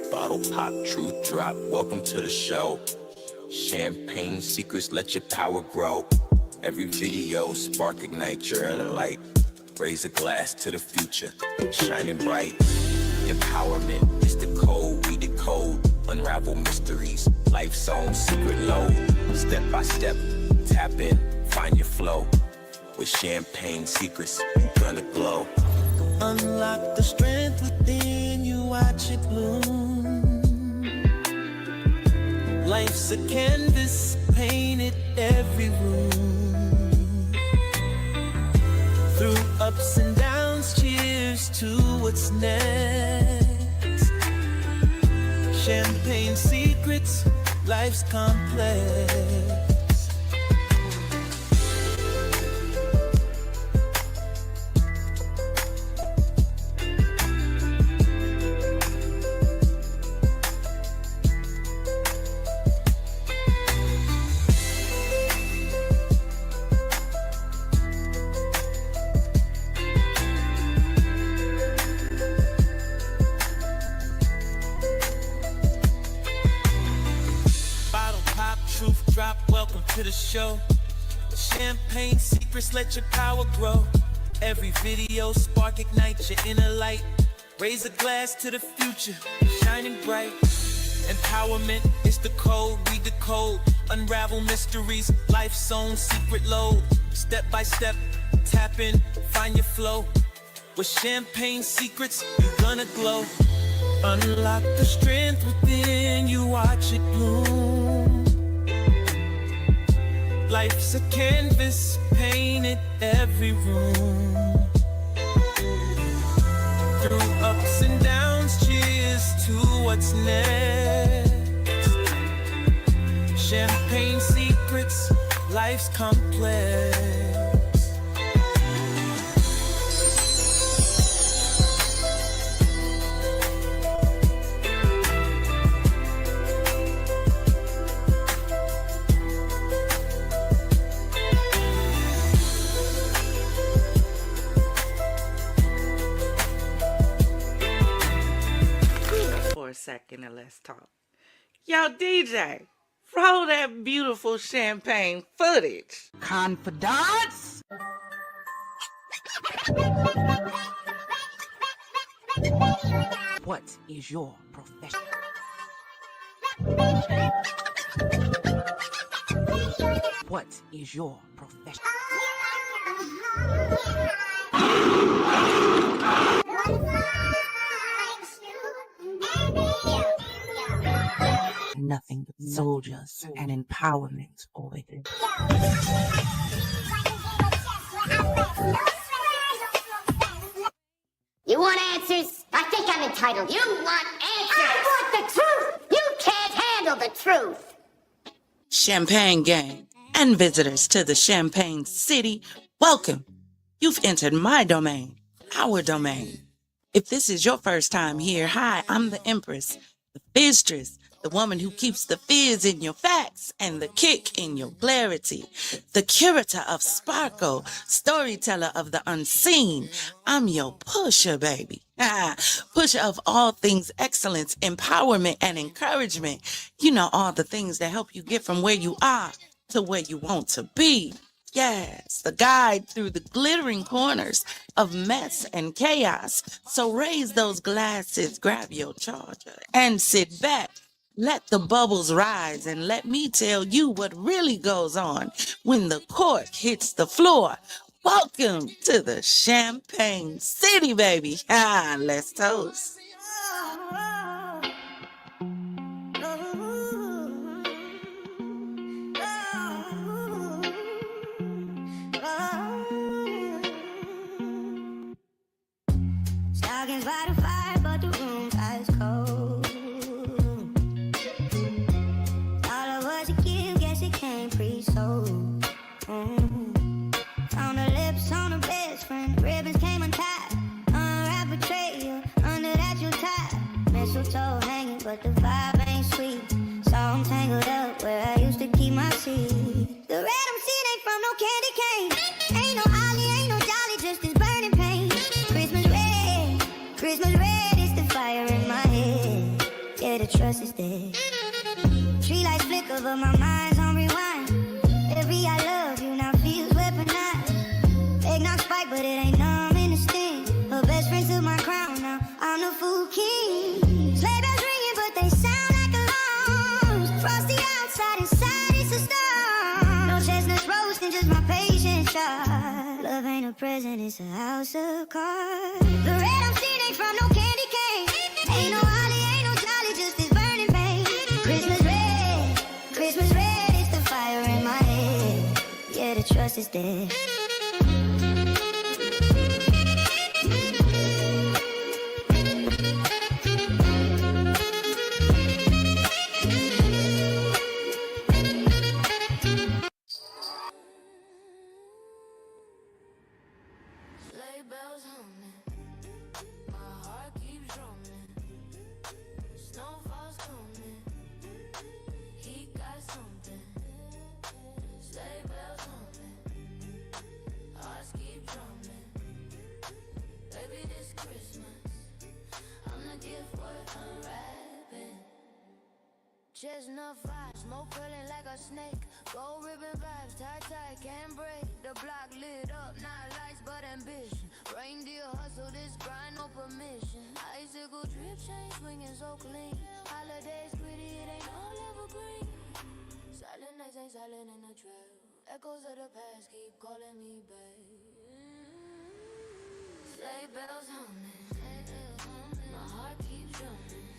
Bottle pop, truth drop, welcome to the show. Champagne secrets, let your power grow. Every video, spark, ignite your inner light. Raise a glass to the future, shining bright. Empowerment is the code, we decode. Unravel mysteries, life's own secret load. Step by step, tap in, find your flow. With champagne secrets, you're gonna glow. Unlock the strength within you, watch it bloom. Life's a canvas, painted every room. Through ups and downs, cheers to what's next. Champagne secrets, life's complex. To the show, champagne secrets, let your power grow. Every video, spark, ignite your inner light. Raise a glass to the future, shining bright. Empowerment is the code, we decode. Unravel mysteries, life's own secret load. Step by step, tap in, find your flow. With champagne secrets, you're gonna glow. Unlock the strength within you, watch it bloom. Life's a canvas, painted every room. Through ups and downs, cheers to what's next. Champagne secrets, life's complex. 2nd and let's talk. Yo, DJ, roll that beautiful champagne footage. Confidante? What is your profession? What is your profession? Nothing but soldiers and empowerment over here. You want answers? I think I'm entitled. You want answers? I want the truth! You can't handle the truth! Champagne gang and visitors to the Champagne City, welcome. You've entered my domain, our domain. If this is your first time here, hi, I'm the Empress, the Fizzstress, the woman who keeps the fizz in your facts and the kick in your clarity, the curator of sparkle, storyteller of the unseen. I'm your pusher, baby. Pusher of all things excellence, empowerment, and encouragement. You know, all the things that help you get from where you are to where you want to be. Yes, the guide through the glittering corners of mess and chaos. So raise those glasses, grab your charger, and sit back. Let the bubbles rise and let me tell you what really goes on when the cork hits the floor. Welcome to the Champagne City, baby. Let's toast. Stockings by the fire, but the room's ice cold. All of us a gift, guess it came pre-sold. Found the lips on the best friend, the ribbons came untied. Unwrap betrayal, under that you tied. Mistletoe hanging, but the vibe ain't sweet. So I'm tangled up where I the trust is there. Tree lights flicker, but my mind's on rewind. Every I love you now feels weaponized. Eggnog spike, but it ain't numb in the sting. Her best friend took my crown, now I'm the fool king. Sleigh bells ringing, but they sound like alarms. Frosty outside, inside it's a storm. No chestnuts roasting, just my patience shot. Love ain't a present, it's a house of cards. The red I'm seeing ain't from no candy cane. Ain't no holly, ain't no jolly, just this burning pain. Christmas red, it's the fire in my head. Yeah, the trust is dead. Sleigh bells humming, my heart keeps drumming. Snowfall's coming, he got something. Sleigh bells humming, hearts keep drumming. Baby, this Christmas, I'm the gift worth unwrapping. Chestnut fire, smoke curling like a snake. Gold ribbon vibes, tight, can't break. The block lit up, not lights but ambition. Reindeer hustle, this grind, no permission. Icicle drip, chain swinging so clean. Holidays pretty, it ain't all evergreen. Silent nights ain't silent in the trail. Echoes of the past keep calling me babe. Sleigh bells humming, my heart keeps drumming.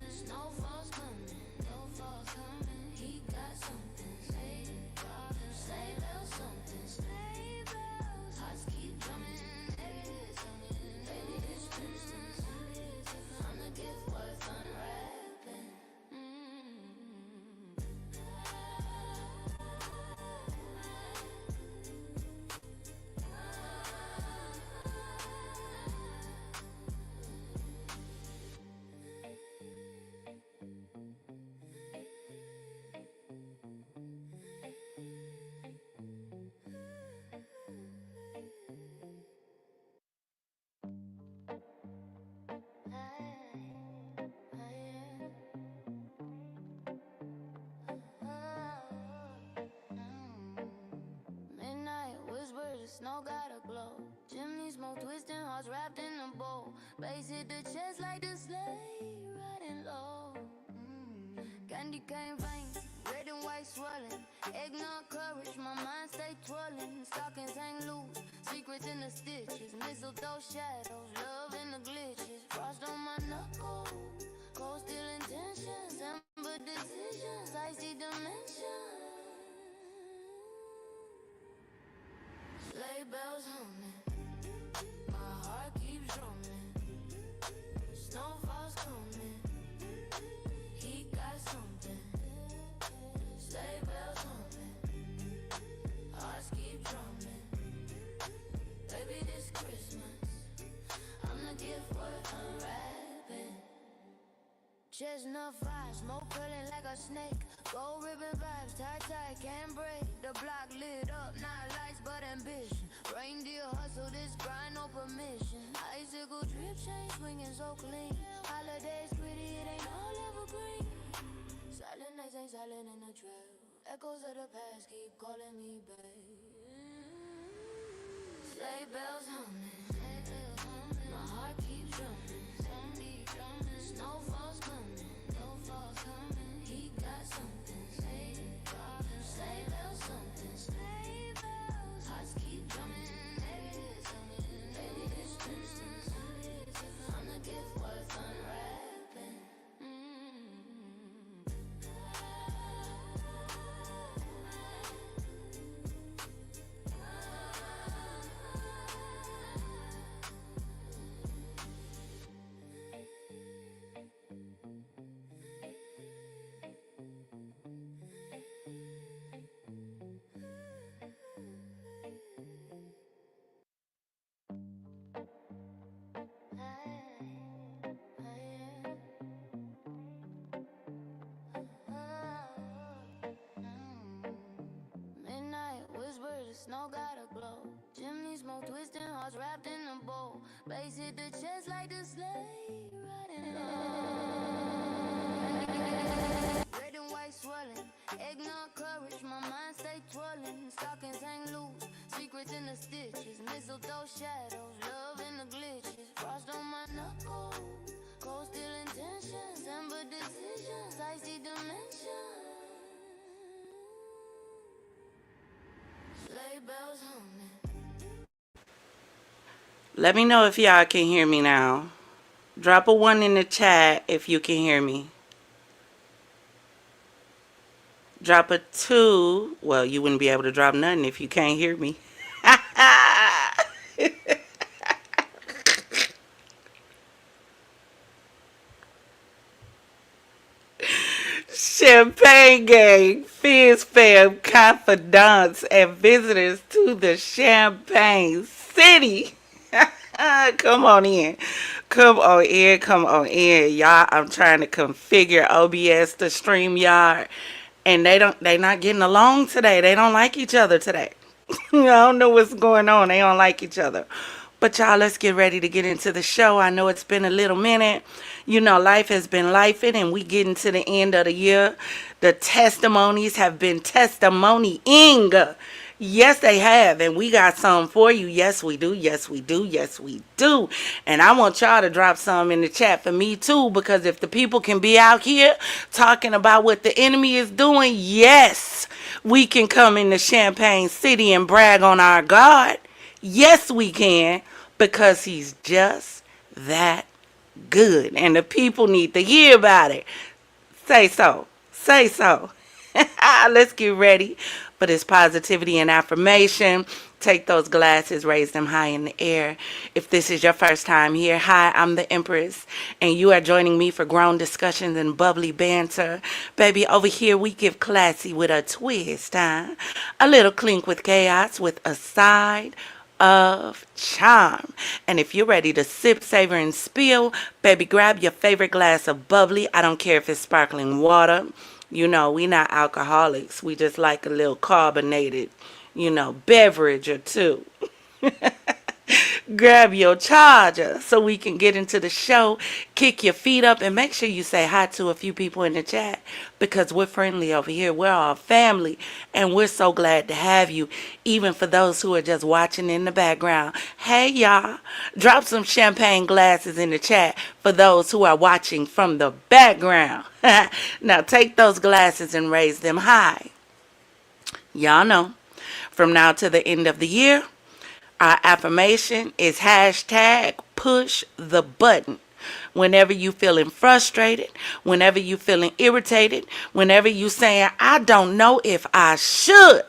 Snowfall's coming, he got something. Sleigh bells something. Hearts keep drumming. Baby, this Christmas, I'm the gift worth unwrapping. Midnight whispers, the snow got a glow. Chimney smoke twisting, hearts wrapped in a bow. Bass hit the chest like the sleigh, riding low. Candy cane vein, red and white swirling. Eggnog courage, my mind stay twirling. Stockings hang loose, secrets in the stitches. Mistletoe shadows, love in the glitches. Frost on my knuckles, cold still intentions. Amber decisions, icy dimensions. Sleigh bells humming, my heart keeps drumming. Snowfall's coming, he got something. Sleigh bells humming, hearts keep drumming. Baby, this Christmas, I'm the gift worth unwrapping. Chestnut fire, smoke curling like a snake. Gold ribbon vibes, tight, can't break. The block lit up, not lights but ambition. Reindeer hustle, this grind, no permission. Icicle drip, chain swinging so clean. Holidays pretty, it ain't all evergreen. Silent nights ain't silent in the trail. Echoes of the past keep calling me babe. Sleigh bells humming, my heart keeps drumming. Snowfall's coming, he got something. Sleigh bells something. Hearts keep drumming. Baby, this Christmas, I'm the gift worth unwrapping. Snow got a glow. Chimney smoke twisting, hearts wrapped in a bow. Bass hit the chest like the sleigh, riding low. Eggnog courage, my mind stay twirling. Stockings hang loose, secrets in the stitches. Mistletoe shadows, love in the glitches. Frost on my knuckles, cold still intentions. Ember decisions, icy dimensions. Sleigh bells humming. Let me know if y'all can hear me now. Drop a 1 in the chat if you can hear me. Drop a 2. Well, you wouldn't be able to drop nothing if you can't hear me. Champagne Gang, FizzFam, Confidants, and visitors to the Champagne City. Come on in. Come on in. Come on in. Y'all, I'm trying to configure OBS to StreamYard. And they not getting along today. They don't like each other today. I don't know what's going on. They don't like each other. But y'all, let's get ready to get into the show. I know it's been a little minute. You know, life has been lifing, and we getting to the end of the year. The testimonies have been testimonying. Yes, they have, and we got some for you. Yes, we do. Yes, we do. Yes, we do. And I want y'all to drop some in the chat for me, too, because if the people can be out here talking about what the enemy is doing, yes, we can come into Champagne City and brag on our God. Yes, we can, because he's just that good. And the people need to hear about it. Say so. Say so. Let's get ready for this positivity and affirmation. Take those glasses, raise them high in the air. If this is your first time here, hi, I'm the Empress, and you are joining me for grown discussions and bubbly banter. Baby, over here we give classy with a twist, huh? A little clink with chaos with a side of charm. And if you're ready to sip, savor, and spill, baby, grab your favorite glass of bubbly. I don't care if it's sparkling water. You know, we not alcoholics. We just like a little carbonated, you know, beverage or two. Grab your charger so we can get into the show. Kick your feet up and make sure you say hi to a few people in the chat, because we're friendly over here. We're all family, and we're so glad to have you, even for those who are just watching in the background. Hey, y'all. Drop some champagne glasses in the chat for those who are watching from the background. Now take those glasses and raise them high. Y'all know, from now to the end of the year, our affirmation is hashtag push the button. Whenever you feeling frustrated, whenever you feeling irritated, whenever you saying, I don't know if I should,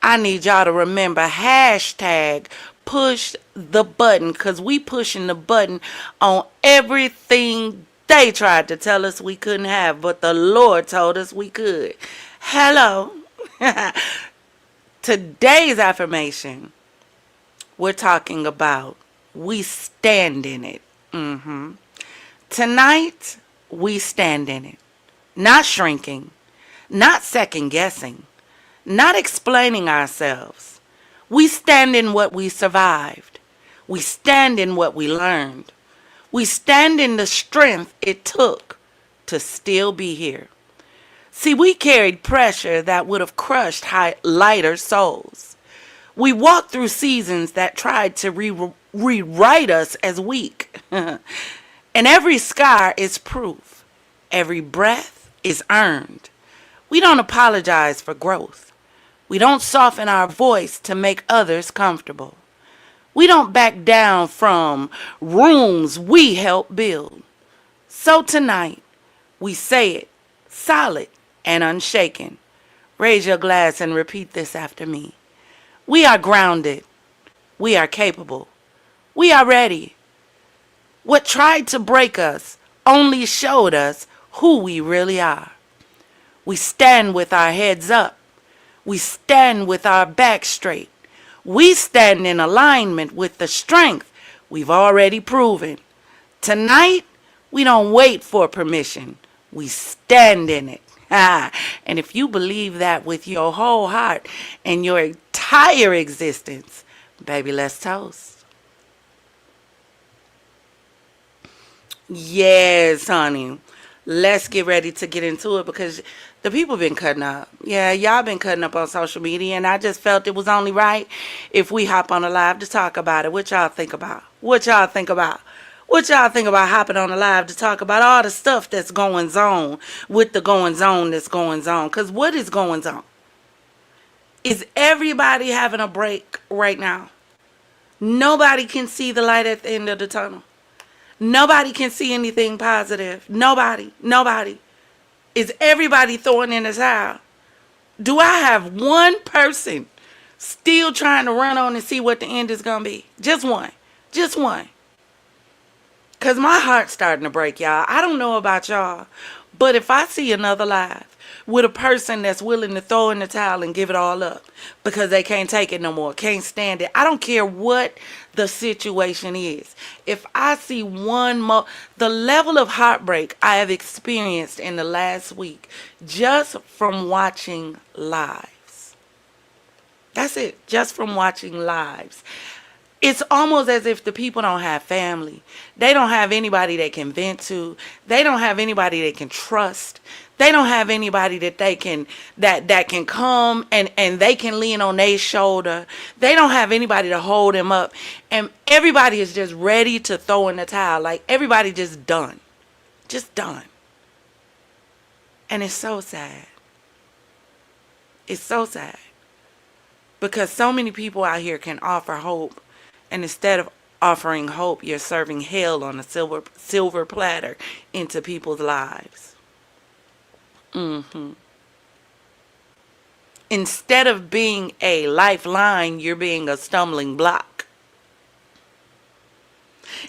I need y'all to remember hashtag push the button, because we pushing the button on everything they tried to tell us we couldn't have, but the Lord told us we could. Hello. Today's affirmation, we're talking about we stand in it. Tonight, we stand in it. Not shrinking, not second guessing, not explaining ourselves. We stand in what we survived. We stand in what we learned. We stand in the strength it took to still be here. See, we carried pressure that would have crushed lighter souls. We walked through seasons that tried to rewrite us as weak. And every scar is proof. Every breath is earned. We don't apologize for growth. We don't soften our voice to make others comfortable. We don't back down from rooms we helped build. So tonight, we say it solid and unshaken. Raise your glass and repeat this after me. We are grounded. We are capable. We are ready. What tried to break us only showed us who we really are. We stand with our heads up. We stand with our back straight. We stand in alignment with the strength we've already proven. Tonight, we don't wait for permission. We stand in it. And if you believe that with your whole heart and your entire existence, baby, let's toast. Yes, honey. Let's get ready to get into it, because The people been cutting up. Yeah, y'all been cutting up on social media, and I just felt it was only right if we hop on a live to talk about it. What y'all think about? What y'all think about? What y'all think about hopping on a live to talk about all the stuff that's going on with the goings on that's going on? Because what is going on? Is everybody having a break right now? Nobody can see the light at the end of the tunnel. Nobody can see anything positive. Nobody. Nobody. Is everybody throwing in the towel? Do I have one person still trying to run on and see what the end is going to be? Just one. Just one. Because my heart's starting to break, y'all. I don't know about y'all, but if I see another live with a person that's willing to throw in the towel and give it all up because they can't take it no more, can't stand it, I don't care what the situation is. If I see one more, the level of heartbreak I have experienced in the last week just from watching lives. That's it, just from watching lives. It's almost as if the people don't have family. They don't have anybody they can vent to. They don't have anybody they can trust. They don't have anybody that they can that can come and they can lean on their shoulder. They don't have anybody to hold them up. And everybody is just ready to throw in the towel. Like everybody just done. Just done. And it's so sad. It's so sad. Because so many people out here can offer hope. And instead of offering hope, you're serving hell on a silver platter into people's lives. Instead of being a lifeline, you're being a stumbling block.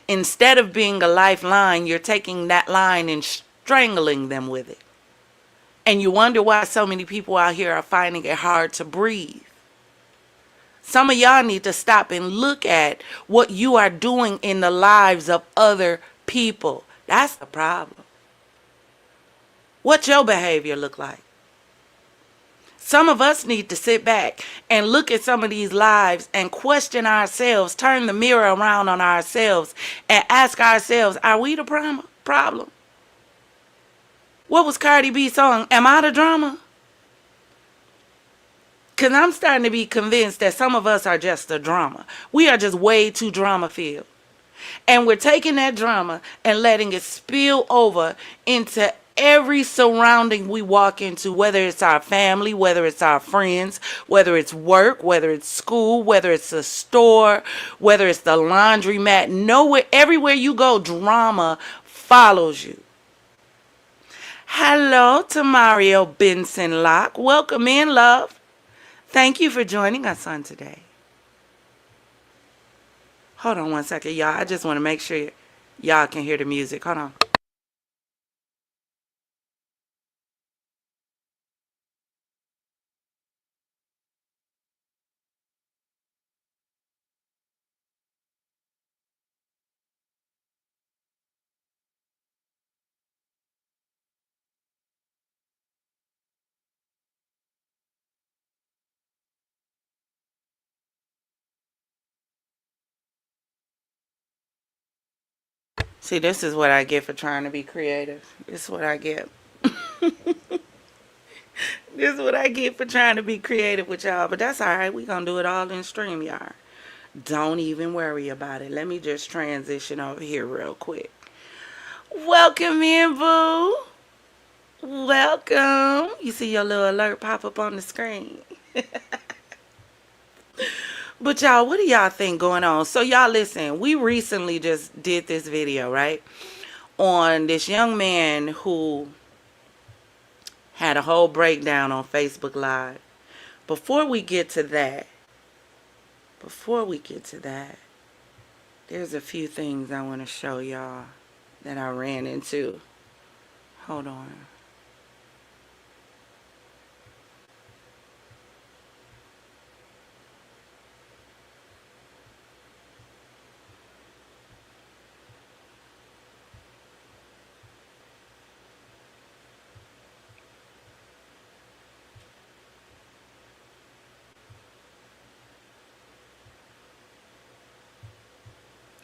Instead of being a lifeline, you're taking that line and strangling them with it. And you wonder why so many people out here are finding it hard to breathe. Some of y'all need to stop and look at what you are doing in the lives of other people. That's the problem. What your behavior look like? Some of us need to sit back and look at some of these lives and question ourselves, turn the mirror around on ourselves and ask ourselves, are we the problem? What was Cardi B's song? Am I the drama? Because I'm starting to be convinced that some of us are just the drama. We are just way too drama filled. And we're taking that drama and letting it spill over into every surrounding we walk into, whether it's our family, whether it's our friends, whether it's work, whether it's school, whether it's a store, whether it's the laundromat. Nowhere, everywhere you go, drama follows you. Hello to Mario Benson Locke. Welcome in, love. Thank you for joining us on today. Hold on one second, y'all. I just want to make sure y'all can hear the music. Hold on. See, this is what I get for trying to be creative. This is what I get. This is what I get for trying to be creative with y'all. But that's all right. We're going to do it all in StreamYard. Don't even worry about it. Let me just transition over here real quick. Welcome in, boo. Welcome. You see your little alert pop up on the screen. But y'all, what do y'all think going on? So y'all listen, we recently just did this video, right? On this young man who had a whole breakdown on Facebook Live. Before we get to that, there's a few things I want to show y'all that I ran into. Hold on.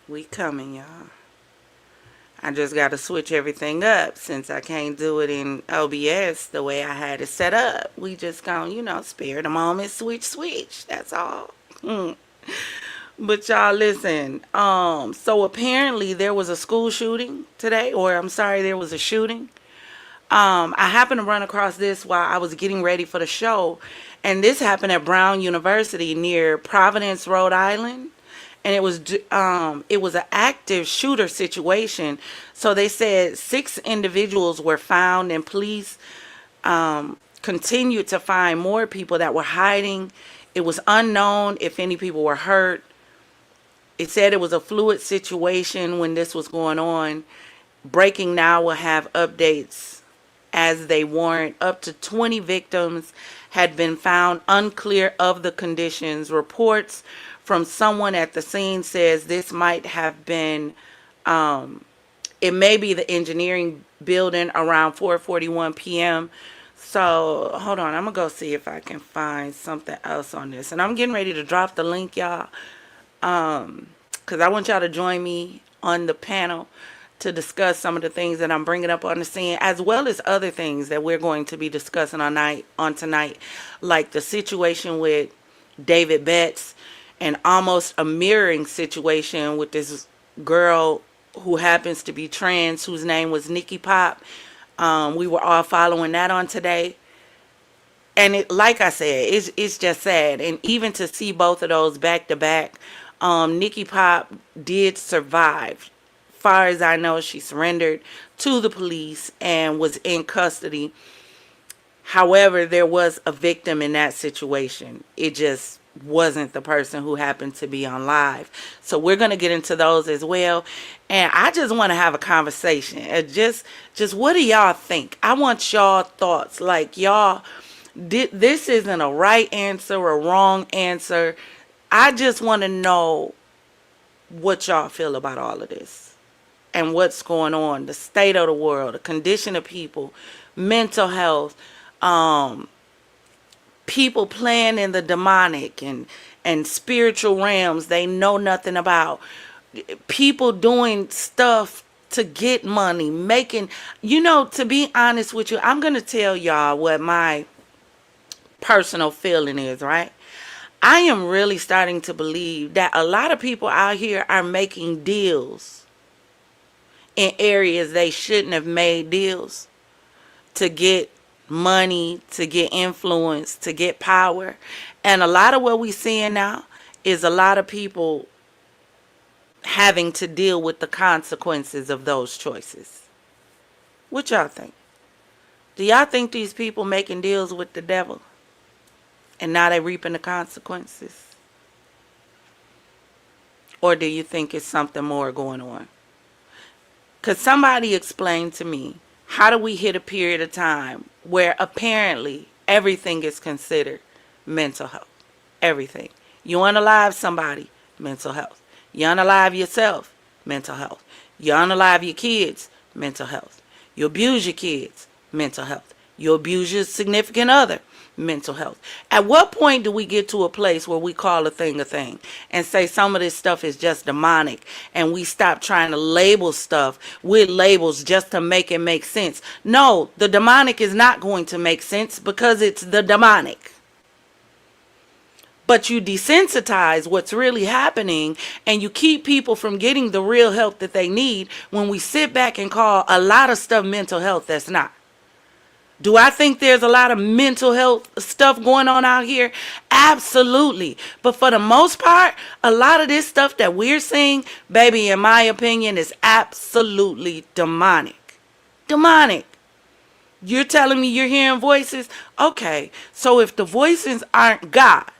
We coming, y'all. I just got to switch everything up since I can't do it in OBS the way I had it set up. We just gonna, spare the moment, switch. That's all. But y'all listen, so apparently there was a school shooting today, or I'm sorry, there was a shooting. I happened to run across this while I was getting ready for the show, and this happened at Brown University near Providence, Rhode Island. And it was an active shooter situation. So they said 6 individuals were found, and police continued to find more people that were hiding. It was unknown if any people were hurt. It said it was a fluid situation when this was going on. Breaking Now will have updates as they warrant. Up to 20 victims had been found, unclear of the conditions. Reports from someone at the scene says this might have been, it may be the engineering building around 4:41 p.m. So, hold on. I'm going to go see if I can find something else on this. And I'm getting ready to drop the link, y'all. Because I want y'all to join me on the panel to discuss some of the things that I'm bringing up on the scene, as well as other things that we're going to be discussing on tonight, like the situation with David Betts, and almost a mirroring situation with this girl who happens to be trans, whose name was Nikki Pop. We were all following that on today. And it, like I said, it's just sad. And even to see both of those back to back, Nikki Pop did survive. Far as I know, she surrendered to the police and was in custody. However, there was a victim in that situation. It just wasn't the person who happened to be on live. So we're going to get into those as well. And I just want to have a conversation. Just what do y'all think? I want y'all thoughts. Like, y'all, this isn't a right answer or a wrong answer. I just want to know what y'all feel about all of this and what's going on, the state of the world, the condition of people, mental health, people playing in the demonic and spiritual realms they know nothing about, people doing stuff to get money, making, to be honest with you, I'm going to tell y'all what my personal feeling is, right? I am really starting to believe that a lot of people out here are making deals in areas they shouldn't have made deals to get money, to get influence, to get power. And a lot of what we're seeing now is a lot of people having to deal with the consequences of those choices. What y'all think? Do y'all think these people making deals with the devil and now they reaping the consequences? Or do you think it's something more going on? Because somebody explained to me, how do we hit a period of time where apparently everything is considered mental health? Everything. You unalive somebody, mental health. You unalive yourself, mental health. You unalive your kids, mental health. You abuse your kids, mental health. You abuse your significant other, mental health. At what point do we get to a place where we call a thing and say some of this stuff is just demonic, and we stop trying to label stuff with labels just to make it make sense? No, the demonic is not going to make sense because it's the demonic. But you desensitize what's really happening, and you keep people from getting the real help that they need when we sit back and call a lot of stuff mental health that's not. Do I think there's a lot of mental health stuff going on out here? Absolutely. But for the most part, a lot of this stuff that we're seeing, baby, in my opinion, is absolutely demonic. Demonic. You're telling me you're hearing voices? Okay, so if the voices aren't God,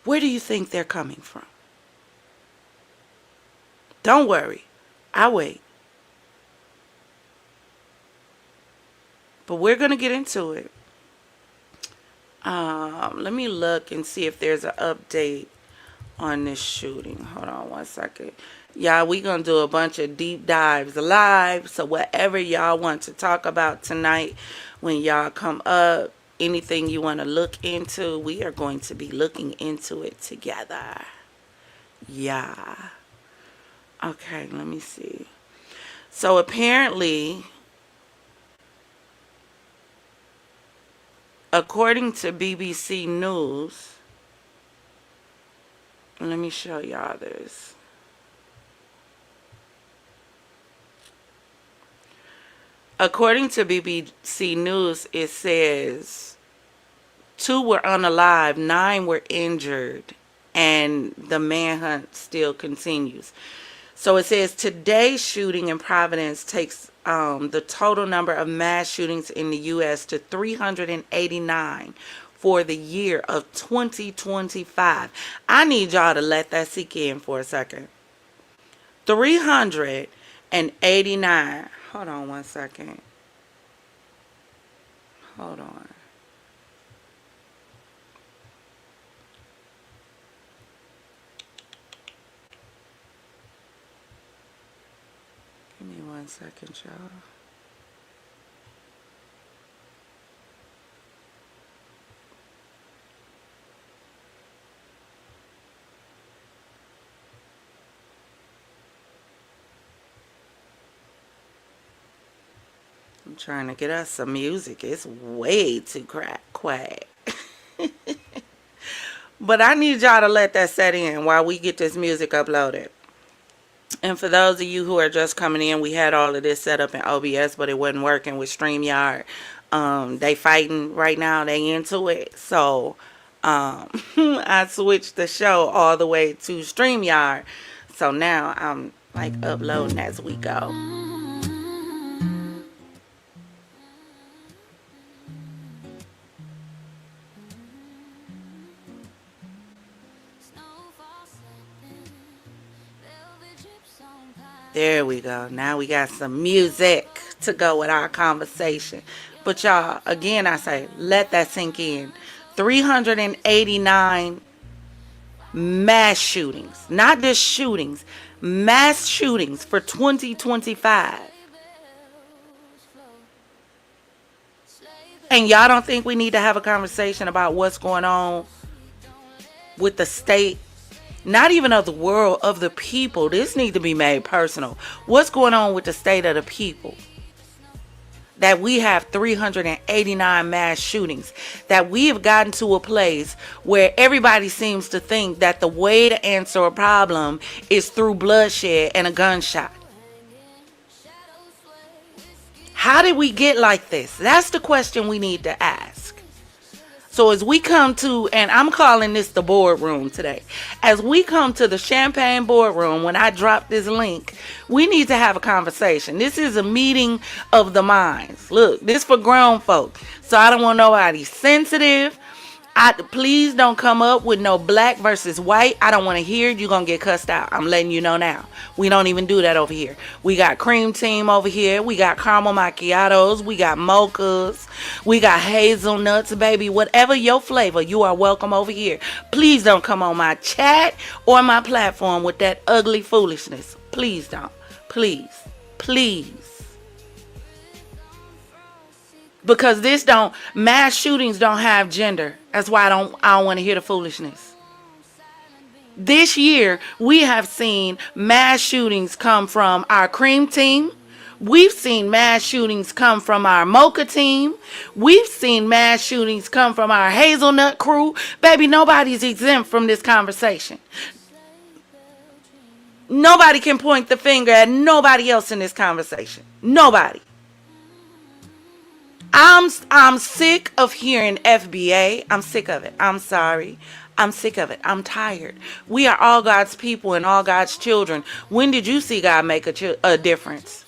where do you think they're coming from? Don't worry. I'll wait. But we're going to get into it. Let me look and see if there's an update on this shooting. Hold on one second. Y'all, we going to do a bunch of deep dives live. So whatever y'all want to talk about tonight, when y'all come up, anything you want to look into, we are going to be looking into it together. Yeah. Okay, let me see. So apparently, according to BBC News, let me show y'all this. According to BBC News, it says 2 were unalive, 9 were injured, and the manhunt still continues. So it says today's shooting in Providence takes the total number of mass shootings in the U.S. to 389 for the year of 2025. I need y'all to let that sink in for a second. 389. Hold on one second. Hold on. Give me 1 second, y'all. I'm trying to get us some music. It's way too quiet. But I need y'all to let that set in while we get this music uploaded. And for those of you who are just coming in, we had all of this set up in OBS, but it wasn't working with StreamYard. They fighting right now. They into it. So I switched the show all the way to StreamYard. So now I'm like uploading as we go. There we go. Now we got some music to go with our conversation. But y'all, again, I say, let that sink in. 389 mass shootings. Not just shootings. Mass shootings for 2025. And y'all don't think we need to have a conversation about what's going on with the state? Not even of the world, of the people. This needs to be made personal. What's going on with the state of the people? That we have 389 mass shootings. That we have gotten to a place where everybody seems to think that the way to answer a problem is through bloodshed and a gunshot. How did we get like this? That's the question we need to ask. So as we come to, and I'm calling this the boardroom today, as we come to the Champagne boardroom, when I drop this link, we need to have a conversation. This is a meeting of the minds. Look, this for grown folk. So I don't want nobody sensitive. Please don't come up with no black versus white. I don't want to hear it. You're going to get cussed out. I'm letting you know now. We don't even do that over here. We got cream team over here. We got caramel macchiatos. We got mochas. We got hazelnuts, baby. Whatever your flavor, you are welcome over here. Please don't come on my chat or my platform with that ugly foolishness. Please don't. Please. Please. Because mass shootings don't have gender. That's why I don't want to hear the foolishness. This year, we have seen mass shootings come from our cream team. We've seen mass shootings come from our mocha team. We've seen mass shootings come from our hazelnut crew. Baby, nobody's exempt from this conversation. Nobody can point the finger at nobody else in this conversation. Nobody. I'm sick of hearing FBA. I'm sick of it. I'm sorry. I'm sick of it. I'm tired. We are all God's people and all God's children. When did you see God make a difference?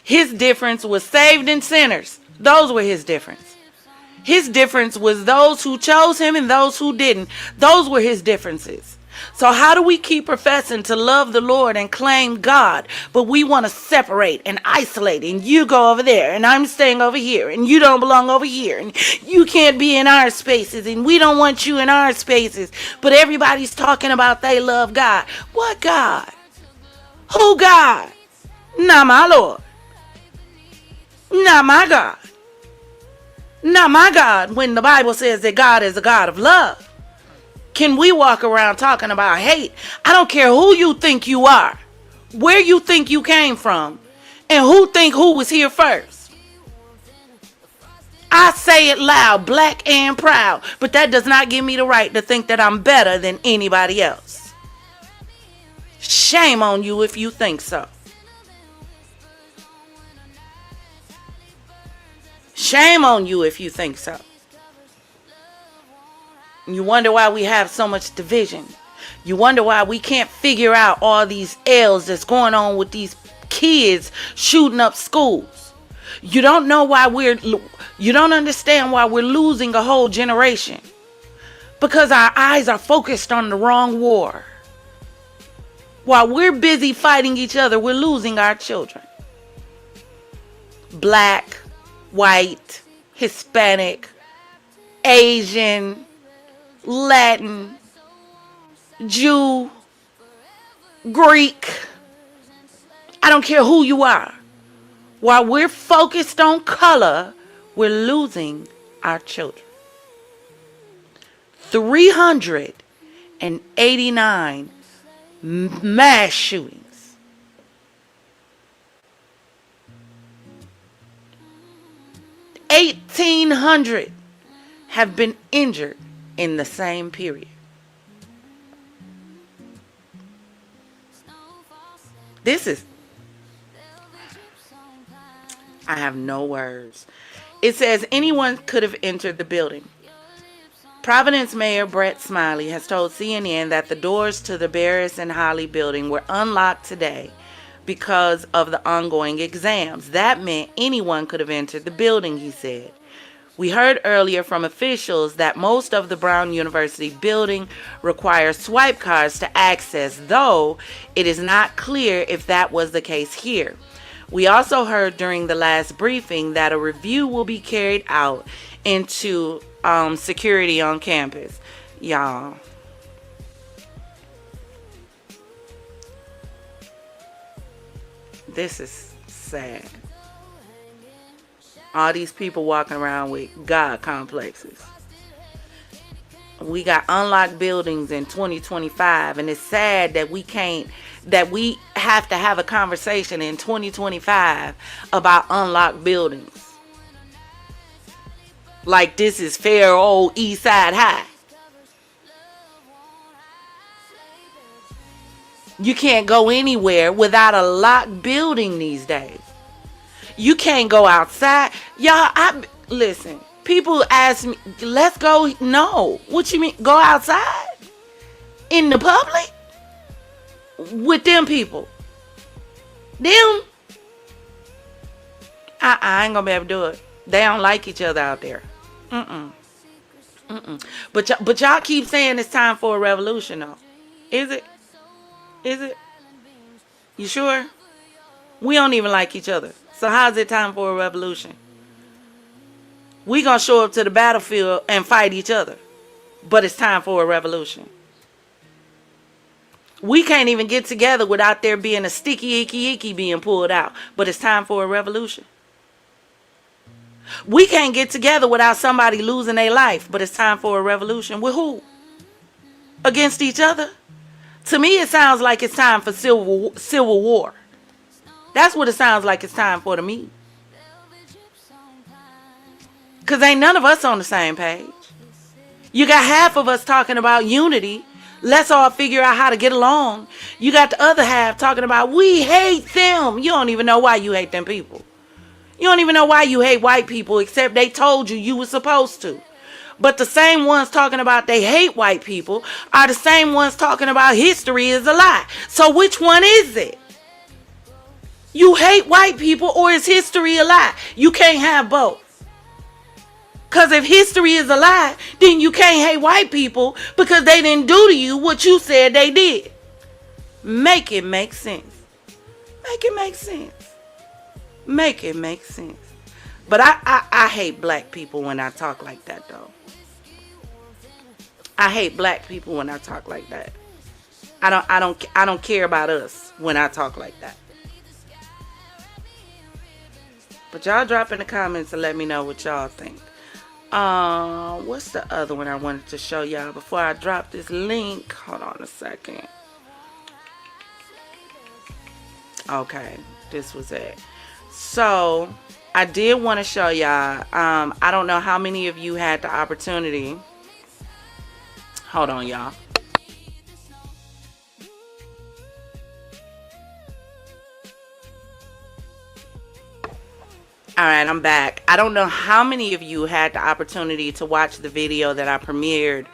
His difference was saved and sinners. Those were his difference. His difference was those who chose him and those who didn't. Those were his differences. So how do we keep professing to love the Lord and claim God, but we want to separate and isolate, and you go over there and I'm staying over here and you don't belong over here and you can't be in our spaces and we don't want you in our spaces, but everybody's talking about they love God. What God? Who God? Not my Lord. Not my God. Not my God, when the Bible says that God is a God of love. Can we walk around talking about hate? I don't care who you think you are. Where you think you came from? And who think who was here first? I say it loud, black and proud, but that does not give me the right to think that I'm better than anybody else. Shame on you if you think so. Shame on you if you think so. You wonder why we have so much division. You wonder why we can't figure out all these L's that's going on with these kids shooting up schools. You don't know why you don't understand why we're losing a whole generation. Because our eyes are focused on the wrong war. While we're busy fighting each other, we're losing our children. Black, white, Hispanic, Asian, Latin, Jew, Greek. I don't care who you are. While we're focused on color, we're losing our children. 389 mass shootings. 1,800 have been injured in the same period. I have no words. It says anyone could have entered the building. Providence Mayor Brett Smiley has told CNN that the doors to the Barris and Holly building were unlocked today because of the ongoing exams. That meant anyone could have entered the building, he said. We heard earlier from officials that most of the Brown University building requires swipe cards to access, though it is not clear if that was the case here. We also heard during the last briefing that a review will be carried out into security on campus. Y'all, this is sad. All these people walking around with God complexes. We got unlocked buildings in 2025, and it's sad that we have to have a conversation in 2025 about unlocked buildings. Like this is fair old East Side High. You can't go anywhere without a locked building these days. You can't go outside. Y'all, listen. People ask me, let's go. No. What you mean? Go outside? In the public? With them people? Them? I ain't gonna be able to do it. They don't like each other out there. But y'all keep saying it's time for a revolution, though. Is it? Is it? You sure? We don't even like each other. So how's it time for a revolution? We gonna show up to the battlefield and fight each other. But it's time for a revolution. We can't even get together without there being a sticky icky being pulled out. But it's time for a revolution. We can't get together without somebody losing their life. But it's time for a revolution. With who? Against each other? To me, it sounds like it's time for civil war. That's what it sounds like it's time for to me. Because ain't none of us on the same page. You got half of us talking about unity. Let's all figure out how to get along. You got the other half talking about we hate them. You don't even know why you hate them people. You don't even know why you hate white people except they told you were supposed to. But the same ones talking about they hate white people are the same ones talking about history is a lie. So which one is it? You hate white people or is history a lie? You can't have both. Because if history is a lie, then you can't hate white people because they didn't do to you what you said they did. Make it make sense. Make it make sense. Make it make sense. But I hate black people when I talk like that, though. I hate black people when I talk like that. I don't care about us when I talk like that. But y'all drop in the comments and let me know what y'all think. What's the other one I wanted to show y'all before I drop this link? Hold on a second. Okay, this was it. So I did want to show y'all. I don't know how many of you had the opportunity. Hold on, y'all. All right, I'm back. I don't know how many of you had the opportunity to watch the video that I premiered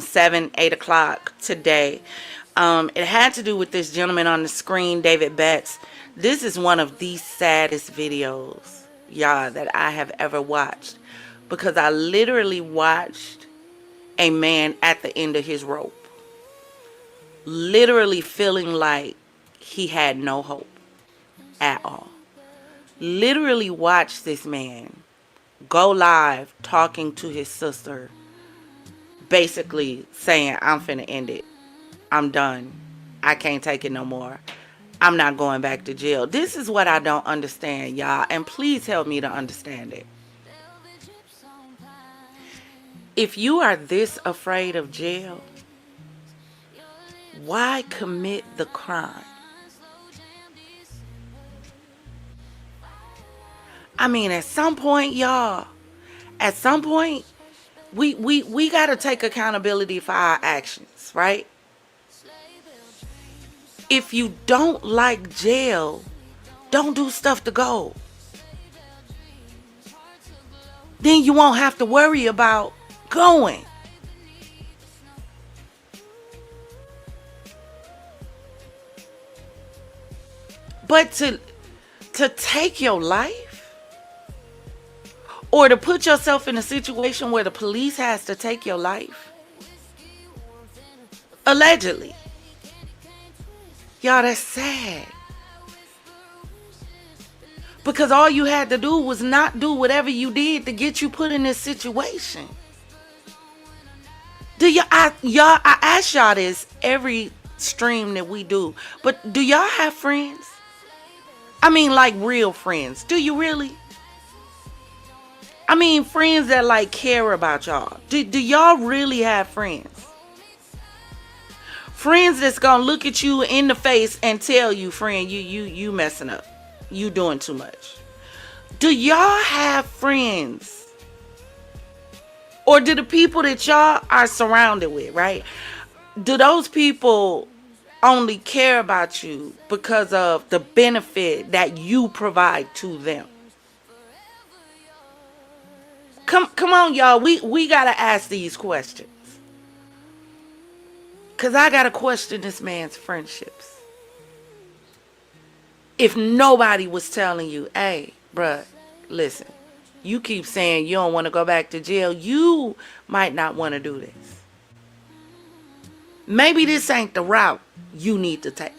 7, 8 o'clock today. It had to do with this gentleman on the screen, Divez. This is one of the saddest videos, y'all, that I have ever watched, because I literally watched a man at the end of his rope, literally feeling like he had no hope at all. Literally watched this man go live talking to his sister, basically saying, I'm finna end it. I'm done. I can't take it no more. I'm not going back to jail. This is what I don't understand, y'all, and please help me to understand it. If you are this afraid of jail, why commit the crime? I mean, at some point, y'all, at some point, we got to take accountability for our actions, right? If you don't like jail, don't do stuff to go. Then you won't have to worry about going. But to take your life, or to put yourself in a situation where the police has to take your life, allegedly, y'all, that's sad. Because all you had to do was not do whatever you did to get you put in this situation. I ask y'all this every stream that we do, but do y'all have friends? I mean, like real friends. Do you really? I mean, friends that like care about y'all. Do y'all really have friends? Friends that's gonna look at you in the face and tell you, friend, you messing up. You doing too much. Do y'all have friends? Or do the people that y'all are surrounded with, right? Do those people only care about you because of the benefit that you provide to them? Come on, y'all. We gotta ask these questions. Cause I gotta question this man's friendships. If nobody was telling you, hey, bruh, listen, you keep saying you don't want to go back to jail, you might not want to do this. Maybe this ain't the route you need to take.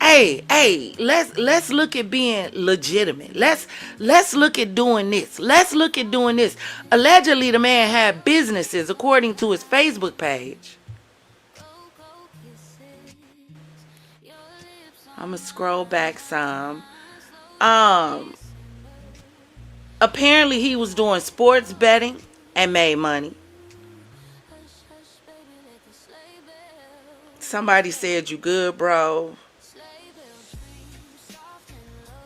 Hey, let's look at being legitimate. Let's look at doing this. Let's look at doing this. Allegedly, the man had businesses, according to his Facebook page. I'm gonna scroll back some. Apparently he was doing sports betting and made money. Somebody said, you good, bro?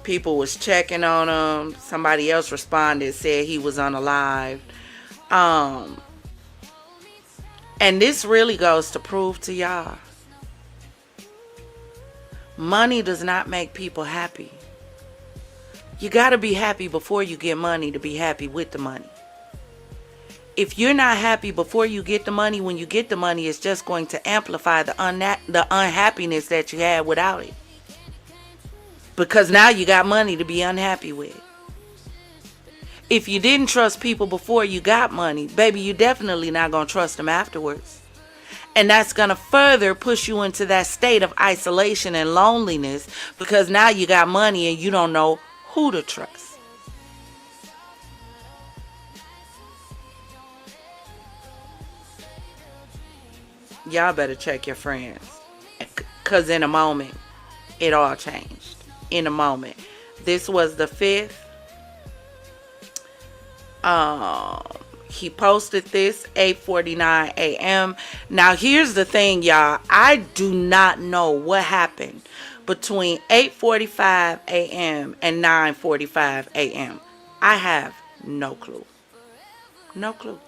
People was checking on him. Somebody else responded, said he was unalived. And this really goes to prove to y'all, money does not make people happy. You got to be happy before you get money to be happy with the money. If you're not happy before you get the money, when you get the money, it's just going to amplify the unhappiness that you had without it. Because now you got money to be unhappy with. If you didn't trust people before you got money, baby, you're definitely not going to trust them afterwards. And that's going to further push you into that state of isolation and loneliness, because now you got money and you don't know who to trust. Y'all better check your friends. Because in a moment, it all changed. In a moment. This was the 5th. He posted this 8:49 a.m. Now here's the thing, y'all. I do not know what happened between 8:45 a.m. and 9:45 a.m. I have no clue. No clue.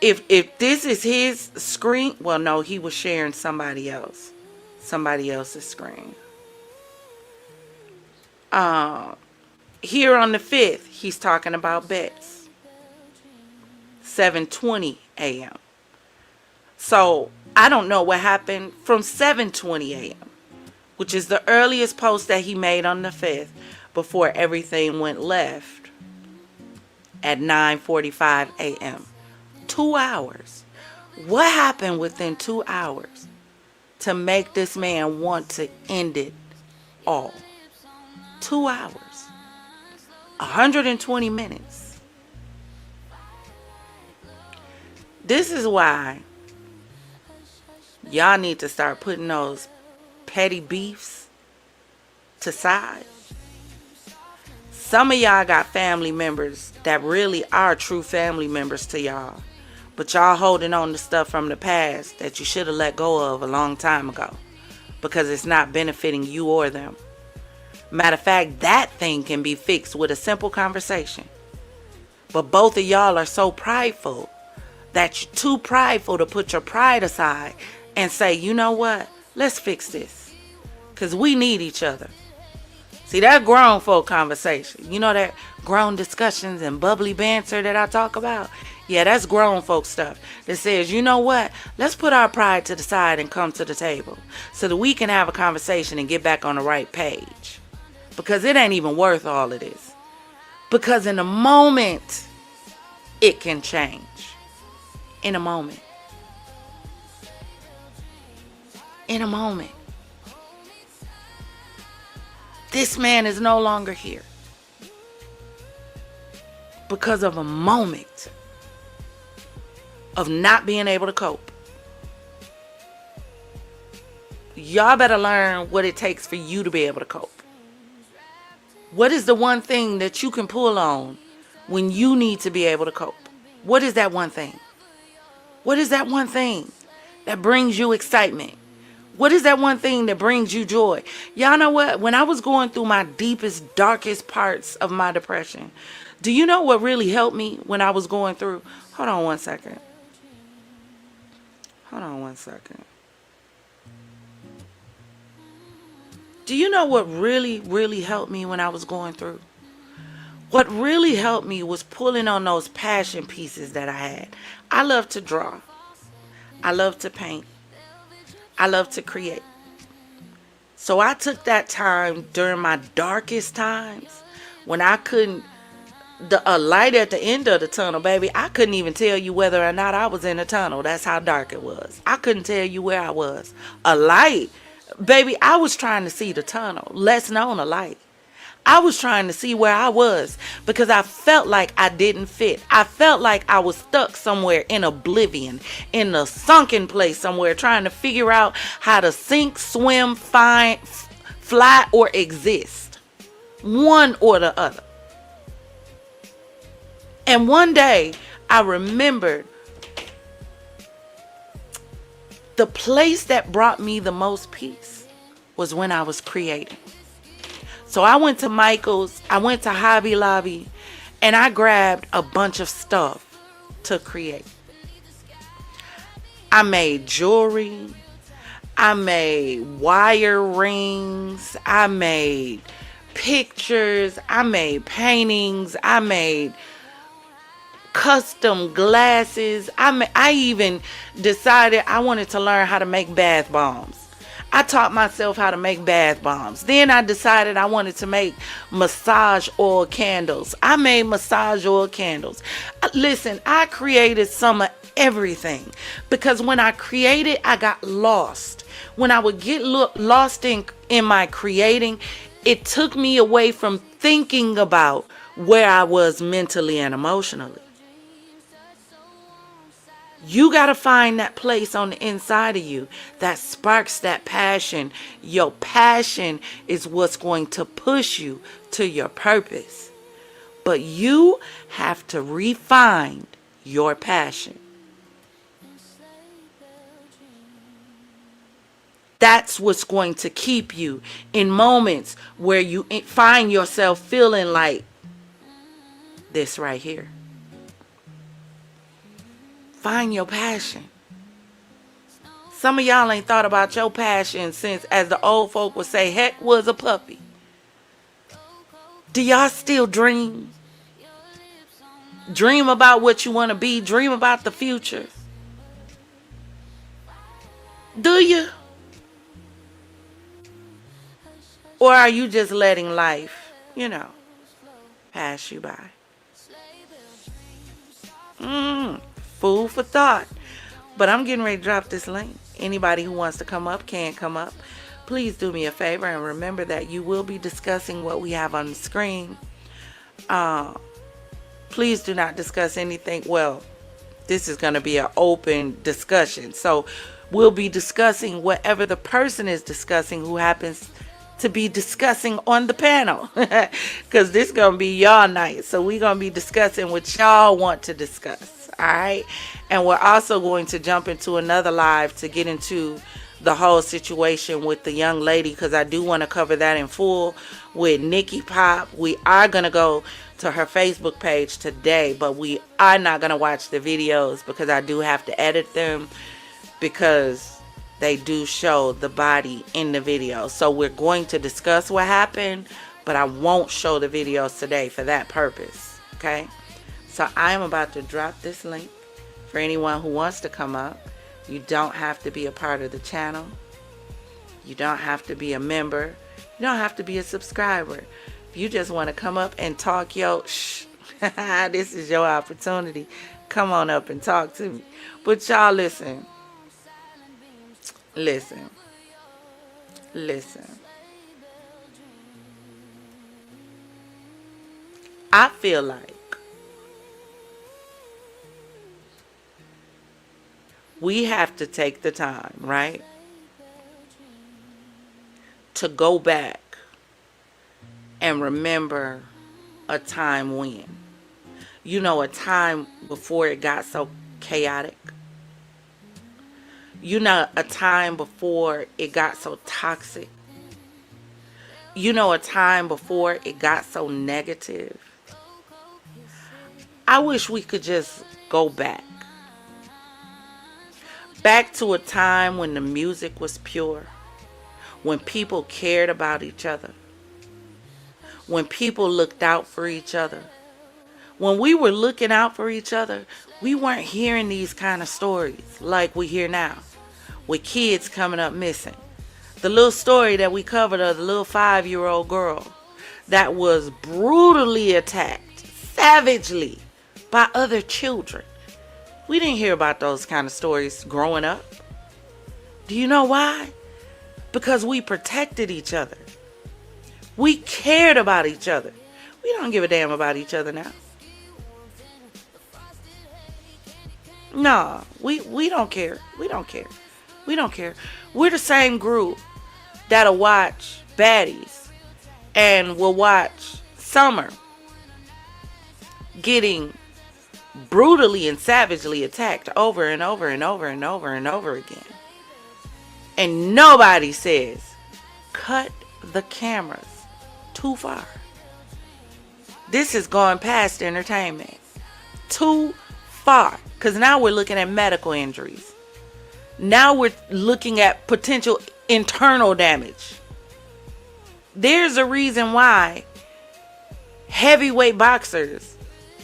If this is his screen, well, no, he was sharing somebody else's screen. Here on the 5th, he's talking about bets. 7:20 a.m. So I don't know what happened from 7:20 a.m., which is the earliest post that he made on the 5th before everything went left at 9:45 a.m. 2 hours. What happened within 2 hours to make this man want to end it all? 2 hours. 120 minutes. This is why y'all need to start putting those petty beefs to side. Some of y'all got family members that really are true family members to y'all, but y'all holding on to stuff from the past that you should have let go of a long time ago because it's not benefiting you or them. Matter of fact, that thing can be fixed with a simple conversation. But both of y'all are so prideful that you're too prideful to put your pride aside and say, you know what? Let's fix this. Because we need each other. See, that grown folk conversation. You know that grown discussions and bubbly banter that I talk about? Yeah, that's grown folk stuff that says, you know what? Let's put our pride to the side and come to the table so that we can have a conversation and get back on the right page. Because it ain't even worth all of this. Because in a moment, it can change. In a moment. In a moment. This man is no longer here. Because of a moment of not being able to cope. Y'all better learn what it takes for you to be able to cope. What is the one thing that you can pull on when you need to be able to cope? What is that one thing? What is that one thing that brings you excitement? What is that one thing that brings you joy? Y'all know what? When I was going through my deepest, darkest parts of my depression, do you know what really helped me when I was going through? Hold on one second. Hold on one second. Do you know what really, really helped me when I was going through? What really helped me was pulling on those passion pieces that I had. I love to draw. I love to paint. I love to create. So I took that time during my darkest times when I couldn't, a light at the end of the tunnel, baby, I couldn't even tell you whether or not I was in a tunnel. That's how dark it was. I couldn't tell you where I was. A light, baby, I was trying to see the tunnel, less known a light. I was trying to see where I was because I felt like I didn't fit. I felt like I was stuck somewhere in oblivion, in a sunken place somewhere, trying to figure out how to sink, swim, fly, or exist. One or the other. And one day I remembered the place that brought me the most peace was when I was creating. So I went to Michael's, I went to Hobby Lobby, and I grabbed a bunch of stuff to create. I made jewelry, I made wire rings, I made pictures, I made paintings, I made custom glasses. I even decided I wanted to learn how to make bath bombs. I taught myself how to make bath bombs. Then I decided I wanted to make massage oil candles. I made massage oil candles. Listen, I created some of everything because when I created, I got lost. When I would get lost in my creating, it took me away from thinking about where I was mentally and emotionally. You got to find that place on the inside of you that sparks that passion. Your passion is what's going to push you to your purpose. But you have to refine your passion. That's what's going to keep you in moments where you find yourself feeling like this right here. Find your passion. Some of y'all ain't thought about your passion since, as the old folk would say, heck was a puppy. Do y'all still dream? Dream about what you want to be. Dream about the future. Do you? Or are you just letting life, pass you by? Food for thought. But I'm getting ready to drop this link. Anybody who wants to come up can come up. Please do me a favor and remember that you will be discussing what we have on the screen. Please do not discuss anything. Well, this is going to be an open discussion. So we'll be discussing whatever the person is discussing who happens to be discussing on the panel. Because this is going to be y'all night. So we're going to be discussing what y'all want to discuss. All right. And we're also going to jump into another live to get into the whole situation with the young lady, because I do want to cover that in full with Nikki Pop. We are going to go to her Facebook page today, but we are not going to watch the videos because I do have to edit them, because they do show the body in the video. So we're going to discuss what happened, but I won't show the videos today for that purpose. Okay. So I am about to drop this link for anyone who wants to come up. You don't have to be a part of the channel. You don't have to be a member. You don't have to be a subscriber. If you just want to come up and talk shh, this is your opportunity. Come on up and talk to me. But y'all listen. Listen. I feel like we have to take the time, right, to go back and remember a time when. A time before it got so chaotic. A time before it got so toxic. A time before it got so negative. I wish we could just go back. Back to a time when the music was pure. When people cared about each other. When people looked out for each other. When we were looking out for each other, we weren't hearing these kind of stories like we hear now, with kids coming up missing. The little story that we covered of the little 5-year-old girl that was brutally attacked, savagely, by other children. We didn't hear about those kind of stories growing up. Do you know why? Because we protected each other. We cared about each other. We don't give a damn about each other now. No, we don't care. We don't care. We don't care. We're the same group that'll watch Baddies and will watch Summer getting brutally and savagely attacked over and over and over and over and over again. And nobody says, cut the cameras too far. This is going past entertainment. Too far. Because now we're looking at medical injuries. Now we're looking at potential internal damage. There's a reason why heavyweight boxers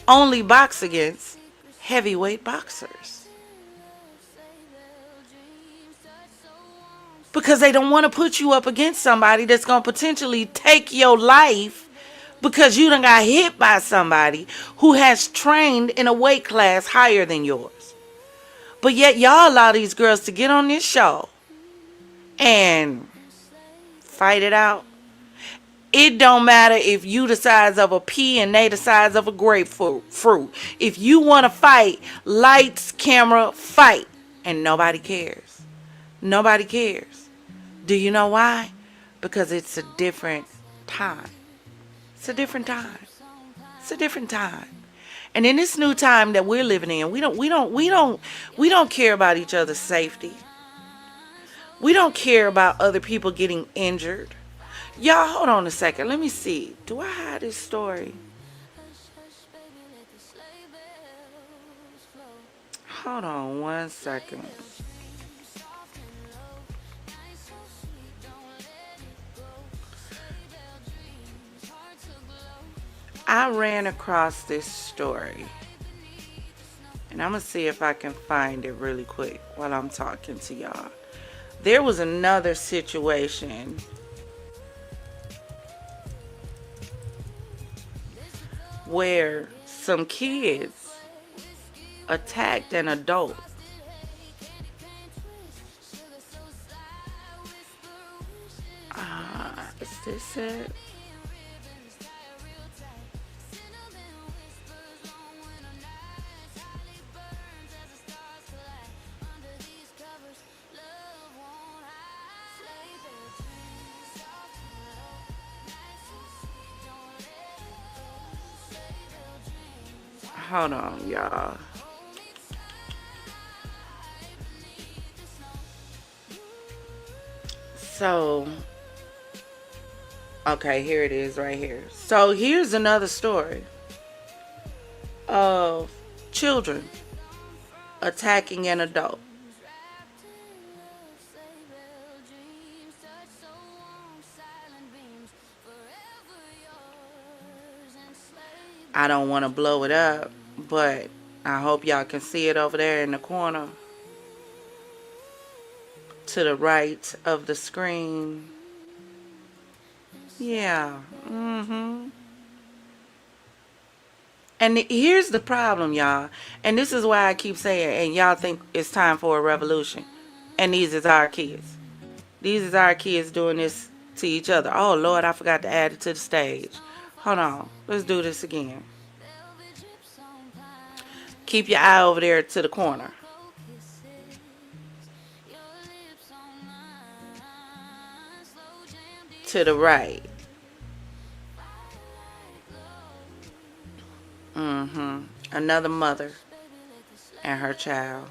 only box against heavyweight boxers. Because they don't want to put you up against somebody that's going to potentially take your life because you done got hit by somebody who has trained in a weight class higher than yours. But yet y'all allow these girls to get on this show and fight it out. It don't matter if you the size of a pea and they the size of a grapefruit. If you want to fight, lights, camera, fight. And nobody cares. Nobody cares. Do you know why? Because it's a different time. It's a different time. It's a different time. And in this new time that we're living in, we don't care about each other's safety. We don't care about other people getting injured. Y'all, hold on a second. Let me see. Do I have this story? Hold on one second. I ran across this story. And I'm going to see if I can find it really quick while I'm talking to y'all. There was another situation where some kids attacked an adult. Is this it? Hold on, y'all. So, okay, here it is right here. So here's another story of children attacking an adult. I don't want to blow it up, but I hope y'all can see it over there in the corner to the right of the screen. Yeah. And here's the problem, y'all. And this is why I keep saying, and y'all think it's time for a revolution. And these is our kids. These is our kids doing this to each other. Oh, Lord, I forgot to add it to the stage. Hold on. Let's do this again. Keep your eye over there to the corner. To the right. Another mother and her child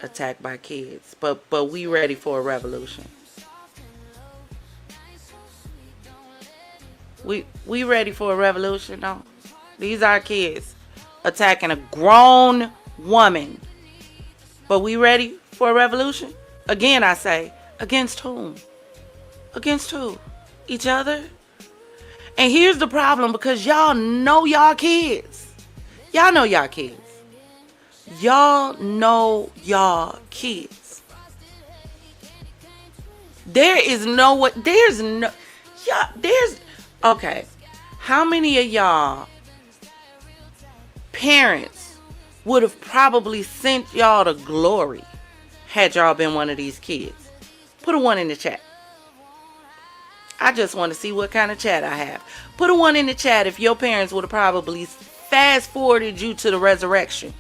attacked by kids. But we ready for a revolution. We ready for a revolution, no? These are kids attacking a grown woman. But we ready for a revolution? Again, I say, against whom? Against who? Each other? And here's the problem, because y'all know y'all kids. Y'all know y'all kids. Y'all know y'all kids. Okay. How many of y'all parents would have probably sent y'all to glory had y'all been one of these kids? Put a 1 in the chat. I just want to see what kind of chat I have. Put a 1 in the chat if your parents would have probably fast forwarded you to the resurrection.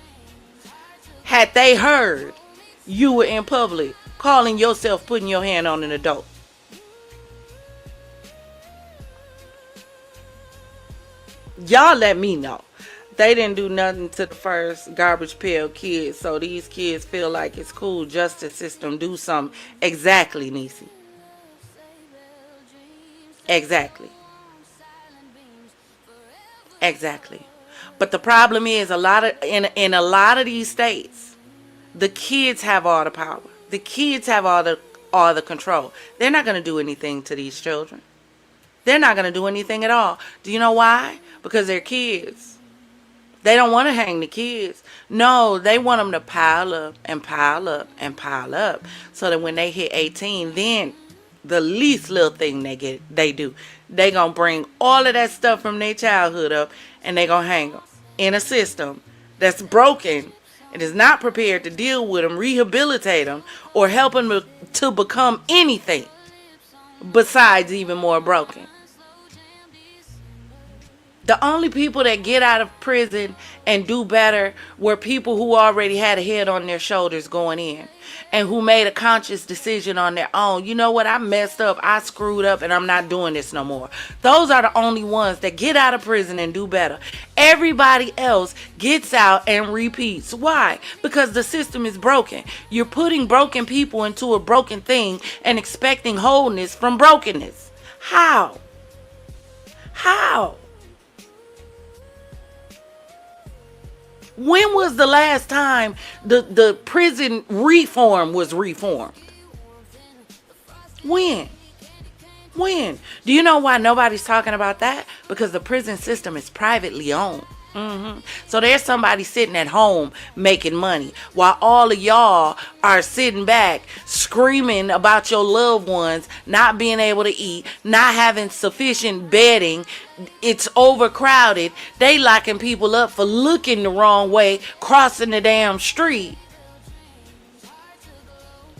Had they heard you were in public calling yourself putting your hand on an adult. Y'all let me know. They didn't do nothing to the first garbage pail kids, so these kids feel like it's cool. Justice system do something. Exactly, Niecy. Exactly. But the problem is, in a lot of these states, the kids have all the power. The kids have all the control. They're not going to do anything to these children. They're not going to do anything at all. Do you know why? Because they're kids. They don't want to hang the kids. No, they want them to pile up and pile up and pile up, so that when they hit 18, then the least little thing they do, they gonna bring all of that stuff from their childhood up, and they gonna hang them in a system that's broken and is not prepared to deal with them, rehabilitate them, or help them to become anything besides even more broken. The only people that get out of prison and do better were people who already had a head on their shoulders going in and who made a conscious decision on their own. You know what? I messed up. I screwed up and I'm not doing this no more. Those are the only ones that get out of prison and do better. Everybody else gets out and repeats. Why? Because the system is broken. You're putting broken people into a broken thing and expecting wholeness from brokenness. How? How? When was the last time the prison reform was reformed? When? When? Do you know why nobody's talking about that? Because the prison system is privately owned. So there's somebody sitting at home making money while all of y'all are sitting back screaming about your loved ones not being able to eat, not having sufficient bedding. It's overcrowded. They locking people up for looking the wrong way, crossing the damn street.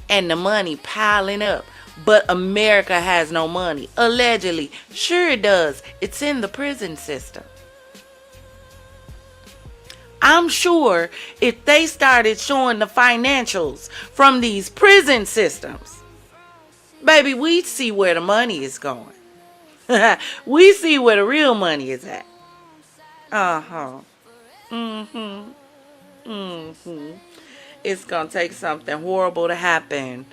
And the money piling up. But America has no money. Allegedly. Sure it does. It's in the prison system. I'm sure if they started showing the financials from these prison systems, baby, we see where the money is going. We see where the real money is at. It's going to take something horrible to happen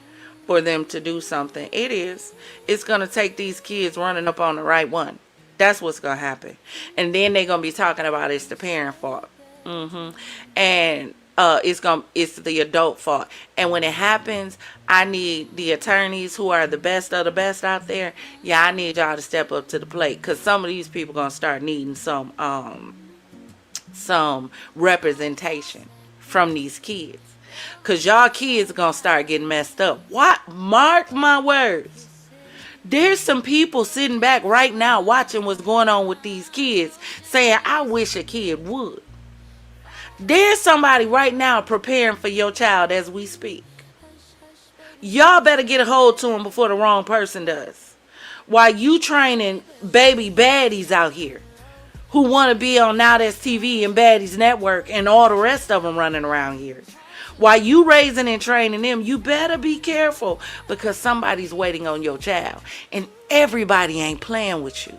for them to do something. It is. It's going to take these kids running up on the right one. That's what's going to happen. And then they're going to be talking about it's the parent fault. And it's the adult fault. And when it happens, I need the attorneys who are the best of the best out there. Yeah, I need y'all to step up to the plate, because some of these people gonna start needing some representation from these kids, because y'all kids gonna start getting messed up. What? Mark my words. There's some people sitting back right now watching what's going on with these kids saying, I wish a kid would. There's somebody right now preparing for your child as we speak. Y'all better get a hold to him before the wrong person does. While you training baby baddies out here who want to be on Now That's TV and Baddies Network and all the rest of them running around here. While you raising and training them, you better be careful, because somebody's waiting on your child. And everybody ain't playing with you.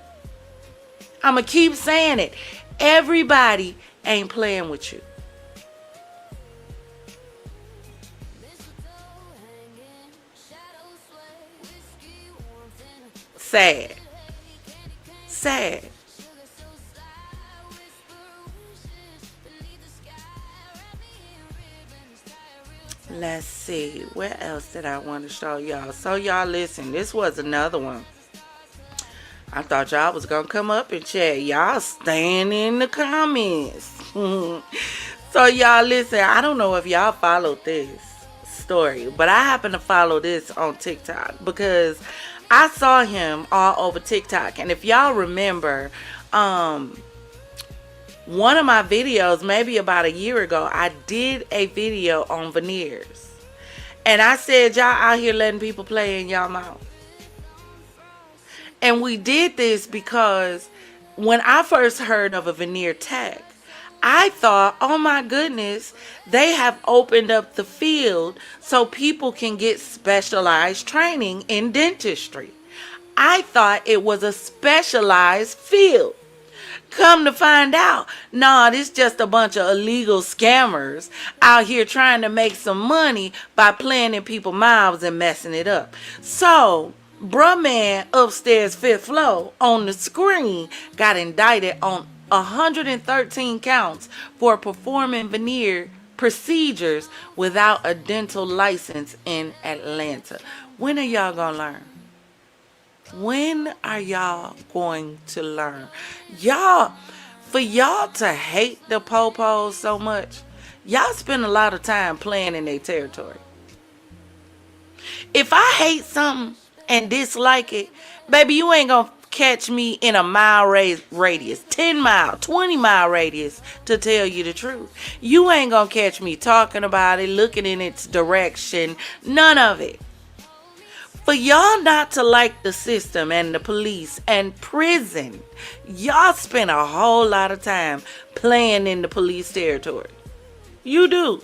I'm going to keep saying it. Everybody ain't playing with you. Sad. Sad. Let's see. Where else did I want to show y'all? So y'all listen. This was another one. I thought y'all was going to come up and chat. Y'all staying in the comments. So y'all listen. I don't know if y'all followed this story, but I happen to follow this on TikTok because I saw him all over TikTok. And if y'all remember, one of my videos, maybe about a year ago, I did a video on veneers. And I said, y'all out here letting people play in y'all mouth. And we did this because when I first heard of a veneer tech, I thought, oh my goodness, they have opened up the field so people can get specialized training in dentistry. I thought it was a specialized field. Come to find out, nah, this just a bunch of illegal scammers out here trying to make some money by playing in people's mouths and messing it up. So, bruh man upstairs 5th floor on the screen got indicted on 113 counts for performing veneer procedures without a dental license in Atlanta. When are y'all gonna learn? When are y'all going to learn? Y'all, for y'all to hate the po-pos so much, y'all spend a lot of time playing in their territory. If I hate something and dislike it, baby, you ain't gonna catch me in a mile radius, 10 mile, 20 mile radius to tell you the truth. You ain't gonna catch me talking about it, looking in its direction, none of it. For y'all not to like the system and the police and prison, y'all spend a whole lot of time playing in the police territory. You do.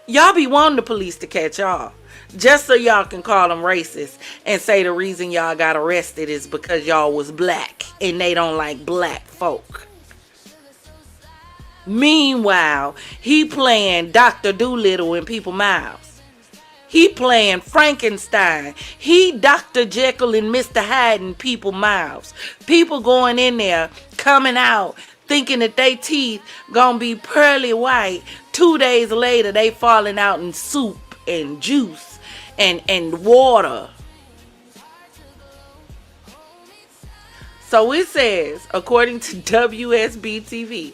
Y'all be wanting the police to catch y'all just so y'all can call them racist and say the reason y'all got arrested is because y'all was black and they don't like black folk. Meanwhile, he playing Dr. Doolittle in people's mouths. He playing Frankenstein. He Dr. Jekyll and Mr. Hyde in people's mouths. People going in there, coming out, thinking that they teeth gonna be pearly white. 2 days later, they falling out in soup and juice and water. So it says, according to WSB-TV,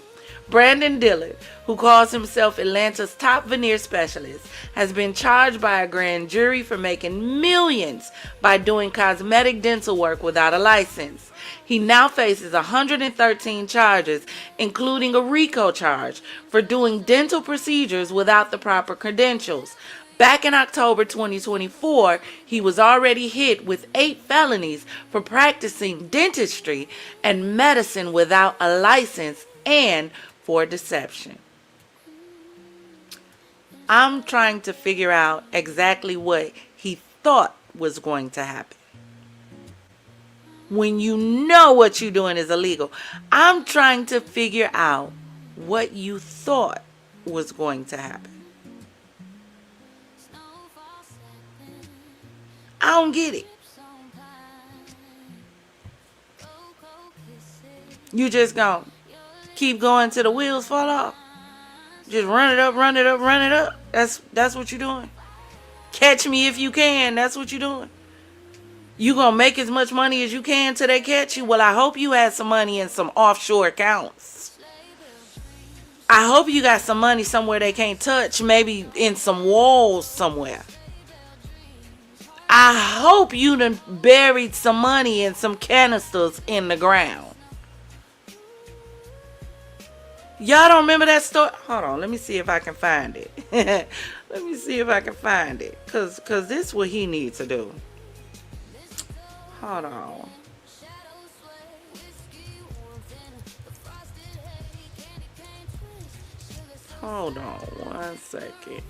Brandon Dillard, who calls himself Atlanta's top veneer specialist, has been charged by a grand jury for making millions by doing cosmetic dental work without a license. He now faces 113 charges, including a RICO charge for doing dental procedures without the proper credentials. Back in October 2024, he was already hit with 8 felonies for practicing dentistry and medicine without a license and for deception. I'm trying to figure out exactly what he thought was going to happen. When you know what you're doing is illegal, I'm trying to figure out what you thought was going to happen. I don't get it. You just gonna keep going till the wheels fall off? Just run it up, run it up, run it up. That's what you're doing. Catch me if you can. That's what you're doing. You gonna make as much money as you can till they catch you? Well, I hope you had some money in some offshore accounts. I hope you got some money somewhere they can't touch. Maybe in some walls somewhere. I hope you done buried some money in some canisters in the ground. Y'all don't remember that story? Hold on, let me see if I can find it. Let me see if I can find it. Cause this is what he needs to do. Hold on. Hold on 1 second.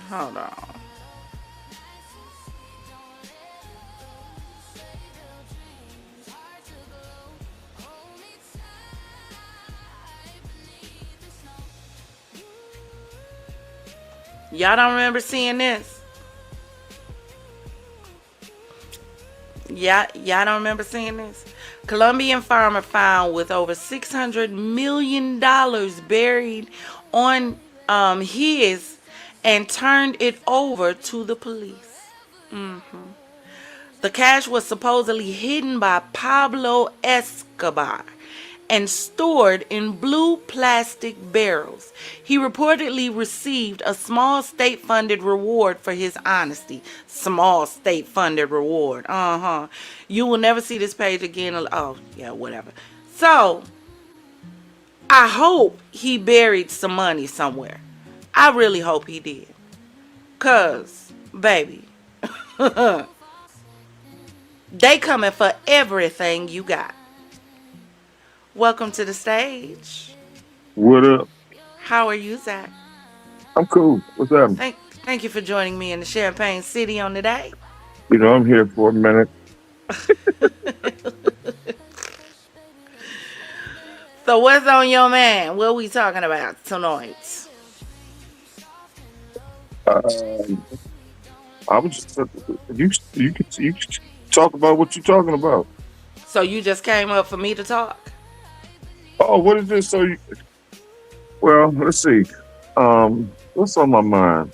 Hold on. Y'all don't remember seeing this? Y'all don't remember seeing this? Colombian farmer found with over $600 million buried on his and turned it over to the police. The cash was supposedly hidden by Pablo Escobar and stored in blue plastic barrels. He reportedly received a small state-funded reward for his honesty. Small state-funded reward. You will never see this page again. Oh, yeah, whatever. So, I hope he buried some money somewhere. I really hope he did. Cause, baby, they coming for everything you got. Welcome to the stage. What up? How are you, Zach? I'm cool. What's up? Thank you for joining me in the Champagne City on the day. You know, I'm here for a minute. So what's on your mind? What are we talking about tonight? I was just, you could talk about what you're talking about. So you just came up for me to talk? Oh, what is this? Well, let's see. What's on my mind?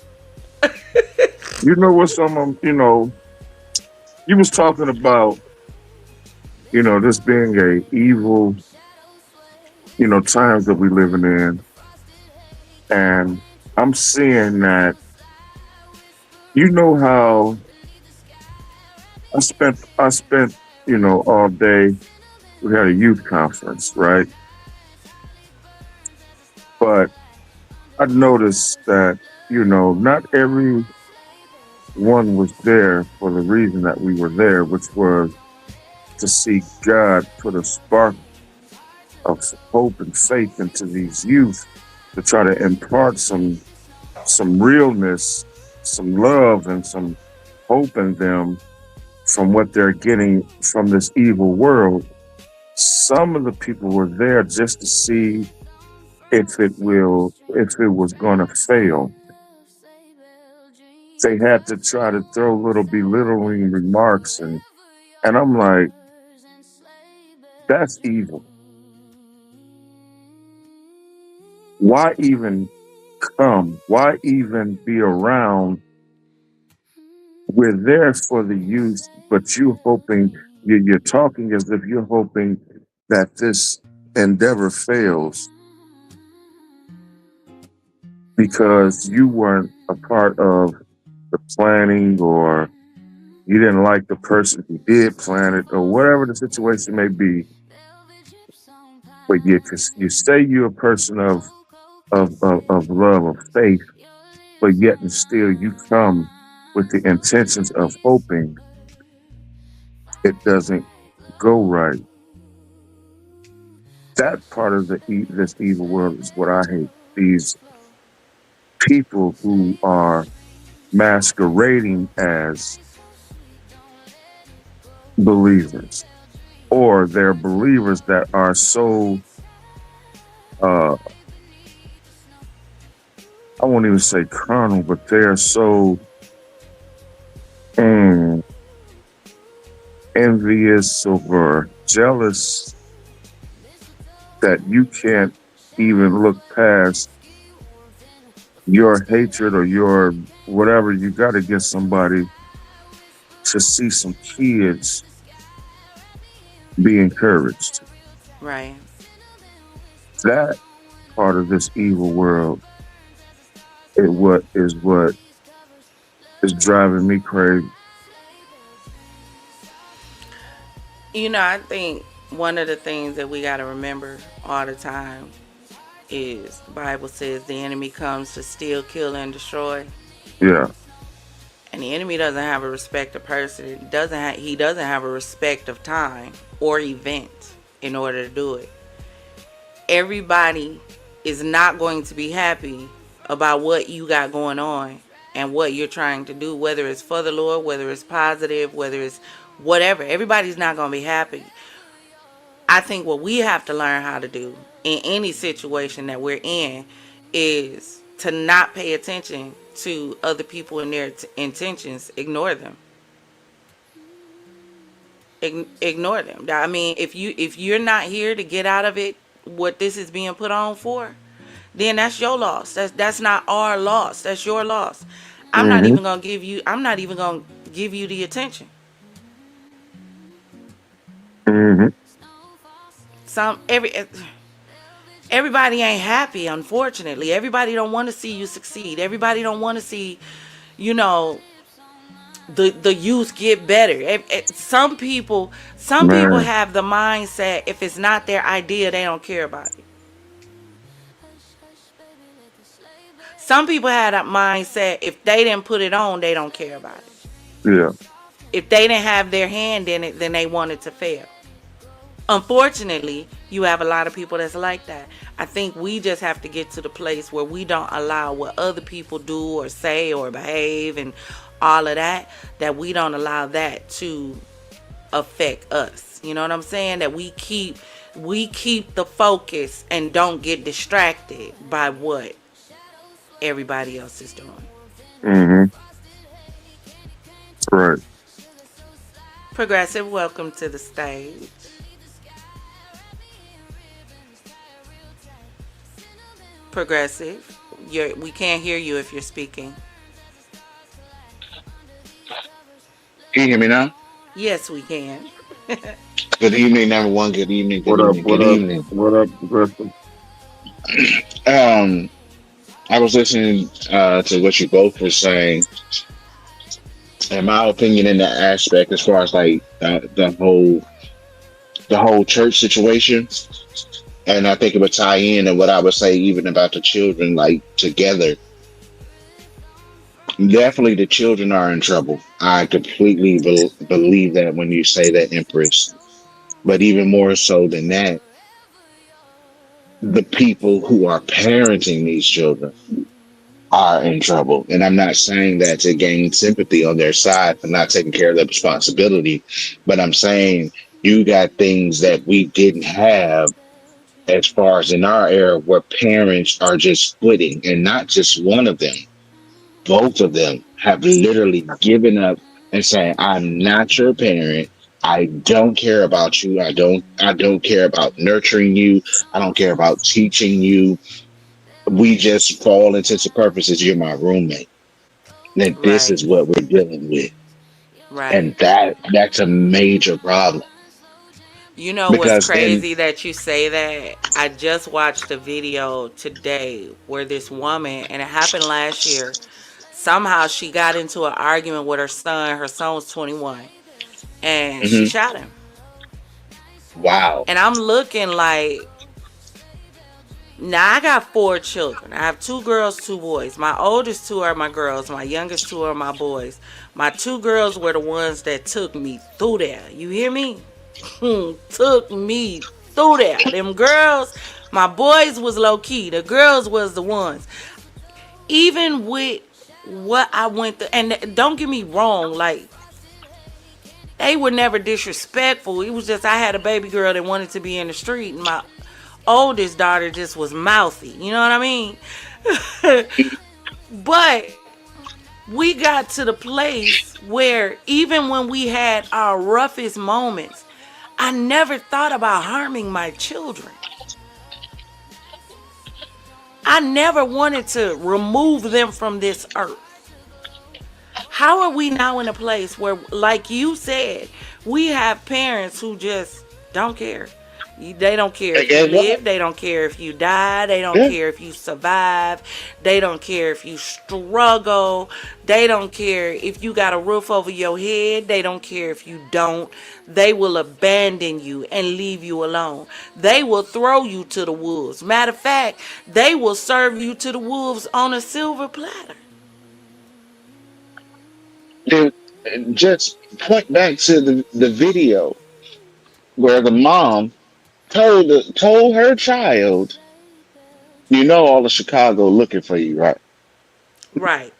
You know what's on my, you was talking about, this being a evil, times that we living in. And I'm seeing that, you know how I spent all day. We had a youth conference, right? But I noticed that not everyone was there for the reason that we were there, which was to see God put a spark of hope and faith into these youth to try to impart some realness, some love, and some hope in them from what they're getting from this evil world. Some of the people were there just to see if it was going to fail. They had to try to throw little belittling remarks, and I'm like, that's evil. Why even come? Why even be around? We're there for the youth, but you're talking as if you're hoping that this endeavor fails because you weren't a part of the planning, or you didn't like the person who did plan it, or whatever the situation may be. But you say you're a person of love, of faith, but yet and still you come with the intentions of hoping. It doesn't go right. That part of this evil world is what I hate. These people who are masquerading as believers, or they're believers that are so I won't even say carnal, but they're so envious or jealous that you can't even look past your hatred or your whatever you got against somebody to see some kids be encouraged. Right. That part of this evil world is what is driving me crazy. I think one of the things that we got to remember all the time is the Bible says the enemy comes to steal, kill, and destroy. Yeah. And the enemy doesn't have a respect of person. He doesn't have a respect of time or event in order to do it. Everybody is not going to be happy about what you got going on and what you're trying to do, whether it's for the Lord, whether it's positive, whether it's whatever. Everybody's not going to be happy. I think what we have to learn how to do in any situation that we're in is to not pay attention to other people and their intentions. Ignore them. Ignore them. I mean, if you're not here to get out of it what this is being put on for, then that's your loss. That's not our loss. That's your loss. I'm not Mm-hmm. even gonna give you the attention. Mm-hmm. Everybody ain't happy, unfortunately. Everybody don't want to see you succeed. Everybody don't want to see, you know, the youth get better. Some people Man. have the mindset if it's not their idea, they don't care about it. Some people had that mindset if they didn't put it on, they don't care about it. Yeah. If they didn't have their hand in it, then they want it to fail. Unfortunately, you have a lot of people that's like that. I think we just have to get to the place where we don't allow what other people do or say or behave and all of that we don't allow that to affect us. You know what I'm saying? That we keep the focus and don't get distracted by what everybody else is doing. Mm-hmm. Right. Progressive, welcome to the stage. Progressive, we can't hear you if you're speaking. Can you hear me now? Yes, we can. Good evening, everyone. Good evening. Good What up? evening. What Good up? evening. What up, Griffin? I was listening to what you both were saying, in my opinion, in that aspect, as far as like the whole church situation, and I think it would tie in and what I would say even about the children, like together. Definitely, the children are in trouble. I completely believe that when you say that, Empress. But even more so than that, the people who are parenting these children are in trouble. And I'm not saying that to gain sympathy on their side for not taking care of their responsibility, but I'm saying you got things that we didn't have as far as in our era where parents are just quitting, and not just one of them, both of them have literally given up and saying, I'm not your parent. I don't care about you. I don't care about nurturing you. I don't care about teaching you. We just, for all intents and purposes, you're my roommate. That this Right. is what we're dealing with. Right. And that's a major problem. You know what's Because in crazy that you say that? I just watched a video today where this woman, and it happened last year, somehow she got into an argument with her son. Her son was 21, and she Mhm. shot him. Wow. And I'm looking like, now I got four children. I have two girls, two boys. My oldest two are my girls. My youngest two are my boys. My two girls were the ones that took me through there. You hear me? Took me through there. Them girls, my boys was low key. The girls was the ones. Even with what I went through, and don't get me wrong, like they were never disrespectful. It was just I had a baby girl that wanted to be in the street, and my oldest daughter just was mouthy. You know what I mean? But we got to the place where even when we had our roughest moments, I never thought about harming my children. I never wanted to remove them from this earth. How are we now in a place where, like you said, we have parents who just don't care? They don't care And if you guess what? live. They don't care if you die. They don't Yeah. care if you survive. They don't care if you struggle. They don't care if you got a roof over your head. They don't care if you don't. They will abandon you and leave you alone. They will throw you to the wolves. Matter of fact, they will serve you to the wolves on a silver platter. Dude, just point back to the video where the mom told her child, you know, all of Chicago looking for you, right? Right.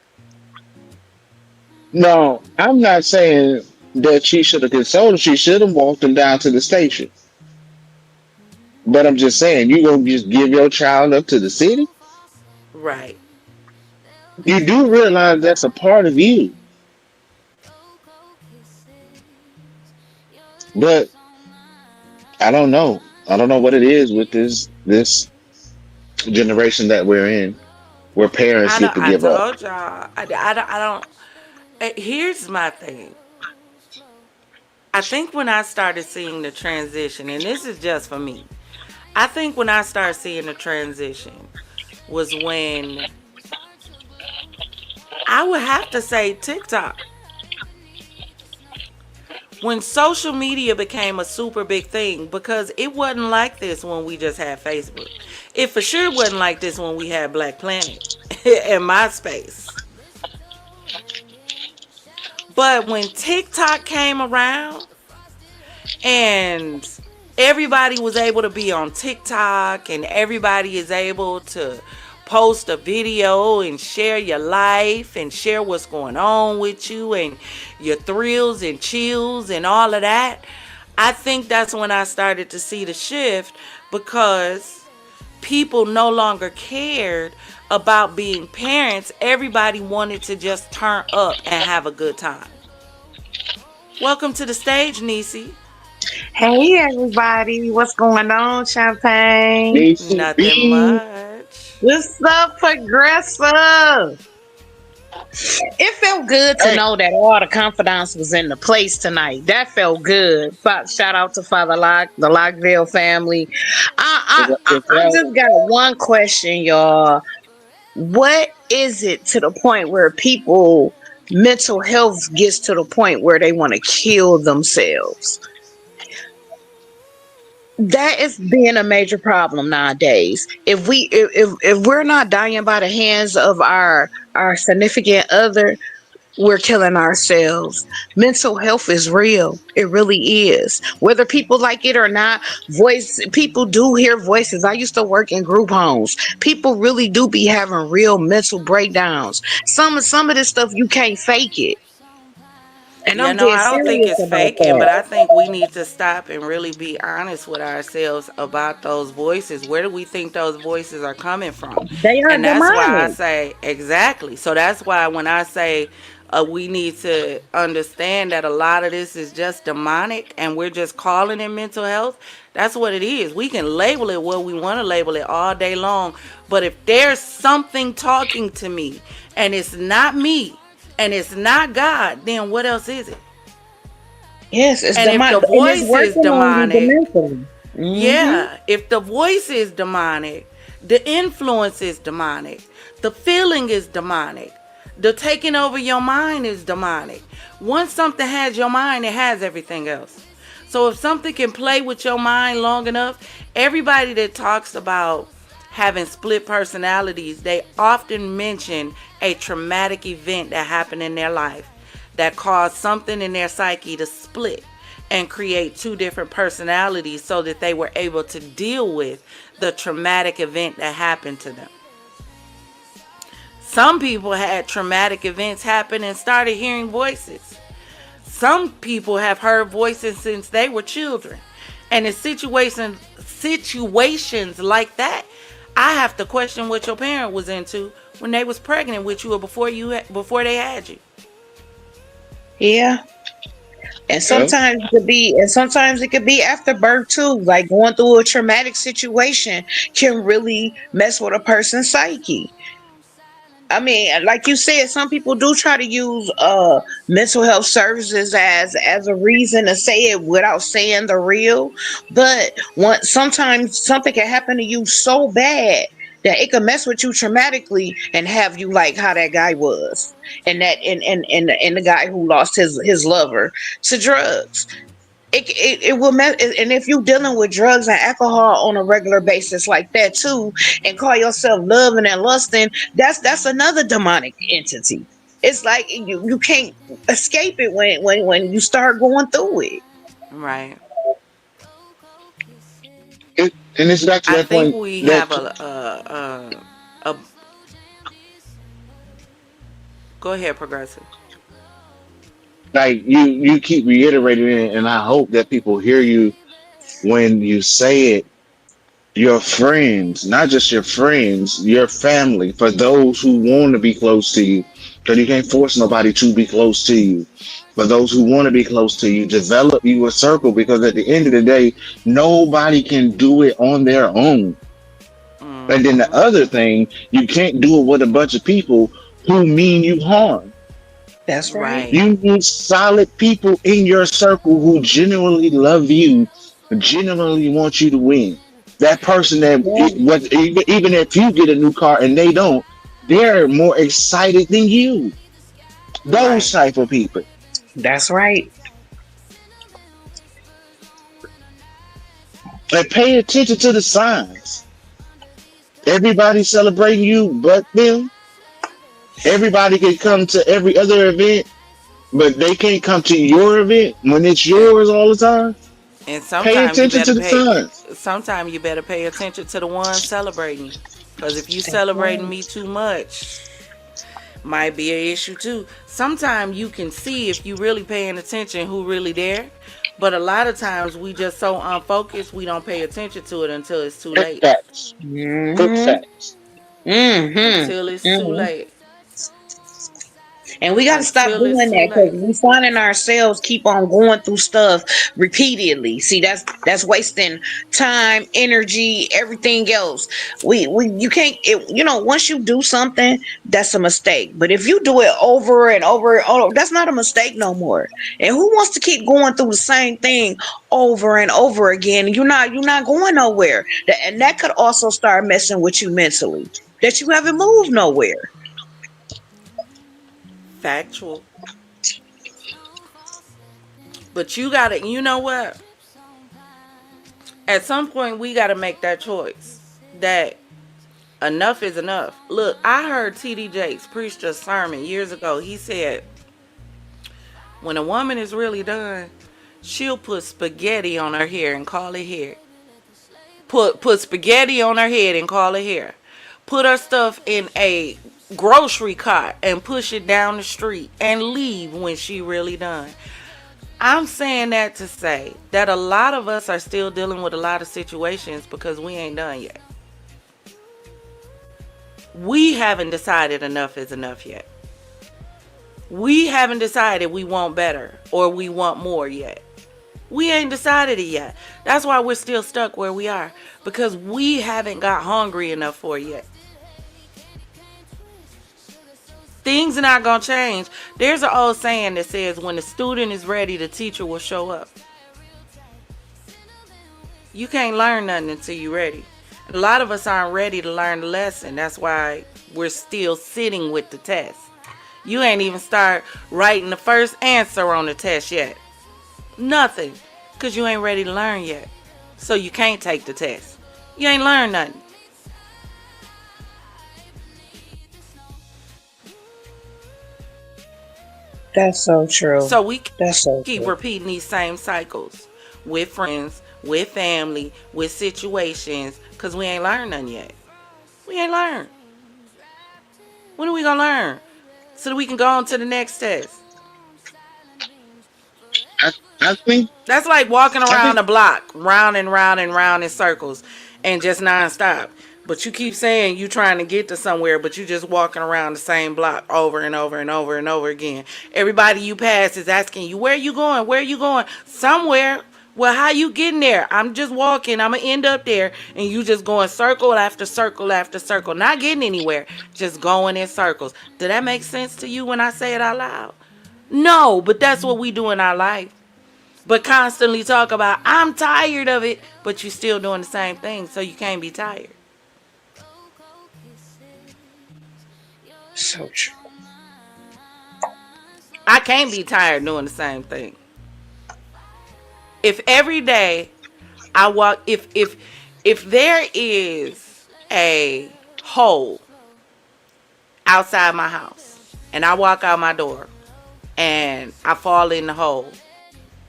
No, I'm not saying that she should have consoled him. She should have walked him down to the station. But I'm just saying, you gonna just give your child up to the city? Right. You do realize that's a part of you. But I don't know. I don't know what it is with this generation that we're in, where parents I get don't. to I give up. told y'all. I don't. Here's my thing. I think when I started seeing the transition, and this is just for me, I think when I started seeing the transition was when I would have to say TikTok. When social media became a super big thing, because it wasn't like this when we just had Facebook. It for sure wasn't like this when we had Black Planet and MySpace. But when TikTok came around and everybody was able to be on TikTok and everybody is able to post a video and share your life and share what's going on with you and your thrills and chills and all of that, I think that's when I started to see the shift, because people no longer cared about being parents. Everybody wanted to just turn up and have a good time. Welcome to the stage, Nisi. Hey everybody, what's going on, Champagne? Needs to Nothing be. much. What's up, Progressive? It felt good to Hey, know that all the confidence was in the place tonight. That felt good. Shout out to Father Lock, the Lockville family. if, I if just got one question, y'all. What is it to the point where people mental health gets to the point where they want to kill themselves. That is being a major problem nowadays. If we're not dying by the hands of our significant other, we're killing ourselves. Mental health is real. It really is. Whether people like it or not, people do hear voices. I used to work in group homes. People really do be having real mental breakdowns. Some of this stuff you can't fake it. And Yeah, I'm no, dead I don't think serious it's about faking, but that. I think we need to stop and really be honest with ourselves about those voices. Where do we think those voices are coming from? They are And that's why I demonic. say, exactly. So that's why when I say we need to understand that a lot of this is just demonic and we're just calling it mental health, that's what it is. We can label it what we want to label it all day long. But if there's something talking to me and it's not me, and it's not God, then what else is it? Yes, it's And if the demonic, and it's voice is working on you demonic, mentally. Mm-hmm. yeah, if the voice is demonic, the influence is demonic, the feeling is demonic, the taking over your mind is demonic. Once something has your mind, it has everything else. So if something can play with your mind long enough, everybody that talks about having split personalities, they often mention a traumatic event that happened in their life that caused something in their psyche to split and create two different personalities so that they were able to deal with the traumatic event that happened to them. Some people had traumatic events happen and started hearing voices. Some people have heard voices since they were children. And in situations like that, I have to question what your parent was into when they was pregnant with you or before they had you. Yeah. Yeah. And sometimes it could be after birth too. Like going through a traumatic situation can really mess with a person's psyche. I mean, like you said, some people do try to use mental health services as a reason to say it without saying the real. But sometimes something can happen to you so bad that it can mess with you traumatically and have you like how that guy was, and the guy who lost his lover to drugs. It will mess, and if you're dealing with drugs and alcohol on a regular basis like that too, and call yourself loving and lusting, that's another demonic entity. It's like you can't escape it when you start going through it. Right. And it's back to I that think point we that have a go ahead, progressive. like you keep reiterating it, and I hope that people hear you when you say it. Your friends, not just your friends, your family, for those who want to be close to you, because you can't force nobody to be close to you. For those who want to be close to you, develop you a circle, because at the end of the day, nobody can do it on their own. And then the Hmm. other thing, you can't do it with a bunch of people who mean you harm. That's right. Right. You need solid people in your circle who genuinely love you, genuinely want you to win. That person that, Yeah, even if you get a new car and they don't, they're more excited than you. Those Right. type of people. that's right. And pay attention to the signs. Everybody celebrating you but them. Everybody can come to every other event, but they can't come to your event when it's And, yours all the time. and Pay sometimes you attention better to the pay. signs. Sometimes you better pay attention to the ones celebrating you. Because if you That's celebrating right. me too much, might be an issue too. Sometimes you can see if you really paying attention who really there. But a lot of times we just so unfocused we don't pay attention to it until it's too Quick late. facts. Quick Mm-hmm. facts. Mm-hmm. Until it's too Mm-hmm. late. And we got to stop Until doing it's too that because late. we finding ourselves keep on going through stuff repeatedly. See, that's wasting time, energy, everything else. We you can't. Once you do something, that's a mistake. But if you do it over and over, oh, that's not a mistake no more. And who wants to keep going through the same thing over and over again? You're not going nowhere. And that could also start messing with you mentally. That you haven't moved nowhere. factual. But you gotta, you know what? At some point, we gotta make that choice. That enough is enough. Look, I heard T.D. Jakes preach a sermon years ago. He said, when a woman is really done, she'll put spaghetti on her hair and call it hair. Put spaghetti on her head and call it hair. Put her stuff in a grocery cart and push it down the street and leave when she really done. I'm saying that to say that a lot of us are still dealing with a lot of situations because we ain't done yet. We haven't decided enough is enough yet. We haven't decided we want better or we want more yet. We ain't decided it yet. That's why we're still stuck where we are, because we haven't got hungry enough for it yet. Things are not going to change. There's an old saying that says when the student is ready, the teacher will show up. You can't learn nothing until you're ready. A lot of us aren't ready to learn the lesson. That's why we're still sitting with the test. You ain't even start writing the first answer on the test yet. Nothing. Because you ain't ready to learn yet. So you can't take the test. You ain't learned nothing. That's so true. So we That's so keep true. repeating these same cycles with friends, with family, with situations, because we ain't learned nothing yet. We ain't learned. When are we going to learn? So that we can go on to the next test. I, I think That's like walking I around think the block, round and round and round in circles, and just nonstop. But you keep saying you trying to get to somewhere, but you just walking around the same block over and over and over and over again. Everybody you pass is asking you, where you going? Where you going? Somewhere. Well, how you getting there? I'm just walking. I'm going to end up there. And you just going circle after circle after circle. Not getting anywhere. Just going in circles. Did that make sense to you when I say it out loud? No, but that's what we do in our life. But constantly talk about, I'm tired of it, but you're still doing the same thing, so you can't be tired. So true. I can't be tired doing the same thing. If every day I walk, if there is a hole outside my house and I walk out my door and I fall in the hole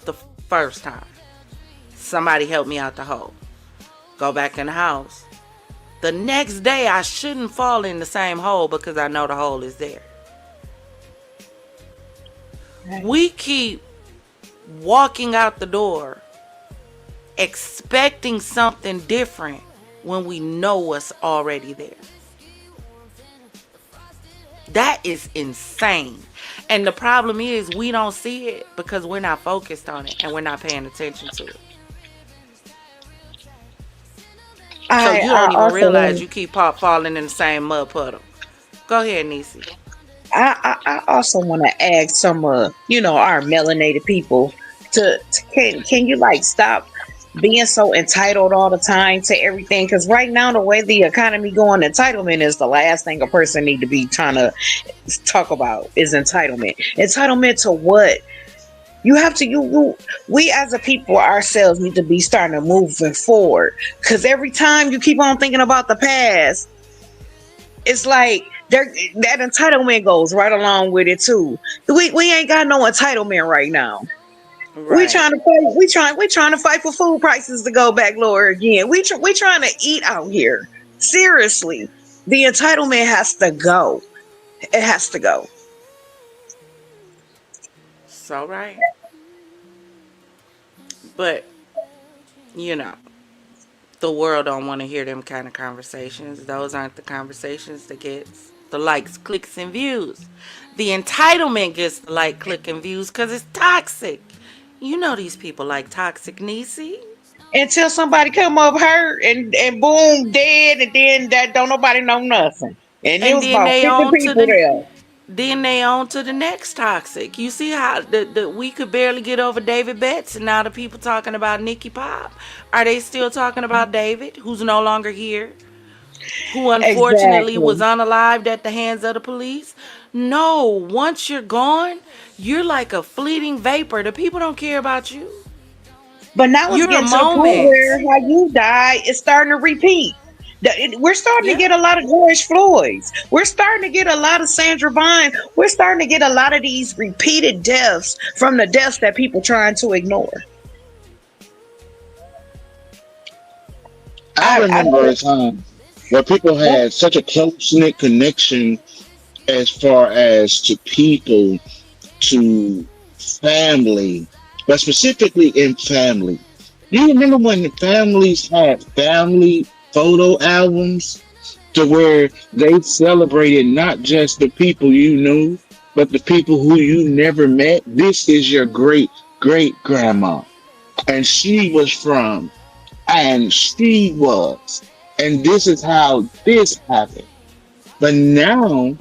the first time, somebody help me out the hole, go back in the house. The next day I shouldn't fall in the same hole because I know the hole is there. We keep walking out the door expecting something different when we know what's already there. That is insane. And the problem is we don't see it because we're not focused on it and we're not paying attention to it. So you I don't even also realize want you keep falling in the same mud puddle. Go ahead, Nisi. I also want to ask some our melanated people to can you like stop being so entitled all the time to everything? Because right now the way the economy going, entitlement is the last thing a person need to be trying to talk about is entitlement. Entitlement to what? You have to we as a people ourselves need to be starting to moving forward. Because every time you keep on thinking about the past, it's like that entitlement goes right along with it too. We ain't got no entitlement right now. We Right. trying to fight. We trying to fight for food prices to go back lower again. We trying to eat out here. Seriously, the entitlement has to go. It has to go. So right. But, you know, the world don't want to hear them kind of conversations. Those aren't the conversations that gets the likes, clicks, and views. The entitlement gets the like, click, and views because it's toxic. You know these people like toxic, Nisi. Until somebody come up hurt and boom dead, and then that don't nobody know nothing. And it And was then about they 50 on to people the there. next toxic. You see how the we could barely get over David Betts, and now the people talking about Nikki Pop. Are they still talking about David, who's no longer here, who unfortunately was Exactly. unalived at the hands of the police? No, once you're gone, you're like a fleeting vapor. The people don't care about you. But now it's You're a getting to the point where moment. how you die is starting to repeat. We're starting to Yeah. get a lot of George Floyds. We're starting to get a lot of Sandra Vines. We're starting to get a lot of these repeated deaths from the deaths that people trying to ignore. I I remember a time where people had such a close knit connection as far as to people, to family, but specifically in family. You remember when families had family photo albums to where they celebrated not just the people you knew, but the people who you never met? This is your great great grandma, and she was from, and she was, and this is how this happened. But now,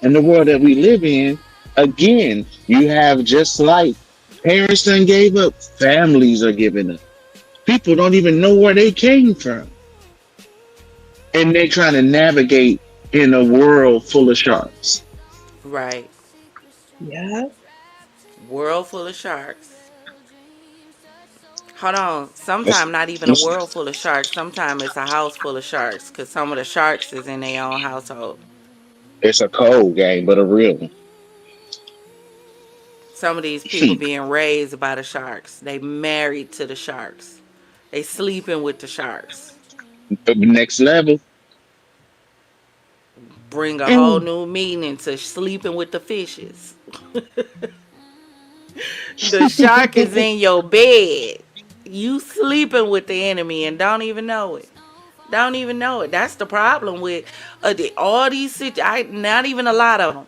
in the world that we live in, again, you have just like parents done gave up, families are giving up. People don't even know where they came from. And they're trying to navigate in a world full of sharks. Right. yeah. World full of sharks. Hold on. It's, Sometimes not even a it's, world full of sharks. Sometimes it's a house full of sharks because some of the sharks is in their own household. it's a cold game, but a real one. Some of these people being raised by the sharks. They married to the sharks. They sleeping with the sharks. Next level. Bring a whole Mm. new meaning to sleeping with the fishes. The shark is in your bed. You sleeping with the enemy and don't even know it. Don't even know it. That's the problem with all these not even a lot of them.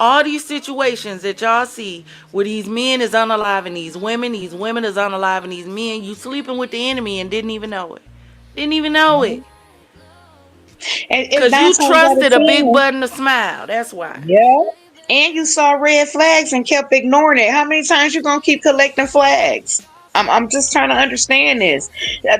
All these situations that y'all see where these men is unaliving these women is unaliving these men. You sleeping with the enemy and didn't even know it. Didn't even know it. And Cause nine you times out of trusted a big 10, button to smile. That's why. yeah. And you saw red flags and kept ignoring it. How many times you gonna keep collecting flags? I'm just trying to understand this.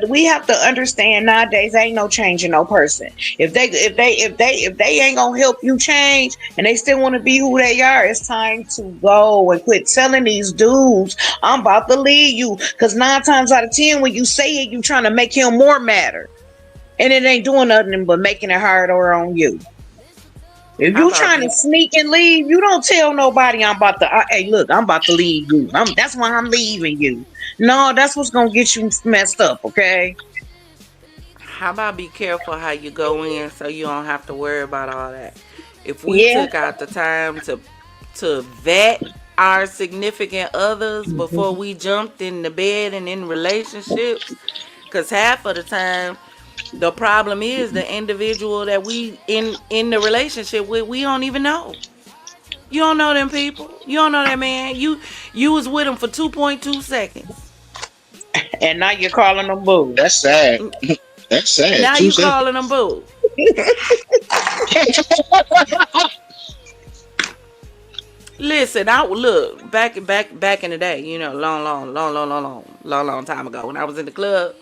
We have to understand nowadays ain't no changing no person. If they ain't gonna help you change and they still want to be who they are, it's time to go and quit telling these dudes I'm about to leave you. Cause 9 times out of 10 when you say it, you trying to make him more matter. And it ain't doing nothing but making it harder on you. If How you about trying to you? sneak and leave, you don't tell nobody I'm about to. Hey, look, I'm about to leave you. That's why I'm leaving you. No, that's what's gonna get you messed up. Okay. How about be careful how you go in so you don't have to worry about all that? If we Yeah. took out the time to vet our significant others before we jumped in the bed and in relationships, because half of the time the problem is the individual that we in the relationship with, we don't even know. You don't know them people. You don't know that man. You was with him for 2.2 seconds. And now you're calling them boo. That's sad. That's sad. Now Two you calling seconds. them boo. Listen, I look back in the day, long time ago when I was in the club.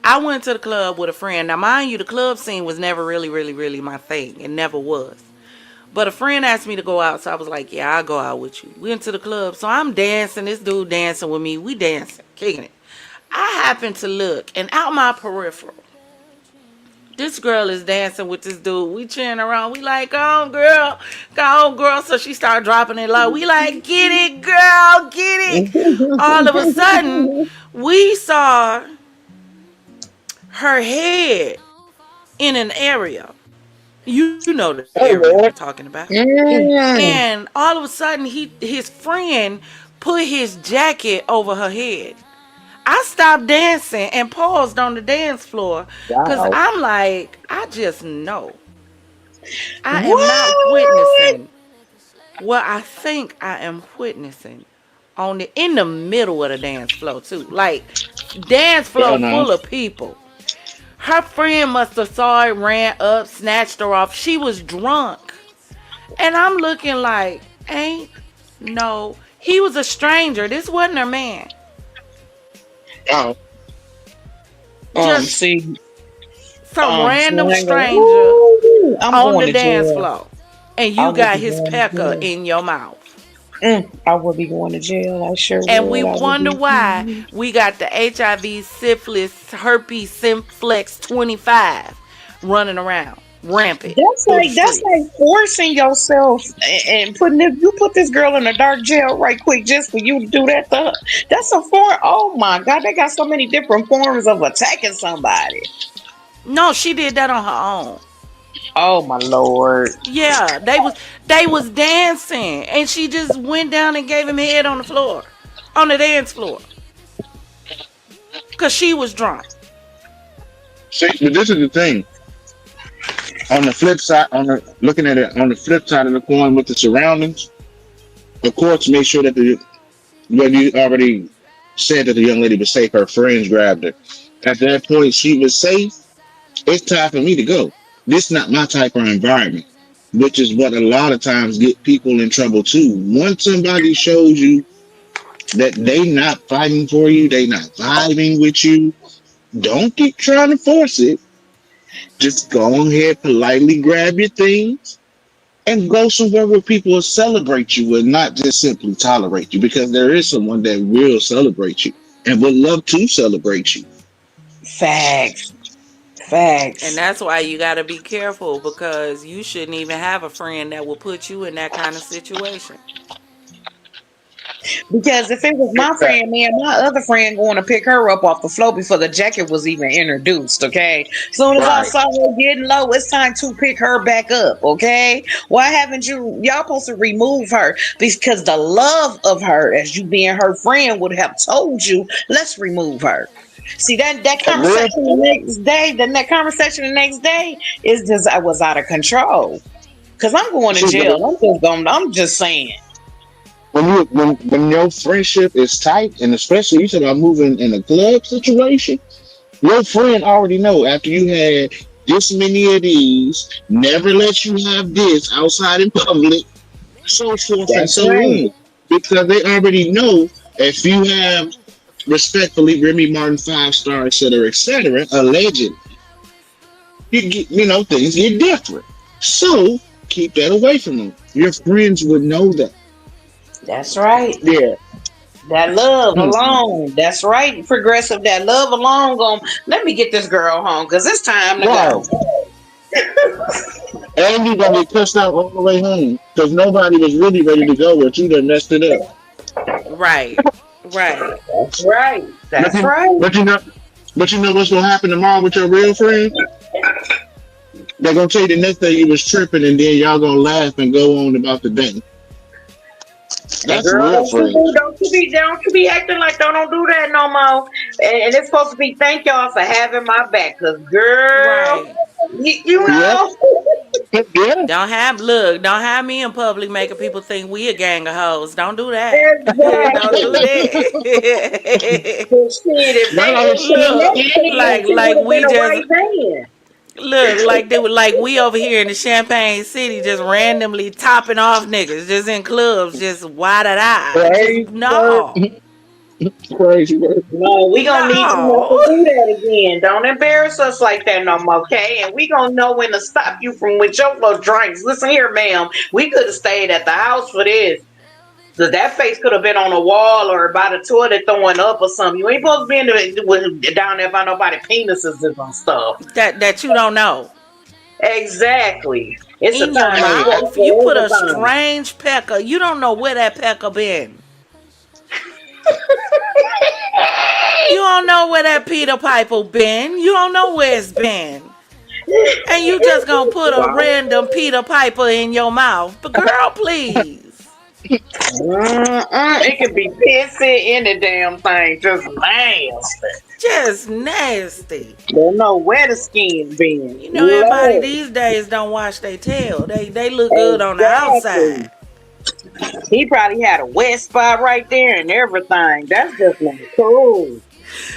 I went to the club with a friend. Now, mind you, the club scene was never really my thing. It never was. But a friend asked me to go out, so I was like, "Yeah, I'll go out with you." We went to the club, so I'm dancing. This dude dancing with me. We dancing, kicking it. I happen to look, and out my peripheral, this girl is dancing with this dude. We cheering around. We like, go on, girl. Go on, girl. So she started dropping it low. We like, get it, girl. Get it. All of a sudden, we saw her head in an area. You know the Oh area I'm Lord. talking about. Mm. And all of a sudden, his friend put his jacket over her head. I stopped dancing and paused on the dance floor because Wow. I'm like, I just know I am not What? witnessing what I think I am witnessing on the in the middle of the dance floor too, like dance Hell floor no. full of people. Her friend must have saw it, ran up, snatched her off. She was drunk, and I'm looking like, ain't no. He was a stranger. This wasn't her man. Oh, Just See, some random slang. stranger Woo. I'm on going the to dance jail. floor, and I you would got be his going to pecker jail. in your mouth. I would be going to jail. I sure And we would. I would wonder be. why we got the HIV, syphilis, herpes, simplex 25 running around rampant through the That's streets. like forcing yourself and putting it. You put this girl in a dark jail right quick just for you to do that. That's a form. Oh my God, they got so many different forms of attacking somebody. No, she did that on her own. Oh my Lord. Yeah, they was dancing, and she just went down and gave him head on the floor, on the dance floor, cause she was drunk. See, but this is the thing. On the flip side, looking at it on the flip side of the coin with the surroundings, the courts make sure that what you already said that the young lady was safe. Her friends grabbed her. At that point, she was safe. It's time for me to go. This is not my type of environment, which is what a lot of times get people in trouble too. Once somebody shows you that they not fighting for you, they not vibing with you, don't keep trying to force it. Just go ahead, politely grab your things, and go somewhere where people will celebrate you and not just simply tolerate you, because there is someone that will celebrate you and would love to celebrate you. Facts. And Facts. that's why you got to be careful, because you shouldn't even have a friend that will put you in that kind of situation. Because if it was my Exactly. friend, man, my other friend going to pick her up off the floor before the jacket was even introduced, okay? Soon as I Right. saw her getting low, it's time to pick her back up, okay? Why haven't y'all supposed to remove her? Because the love of her, as you being her friend, would have told you, let's remove her. See that A real, conversation the next day, that conversation the next day is just I was out of control. Cause I'm going to see, but jail. I'm just saying. when your friendship is tight, and especially you talk about moving in a club situation, your friend already know after you had this many of these, never let you have this outside in public, so forth and That's so right. on. Because they already know if you have respectfully Remy Martin 5 star, et cetera, alleged, things get different. So keep that away from them. Your friends would know that. That's right. Yeah. That love Hmm. alone. That's right, progressive. That love alone. Going. Let me get this girl home because it's time to Right. go. And you're gonna get cussed out all the way home because nobody was really ready to go, but you done messed it up. Right. Right. That's right. But That's you, right. but you know, but you know what's gonna happen tomorrow with your real friend? They're gonna tell you the next day you was tripping, and then y'all gonna laugh and go on about the day. And That's girl, real friends. don't you be acting like don't do that no more. And it's supposed to be thank y'all for having my back, cause girl, Right. you Yeah, know. yeah. Don't have me in public making people think we a gang of hoes. Don't do that. Don't do Exactly. that. But shit, if Not they all had put in Look, that chance, it would like have been we a just white van. look like they were like we over here in the Champagne City just randomly topping off niggas just in clubs, just why da da. Just crazy word, no. crazy word. No, we gonna need you not to No. do that again. Don't embarrass us like that no more, okay? And we gonna know when to stop you from with your little drinks. Listen here, ma'am. We could have stayed at the house for this. Cause that face could have been on a wall or by the toilet throwing up or something. You ain't supposed to be down there by nobody penises and stuff. That you don't know. Exactly. It's a In your time and Hey, place mouth. You for put a everything. strange pecker. You don't know where that pecker been. You don't know where that Peter Piper been. You don't know where it's been. And you just gonna put a Wow. random Peter Piper in your mouth. But girl, please. It could be pissy in the damn thing. Just nasty. Just nasty. Don't know where the skin been. You know everybody Lord. these days don't wash their tail. They look good on the Exactly. outside. He probably had a wet spot right there and everything. That's just not cool.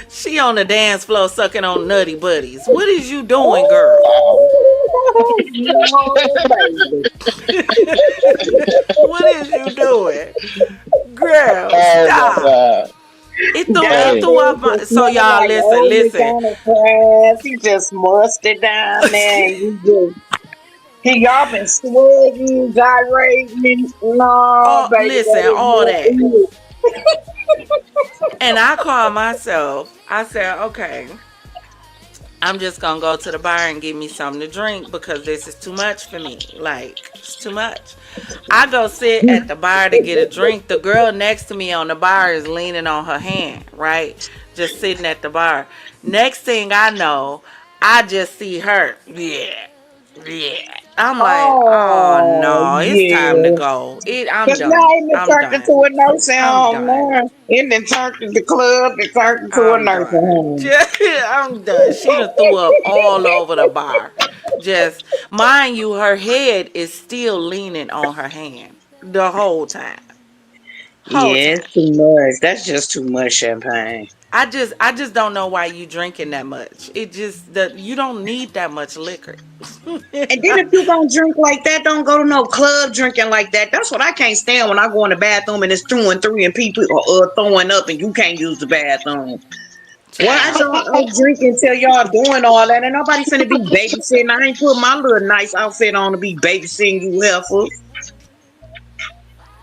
She on the dance floor sucking on nutty buddies. What is you doing, girl? Oh, no, baby. What is you doing? Girl, oh my stop. God. Down It Hey, threw there up my just so smelling y'all like listen, old listen. McDonald's grass. He just musty down there and you just Y'all been sweating, gyrating. No, Oh, baby, listen, that is all not that. it. And I called myself. I said, okay, I'm just gonna go to the bar and get me something to drink because this is too much for me. Like, it's too much. I go sit at the bar to get a drink. The girl next to me on the bar is leaning on her hand, right? Just sitting at the bar. Next thing I know, I just see her. Yeah. Yeah. I'm like, oh Oh, no, it's time to yeah. go. I'm Cause now done. it I'm done turned done. into a nursing I'm home done. now. It done turned into the club, it turned into a I'm nursing done. home. I'm done. She done threw up all over the bar. Just mind you, her head is still leaning on her hand the whole time. Whole Yeah, time. it's too much. That's just too much champagne. I just don't know why you drinking that much. It just that you don't need that much liquor. And then if you gonna drink like that, don't go to no club drinking like that. That's what I can't stand when I go in the bathroom and it's 2 and 3 and people are throwing up and you can't use the bathroom. Why Child. y'all out drinking till y'all doing all that? And nobody finna be babysitting. I ain't put my little nice outfit on to be babysitting you heifers.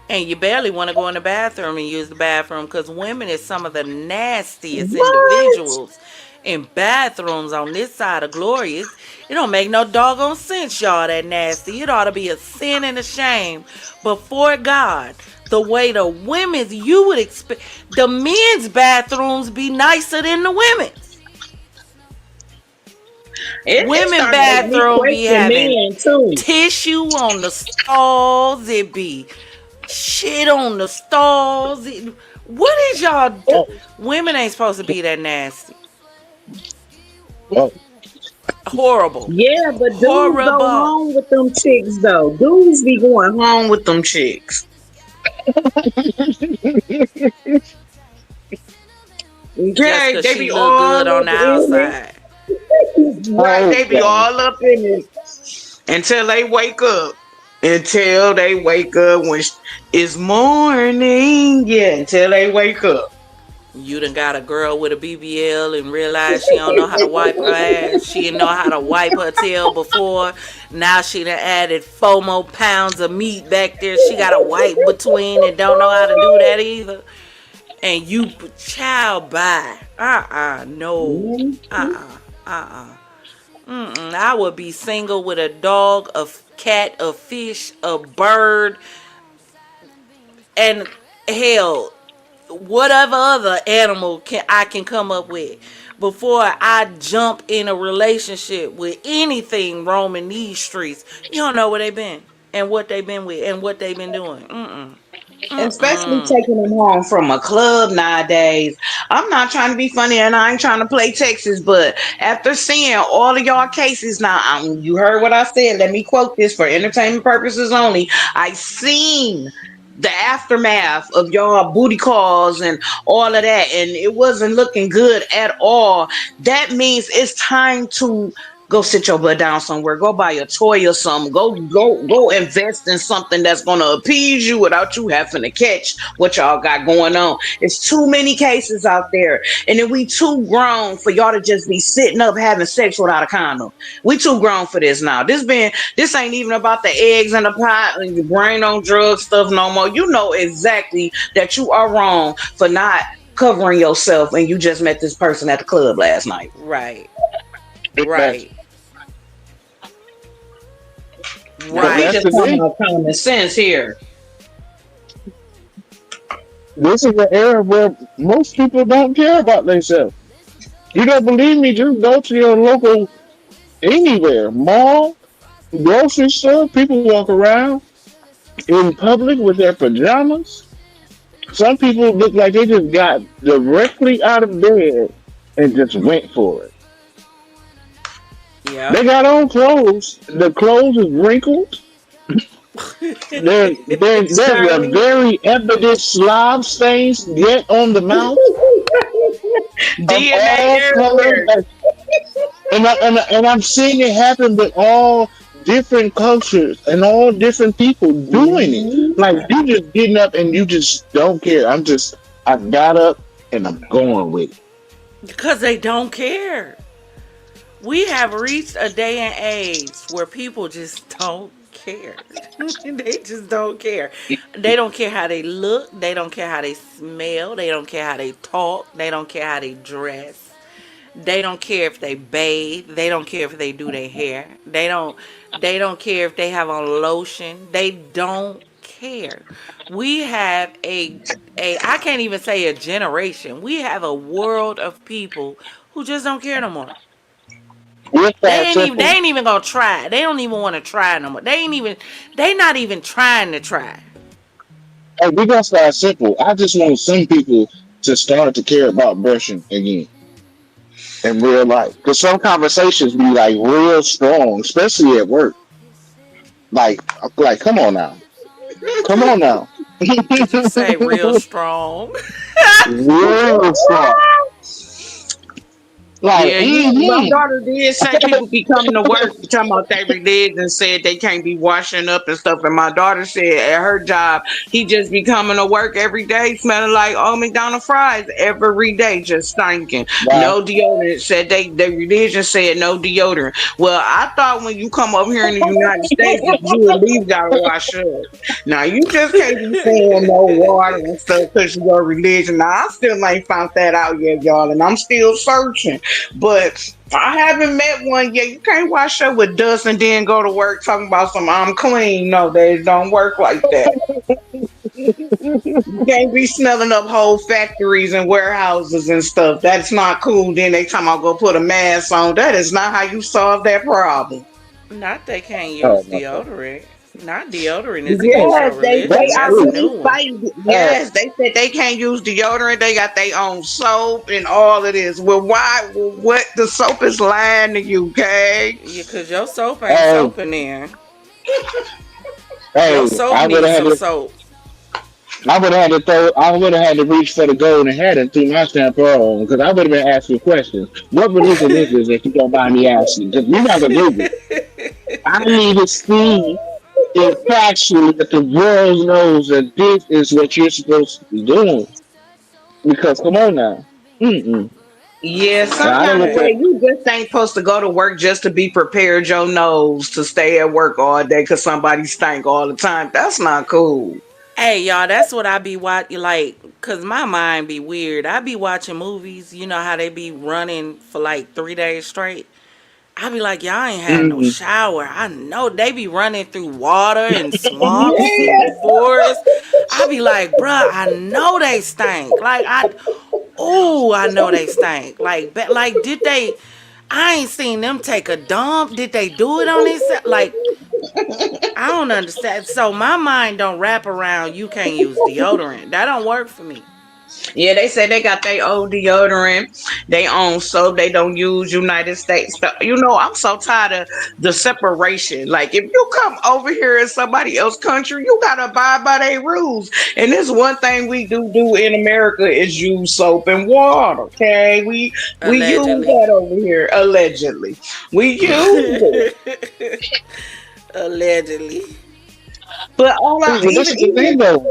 And you barely want to go in the bathroom and use the bathroom because women is some of the nastiest What? individuals in bathrooms on this side of glory. It don't make no doggone sense, y'all, that nasty. It ought to be a sin and a shame before God. The way the women's, you would expect, the men's bathrooms be nicer than the women's. It Women starting to make me bathroom be question having men too. tissue on the stalls. It be shit on the stalls. What is y'all do? Oh, Women ain't supposed to be that nasty. well, Horrible. Yeah, but dudes go Horrible. home with them chicks though. Dudes be going home with them chicks. Just Okay, cause they she be look all good on up the in outside. it. Right, they be okay. all up in it until they wake up. Until they wake up when it's morning. Yeah, until they wake up. You done got a girl with a BBL and realize she don't know how to wipe her ass. She didn't know how to wipe her tail before. Now she done added 4 more pounds of meat back there. She got to wipe between and don't know how to do that either. And you, child, bye. No. Uh-uh. I would be single with a dog, a cat, a fish, a bird, and hell, whatever other animal I can come up with before I jump in a relationship with anything roaming these streets. You don't know where they been and what they been with and what they been doing. Especially Mm-mm. taking them home from a club nowadays. I'm not trying to be funny and I ain't trying to play Texas, but after seeing all of y'all cases now, you heard what I said. Let me quote this for entertainment purposes only. I seen the aftermath of y'all booty calls and all of that, and it wasn't looking good at all. That means it's time to go sit your butt down somewhere. Go buy a toy or something. Go invest in something that's gonna appease you without you having to catch what y'all got going on. It's too many cases out there. And then we too grown for y'all to just be sitting up having sex without a condom. We too grown for this now. This ain't even about the eggs in the pot and your brain on drug stuff no more. You know exactly that you are wrong for not covering yourself and you just met this person at the club last night. Right. Amen. Right. Now we Right. just talking Today, about common sense here. this is an era where most people don't care about themselves. You don't believe me? Just go to your local anywhere, mall, grocery store. People walk around in public with their pajamas. Some people look like they just got directly out of bed and just went for it. They Yep. got on clothes. The clothes is wrinkled. There's a Sorry. very evident slob stains yet on the mouth of DNA all colors. everywhere. And I'm seeing it happen with all different cultures and all different people doing it. Mhm. Like you just getting up and you just don't care. I got up and I'm going with it. Because they don't care. We have reached a day and age where people just don't care. They just don't care. They don't care how they look. They don't care how they smell. They don't care how they talk. They don't care how they dress. They don't care if they bathe. They don't care if they do their hair. They don't care if they have on lotion. They don't care. We have a I can't even say a generation. We have a world of people who just don't care no more. Real They fast, ain't even they simple. ain't even gonna try. They don't even want to try no more. They not even trying to try. Hey, we gonna start simple. I just want some people to start to care about brushing again in real life. Because some conversations be like real strong, especially at work. Like, come on now, come on now, Did you say real strong? real strong. Like, Yeah, my mm-hmm. daughter did say people be coming to work talking about they religion and said they can't be washing up and stuff. And my daughter said at her job, he just be coming to work every day smelling like old McDonald fries every day, just stinking. Wow. No deodorant. Said they religion said no deodorant. Well, I thought when you come over here in the United States that you at least gotta wash up. Now you just can't be saying no water and stuff because your religion. Now I still ain't found that out yet, y'all, and I'm still searching. But I haven't met one yet. You can't wash up with dust and then go to work talking about some I'm clean. No, they don't work like that. You can't be smelling up whole factories and warehouses and stuff. That's not cool. Then they talking about go put a mask on. That is not how you solve that problem. Not they can't Oh use my god, deodorant. Not deodorant is against Yes, your they religion. that's I That's a true. new believe one. fight. Uh, Yes, they said they can't use deodorant. They got their own soap and all of this. Well, why? What the soap is lying to you, okay? Yeah, cause your soap ain't hey, soaping there. Your hey, soap needs some soap. I would have had to I would have had to reach for the golden hat and threw my stamp on because I would have been asking questions. What religion is this if you don't mind me asking? Because we got to Google. I need to see if factually that the world knows that this is what you're supposed to be doing. Because come on now. Mm-mm. Yeah, See, some Now I don't kind of look okay. way at you just ain't supposed to go to work just to be prepared your nose to stay at work all day because somebody stank all the time. That's not cool. Hey y'all, that's what I be watching. Like, cause my mind be weird. I be watching movies. You know how they be running for like 3 days straight. I be like, y'all ain't had no mm-mm. shower. I know they be running through water and swamps Yeah. and forests. I be like, bruh, I know they stank. Oh, I know they stank. Like, did they? I ain't seen them take a dump. Did they do it on this? Like, I don't understand. So my mind don't wrap around. You can't use deodorant. That don't work for me. Yeah, they say they got their own deodorant, they own soap. They don't use United States stuff. You know, I'm so tired of the separation. Like, if you come over here in somebody else's country, you gotta abide by their rules. And this one thing we do in America is use soap and water. Okay, we use Allegedly. that over here allegedly. We use it, Allegedly. but all I Well, this is the thing even though.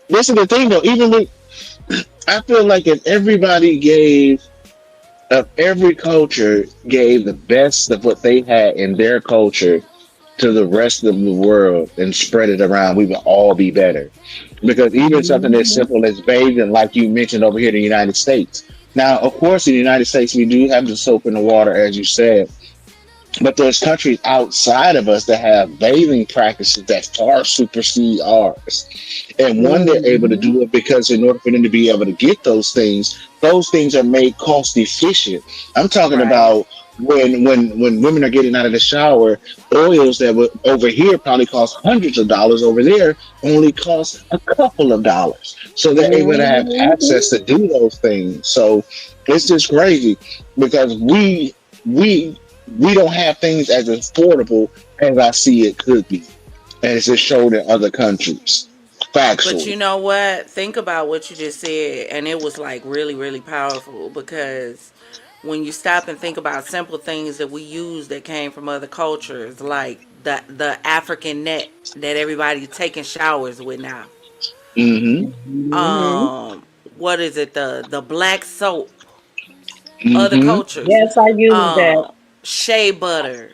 This is the thing though. Even with, I feel like if every culture gave the best of what they had in their culture to the rest of the world and spread it around, we would all be better. Because even something as simple as bathing, like you mentioned over here in the United States. Now, of course, in the United States, we do have the soap in the water, as you said, but there's countries outside of us that have bathing practices that far supersede ours. And one, they're able to do it because in order for them to be able to get those things are made cost efficient. I'm talking Right. about when women are getting out of the shower, oils that would over here probably cost hundreds of dollars over there only cost a couple of dollars. So they're able to have access to do those things. So it's just crazy because we we don't have things as affordable as I see it could be, as it's shown in other countries. But you Factually. know what? Think about what you just said, and it was like really, really powerful because when you stop and think about simple things that we use that came from other cultures, like the African net that everybody taking showers with now. Hmm. Um, what is it? The black soap. Other Mm-hmm. cultures, Yes, I use that. um, shea butter.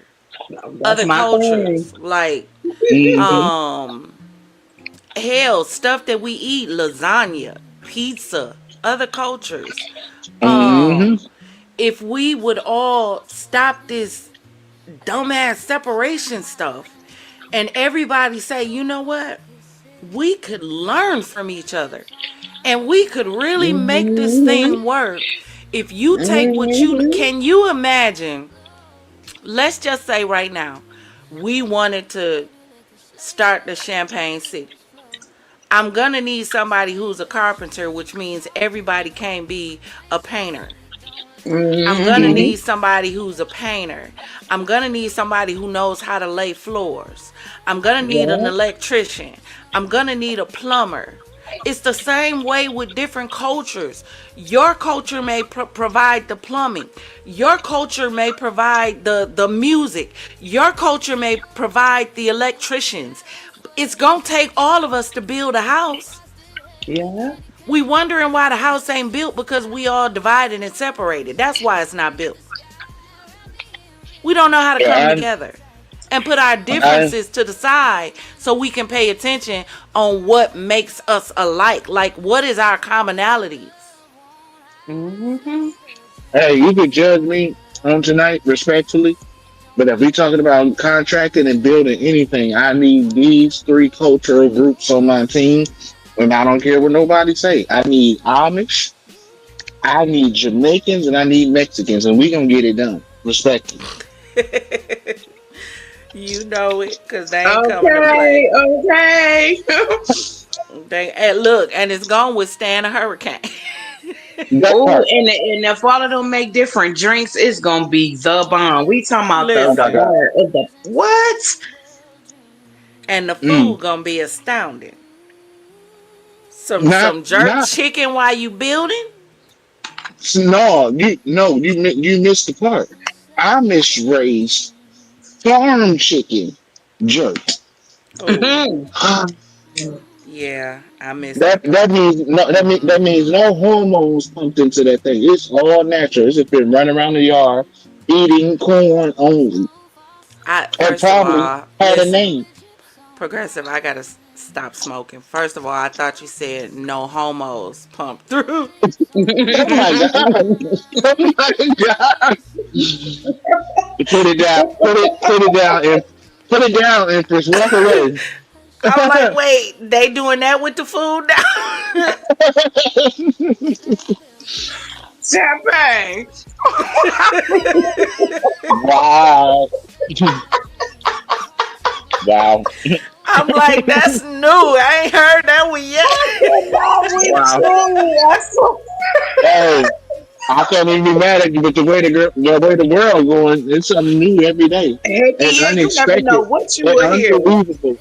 That's Other my cultures, thing. like Mm-hmm. um, hell, stuff that we eat, lasagna, pizza. Other cultures. Mm-hmm. Um, if we would all stop this dumbass separation stuff and everybody say, you know what? We could learn from each other and we could really make this Hmm. thing work. If you take what you Hmm. can, you imagine, let's just say right now, we wanted to start the Champagne City. I'm gonna need somebody who's a carpenter, which means everybody can't be a painter. I'm gonna Hmm. need somebody who's a painter. I'm gonna need somebody who knows how to lay floors. I'm gonna need an Yeah. electrician. I'm gonna need a plumber. It's the same way with different cultures. Your culture may provide the plumbing. Your culture may provide the music. Your culture may provide the electricians. It's gonna take all of us to build a house. Yeah. We wondering why the house ain't built because we all divided and separated. That's why it's not built. We don't know how to come Yeah, together and put our I, differences to the side so we can pay attention on what makes us alike. Like, what is our commonalities? Hmm. hey, you could judge me on tonight respectfully, but if we talking about contracting and building anything, I need these three cultural groups on my team. And I don't care what nobody say. I need Amish, I need Jamaicans, and I need Mexicans, and we gonna get it done. Respectfully. You know it, because they ain't coming to play. Okay. Okay. And look, and it's going to withstand a hurricane. That Oh, part. and if all of them make different drinks, it's gonna be the bomb. We talking about Oh the my Listen, God. bar of the what? and the Mm. food going to be astounding. Some jerk Not. chicken while you building? No, you missed the part. Amish raised farm chicken jerk. Oh, that yeah, I missed that that part. means no that means no hormones pumped into that thing. It's all natural. It's just been running around the yard eating corn only, and First of probably all, had a listen, name. progressive, I gotta stop smoking. First of all, I thought you said no homos pumped through. Oh my god! Oh my god! Put it down. Put it down. And put it down, Empress. Walk away. I'm like, wait, they doing that with the food now? Champagne. Wow. Wow. I'm like, that's new. I ain't heard that one yet. No, we Wow. too. I swear. Hey, I can't even be mad at you, but the way the world going, it's something new every day Heck and yeah, you never know unexpected what you and will hear. unbelievable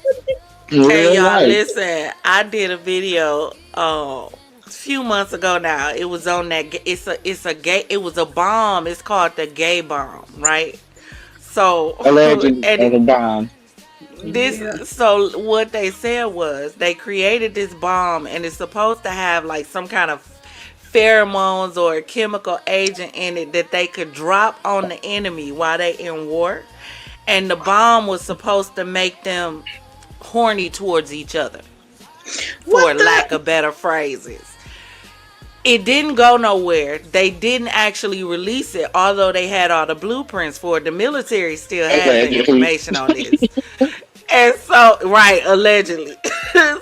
in Hey real y'all, life. listen. I did a video a few months ago now. It was on that it's a gay it was a bomb. It's called the gay bomb, right? So Alleged and of a bomb. Yeah. what they said was they created this bomb and it's supposed to have like some kind of pheromones or a chemical agent in it that they could drop on the enemy while they in war. And the bomb was supposed to make them horny towards each other, for What lack the? of better phrases. It didn't go nowhere. They didn't actually release it, although they had all the blueprints for it. The military still has the Allegedly. information on this. And so, right, allegedly.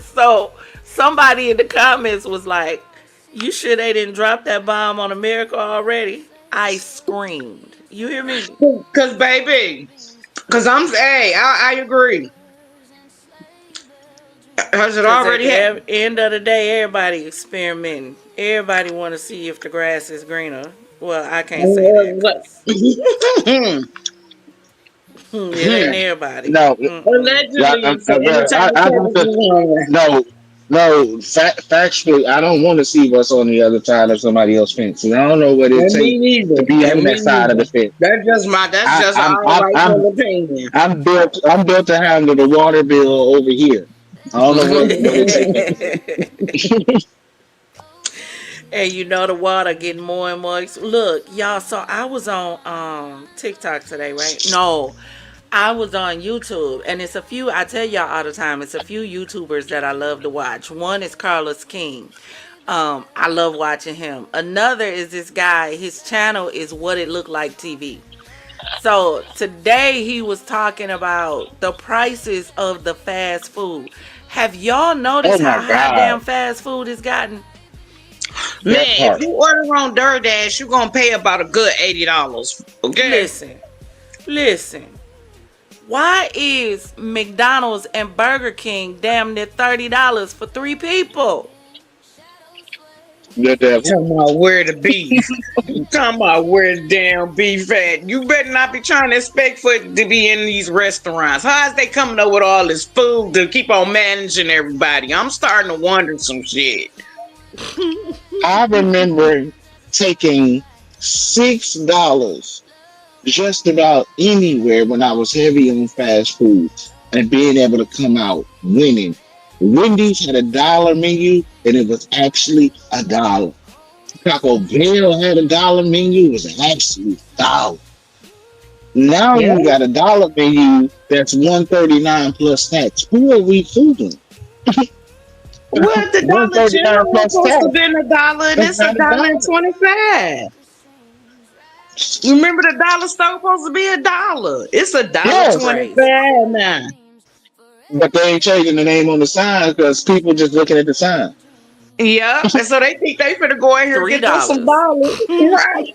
So, somebody in the comments was like, you sure they didn't drop that bomb on America already? I screamed. You hear me? Cause baby, cause hey, I agree. Has it Because at already the happened? end of the day, everybody experimenting. Everybody want to see if the grass is greener. Well, I can't say that because it ain't everybody. No, Mm-mm. yeah, Allegedly, so but anytime the I cameras don't. is on. No, factually, I don't want to see what's on the other side of somebody else's fence. And I don't know what it And me takes to neither. be And on that me side of the neither. fence. That's I, just I'm, our I'm, I'm, rightful opinion. I'm built to handle the water bill over here. I don't know what it takes. And you know the water getting more and more. Look, y'all. So I was on TikTok today, right? No, I was on YouTube, and it's a few. I tell y'all all the time. It's a few YouTubers that I love to watch. One is Carlos King. I love watching him. Another is this guy. His channel is What It Looked Like TV. So today he was talking about the prices of the fast food. Have y'all Oh noticed my how high God, damn fast food has gotten? that Man, if part. you order on DoorDash, you're gonna pay about a good $80. Okay. Listen, listen. Why is McDonald's and Burger King damn near $30 for three people? The devil. Talking about where the beef. Talking about where the damn beef at. You better not be trying to expect for it to be in these restaurants. How is they coming up with all this food to keep on managing everybody? I'm starting to wonder some shit. I remember taking $6 just about anywhere when I was heavy on fast food and being able to come out winning. Wendy's had $1 menu and it was actually $1. Taco Bell had $1 menu, it was actually $1. Now Yeah. you got $1 menu that's 139 plus tax. Who are we fooling? Well, the Dollar 139 General is plus supposed tax. to be $1, and That's it's a not a dollar and dollar. 25. Remember the dollar store supposed to be $1. It's a dollar Yes, Crazy. 25 now. but they ain't changing the name on the sign because people just looking at the sign. Yep. And so they think they finna go in here and Three get them some dollars. dollars. Right.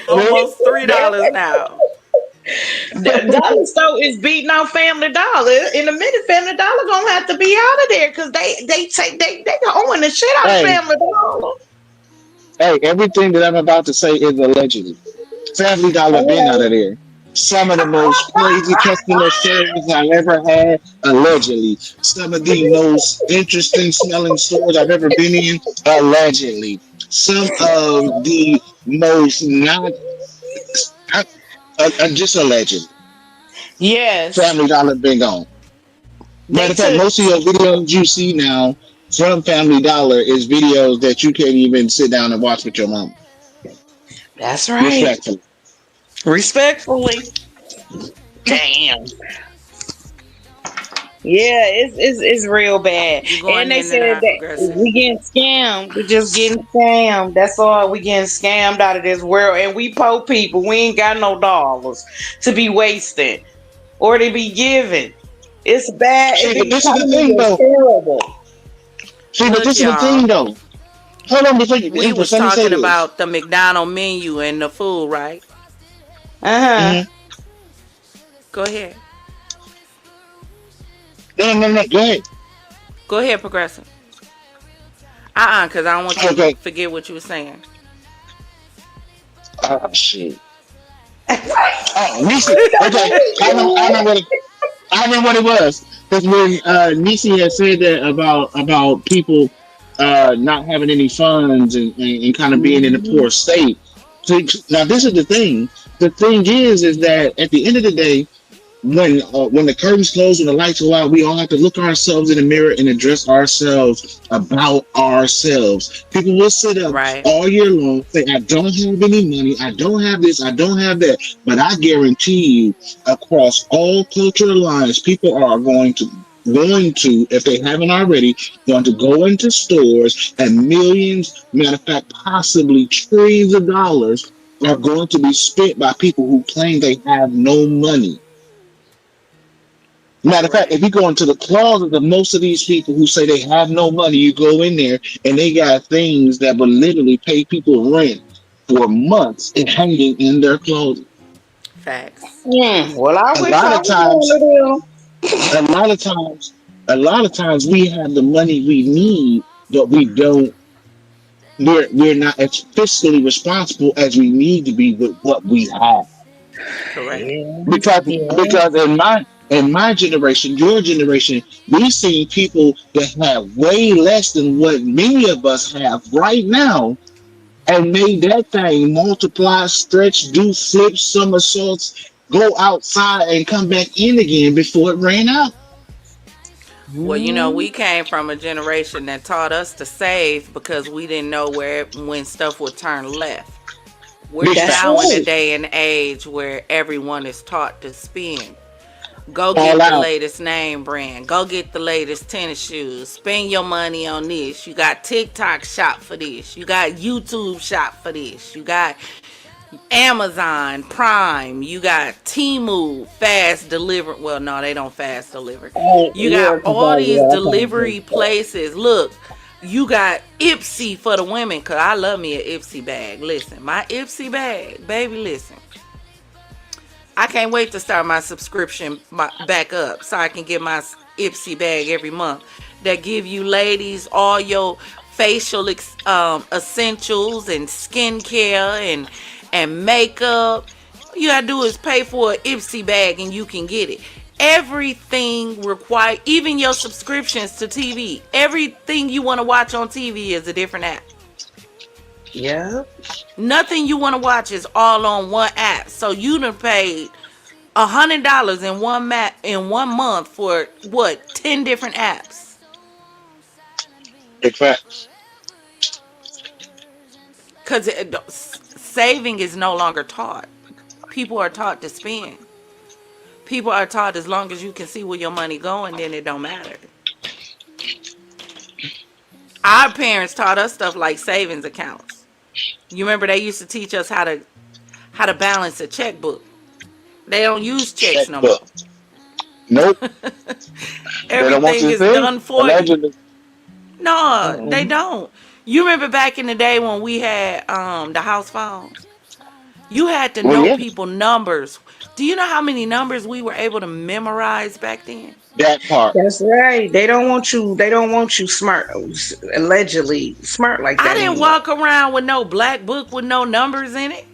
Almost $3 now. The dollar store is beating out Family Dollar. In a minute, Family Dollar gonna have to be out of there because they owing the shit out of Hey, Family Dollar. hey, everything that I'm about to say is allegedly. Family Dollar been out of Oh. there. Some of the most crazy customer service I've ever had, allegedly. Some of the most interesting smelling stores I've ever been in, allegedly. Some of the most not, I, just allegedly. Yes, Family Dollar been gone. they Matter of fact, took. most of your videos you see now from Family Dollar is videos that you can't even sit down and watch with your mom. That's right. Respectfully. Respectfully. Damn. Yeah, it's real bad. You And going they in and said out, that progressive. we getting scammed. We just getting scammed. That's all. We getting scammed out of this world. And we poor people. We ain't got no dollars to be wasting or to be giving. It's bad. See, The but this is the economy thing, is though. terrible. See, but Look, this is the thing, y'all. though. Hold on before you, We Empress. was Let me say talking this. about the McDonald menu and the food, right? Uh-huh. Mm-hmm. Go ahead. No, no, no. Go ahead. Go ahead, progressive. Because I don't want you to Okay. forget what you were saying. Oh shit. Oh, Nisi. Okay. I know what it was. Because when Nisi had said that about people not having any funds and kind of being in a Mhm. poor state. So, now this is the thing. The thing is that at the end of the day, when the curtains close and the lights go out, we all have to look ourselves in the mirror and address ourselves about ourselves. People will sit up Right. all year long, say, "I don't have any money, I don't have this, I don't have that." But I guarantee you, across all cultural lines, people are going to, if they haven't already, going to go into stores and millions, matter of fact, possibly trillions of dollars are going to be spent by people who claim they have no money. Matter of fact, Correct. if you go into the closet of most of these people who say they have no money, you go in there and they got things that will literally pay people rent for months and hanging in their closet. Facts. Well, I A wish lot I of was one times, of them. a lot of times, a lot of times we have the money we need, but we don't. We're not as fiscally responsible as we need to be with what we have. Correct. Yeah. because Yeah. because in my generation, your generation, we've seen people that have way less than what many of us have right now, and made that thing multiply, stretch, do flips, somersaults, go outside and come back in again before it ran out. Well, you know, we Mhm. came from a generation that taught us to save because we didn't know where when stuff would turn left. We're Big That's now in a facts. right. day and age where everyone is taught to spend. Go All get the out. latest name brand. Go get the latest tennis shoes. Spend your money on this. You got TikTok shop for this. You got YouTube shop for this. You got Amazon Prime. You got Temu fast deliver. Well, no, they don't fast deliver. Oh, You yeah, got because all these yeah, I can't do delivery places. Look, you got Ipsy for the women. Cause I love me a Ipsy bag. Listen, my Ipsy bag, baby. Listen, I can't wait to start my subscription back up so I can get my Ipsy bag every month that give you ladies all your facial essentials and skincare and makeup. All you gotta do is pay for an Ipsy bag and you can get it. Everything required, even your subscriptions to TV, everything you want to watch on TV is a different app. Yeah. Nothing you want to watch is all on one app. So you done paid $100 in in 1 month for what 10 different apps Big facts. because saving is no longer taught. People are taught to spend. People are taught as long as you can see where your money going, then it don't matter. Our parents taught us stuff like savings accounts. You remember they used to teach us how to balance a checkbook. They don't use checks no Checkbook. more. Nope. They don't want Everything you to is see. done for you. Allegedly. No, they Mm-mm. don't. You remember back in the day when we had the house phones? You had to Well, know yeah. people numbers. Do you know how many numbers we were able to memorize back then? That part. That's right. They don't want you. They don't want you smart, allegedly smart like I that didn't anymore. walk around with no black book with no numbers in it.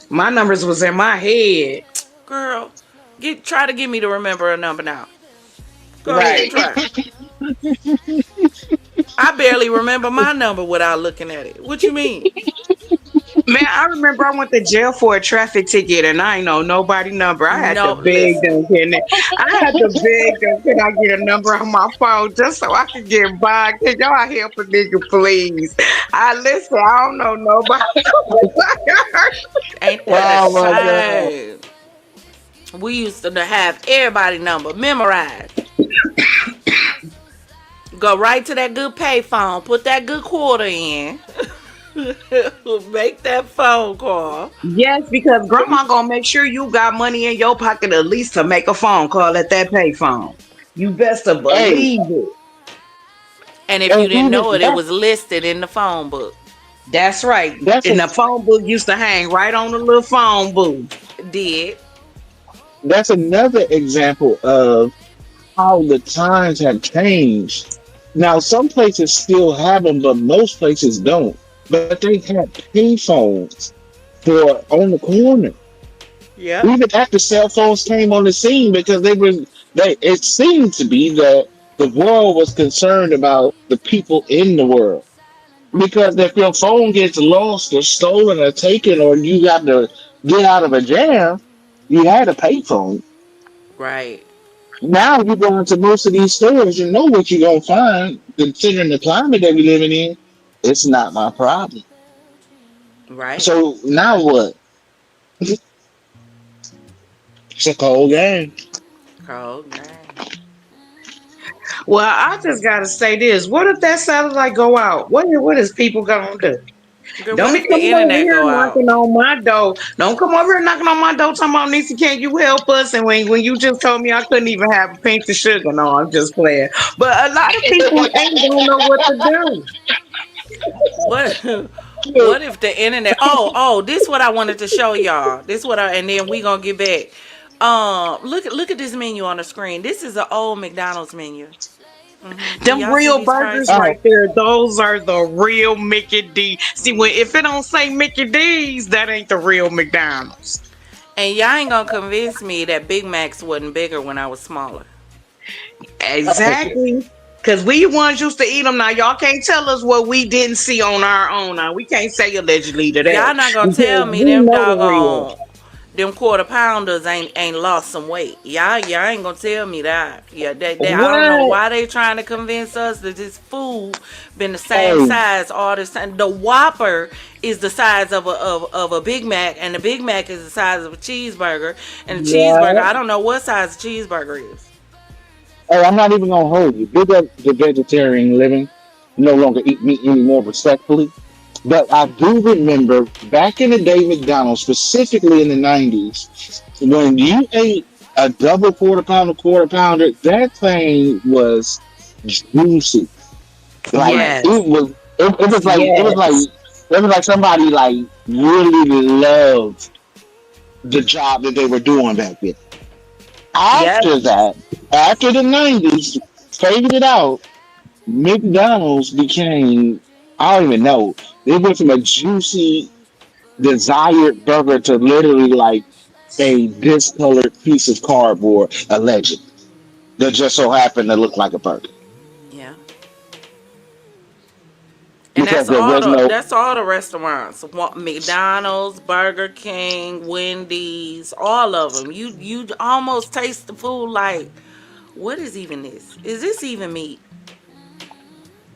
My numbers was in my head. Girl, try to get me to remember a number now. Go ahead, Right. try. I barely remember my number without looking at it. What you mean? Man, I remember I went to jail for a traffic ticket and I ain't know nobody number. I had to No, beg listen. them, I had to beg them, can I get a number on my phone just so I could get by? Can y'all help a nigga, please? I listen, I don't know nobody. Ain't that a Oh my god. shame? We used to have everybody number memorized. Go right to that good pay phone. Put that good quarter in. Make that phone call. Yes, because grandma gonna make sure you got money in your pocket at least to make a phone call at that pay phone. You best to Hey, believe it. And if you and didn't even know it, it was listed in the phone book. That's right. that's And a the phone book used to hang right on the little phone booth. Did. that's another example of how the times have changed. Now, some places still have them, but most places don't. But they had payphones for on the corner, Yep. even after cell phones came on the scene, because they were they. It seemed to be that the world was concerned about the people in the world. Because if your phone gets lost or stolen or taken, or you got to get out of a jam, you had a payphone. Right. Now you go into most of these stores, you know what you're gonna find. Considering the climate that we're living in, it's not my problem. Right. So now what? It's a cold game. Cold name. Well, I just gotta say this. What if that satellite go out? What is people gonna do? Girl, what Don't be if the coming over internet here go out? knocking on my door. Don't come over here knocking on my door talking about Nisa, can you help us? And when you just told me I couldn't even have a pinch of sugar. No, I'm just playing. But a lot of people ain't gonna know what to do. What what if the internet oh, this what I wanted to show y'all. This what I and then we gonna get back. Look at this menu on the screen. This is an old McDonald's menu. Do Them y'all see real these burgers prices? right Oh, there, those are the real Mickey D. See, if it don't say Mickey D's, that ain't the real McDonald's. And y'all ain't gonna convince me that Big Macs wasn't bigger when I was smaller. Exactly. Because we ones used to eat them. Now, y'all can't tell us what we didn't see on our own. Now, we can't say allegedly to that Y'all not gonna because tell me we know the real. them quarter pounders ain't lost some weight. Y'all ain't gonna tell me that. Yeah, I don't know What? why they trying to convince us that this food been the same Hey, size all this time. The Whopper is the size of a Big Mac, and the Big Mac is the size of a cheeseburger, and the cheeseburger, what? I don't know what size the cheeseburger is. Hey, I'm not even gonna hold you. Big up the vegetarian living. No longer eat meat anymore, respectfully. But I do remember back in the day, McDonald's, specifically in the '90s, when you ate a double quarter pounder, that thing was juicy. Like Yes. Yes. it was like somebody like really loved the job that they were doing back then. Yep. After that, after the '90s faded out, McDonald's became, I don't even know. It went from a juicy, desired burger to literally like a discolored piece of cardboard, alleged, that just so happened to look like a burger. Yeah. And Because there was no, that's all the restaurants. McDonald's, Burger King, Wendy's, all of them. You almost taste the food like, what is even this? Is this even meat?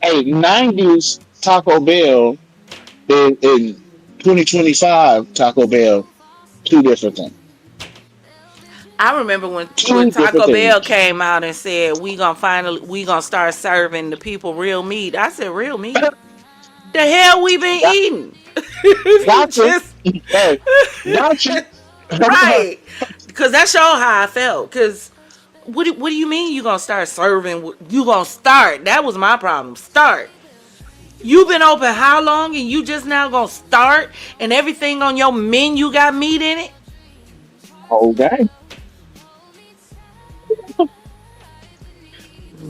a '90s Taco Bell in 2025 Taco Bell, two different things. I remember when Two different Taco Bell things. came out and said we gonna start serving the people real meat. I said real meat. The hell we been Got, eating? You gotcha. just Hey, gotcha. right, because that's all how I felt. Because what do you mean you gonna start serving? You gonna start? That was my problem. Start. You been open how long and you just now gonna start and everything on your menu got meat in it? Okay.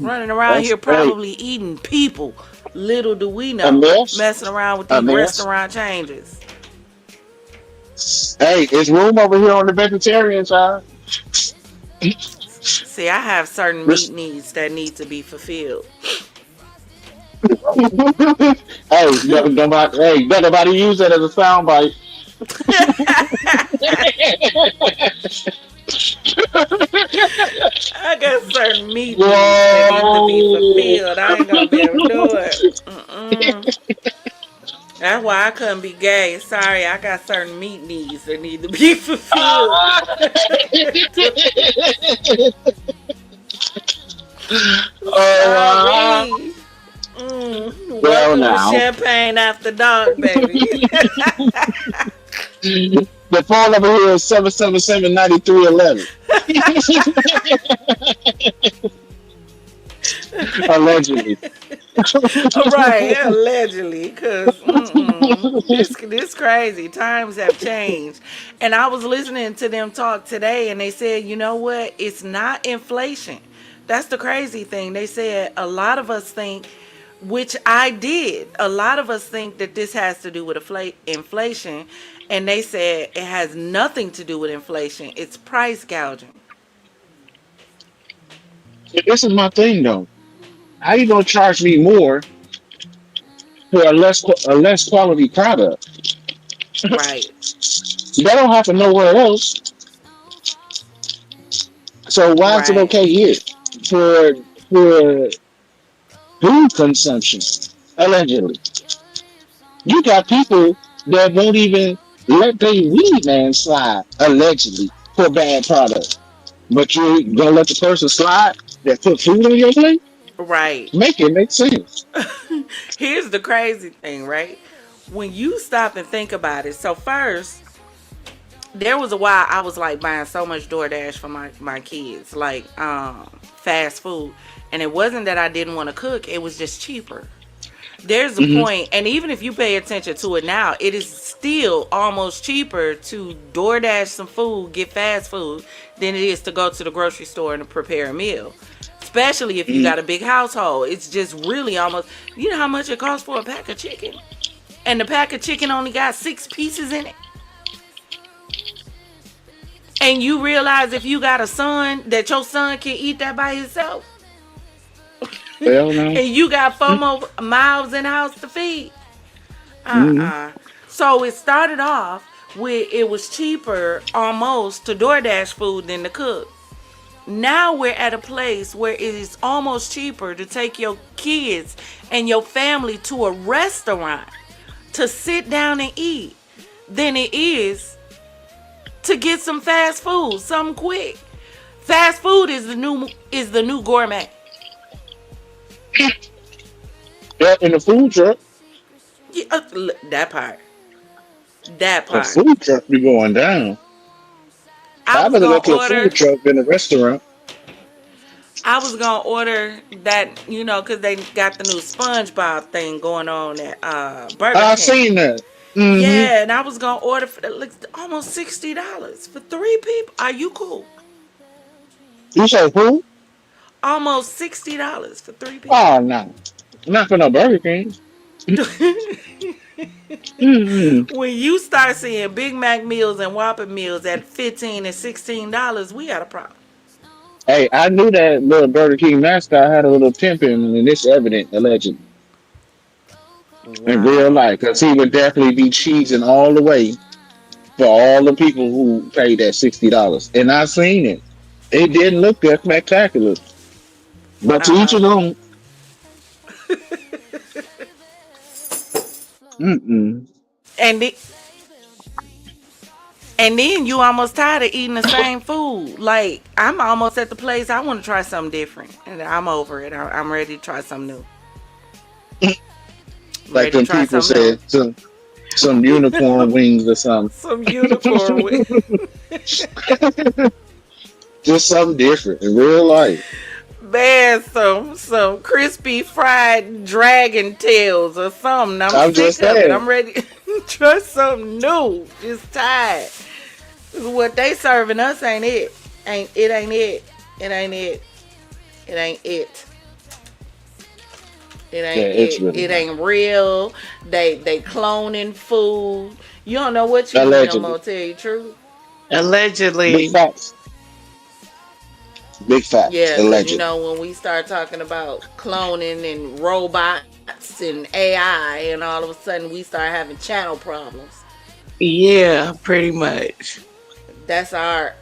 Running around That's here hey, probably eating people. Little do we a know. mess. Messing around with A these mess. restaurant changes. Hey, there's room over here on the vegetarian side. See, I have certain meat This- needs that need to be fulfilled. hey, don't nobody use that as a soundbite. I got certain meat needs that need to be Whoa. fulfilled. I ain't gonna be able to do it. Mm-mm. That's why I couldn't be gay. Sorry, I got certain meat needs that need to be fulfilled. Oh, Sorry. well Welcome to now. Champagne After Dark, baby. The phone number here is 777-9311. Allegedly. Right, allegedly, because this crazy. Times have changed, and I was listening to them talk today, and they said, you know what? It's not inflation. That's the crazy thing. They said a lot of us think, which I did. A lot of us think that this has to do with inflation, and they said it has nothing to do with inflation. It's price gouging. This is my thing though. How you gonna charge me more for a less quality product? Right, That don't happen nowhere else. So why is it right, okay here for for food consumption? Allegedly, you got people that won't even let their weed man slide. Allegedly, for bad product, but you gonna let the person slide that put food on your plate? right. Make it make sense. Here's the crazy thing, right? When you stop and think about it, so first, there was a while I was like buying so much DoorDash for my kids, like fast food. And it wasn't that I didn't want to cook, it was just cheaper. There's a Hmm. point, and even if you pay attention to it now, it is still almost cheaper to DoorDash some food, get fast food, than it is to go to the grocery store and prepare a meal. Especially if you Hmm. got a big household. It's just really almost, you know how much it costs for a pack of chicken? And the pack of chicken only got 6 pieces in it. And you realize if you got a son, that your son can eat that by himself. Hell no. And you got four more mouths in the house to feed. Hmm. Uh-uh. So it started off where it was cheaper almost to DoorDash food than to cook. Now we're at a place where it is almost cheaper to take your kids and your family to a restaurant to sit down and eat than it is to get some fast food, something quick. Fast food is the new gourmet. That in the food truck, Yeah, that part. That the part. food truck be going down. I I'd was rather go gonna to a order. food truck than a restaurant. I was gonna order that, cause they got the new SpongeBob thing going on at Burger I King. seen that. Mm-hmm. Yeah, and I was gonna order for that. Looks almost $60 for 3 people. Are you cool? You say who? Almost $60 for 3 people. Oh no, not for no Burger King. Mm-hmm. When you start seeing Big Mac meals and Whopper meals at $15 and $16, we got a problem. Hey, I knew that little Burger King mascot had a little pimp in him, and it's evident, alleged, in real Wow. life, because he would definitely be cheesing all the way for all the people who paid that $60. And I seen it. It didn't look that spectacular, but to each Uh-uh. his own. Mm-mm. And the, and then you almost tired of eating the same food. Like, I'm almost at the place I want to try something different, and I'm over it. I'm ready to try something new. I'm Like ready to them try people something new. said, some unicorn wings or something. Some unicorn with Just something different in real life. man, some crispy fried dragon tails or something. I'm I'm sick just of it. saying. I'm ready to try something new. Just tired. What they serving us ain't it. Ain't it. It ain't it. It ain't it. It Yeah, ain't it's it. really It not. ain't real. They cloning food. You don't know what you eat no Allegedly. more, tell you the truth. Big Allegedly. facts. Big facts. Yeah, because Allegedly. when we start talking about cloning and robots and AI, and all of a sudden we start having channel problems. Yeah, pretty much. That's our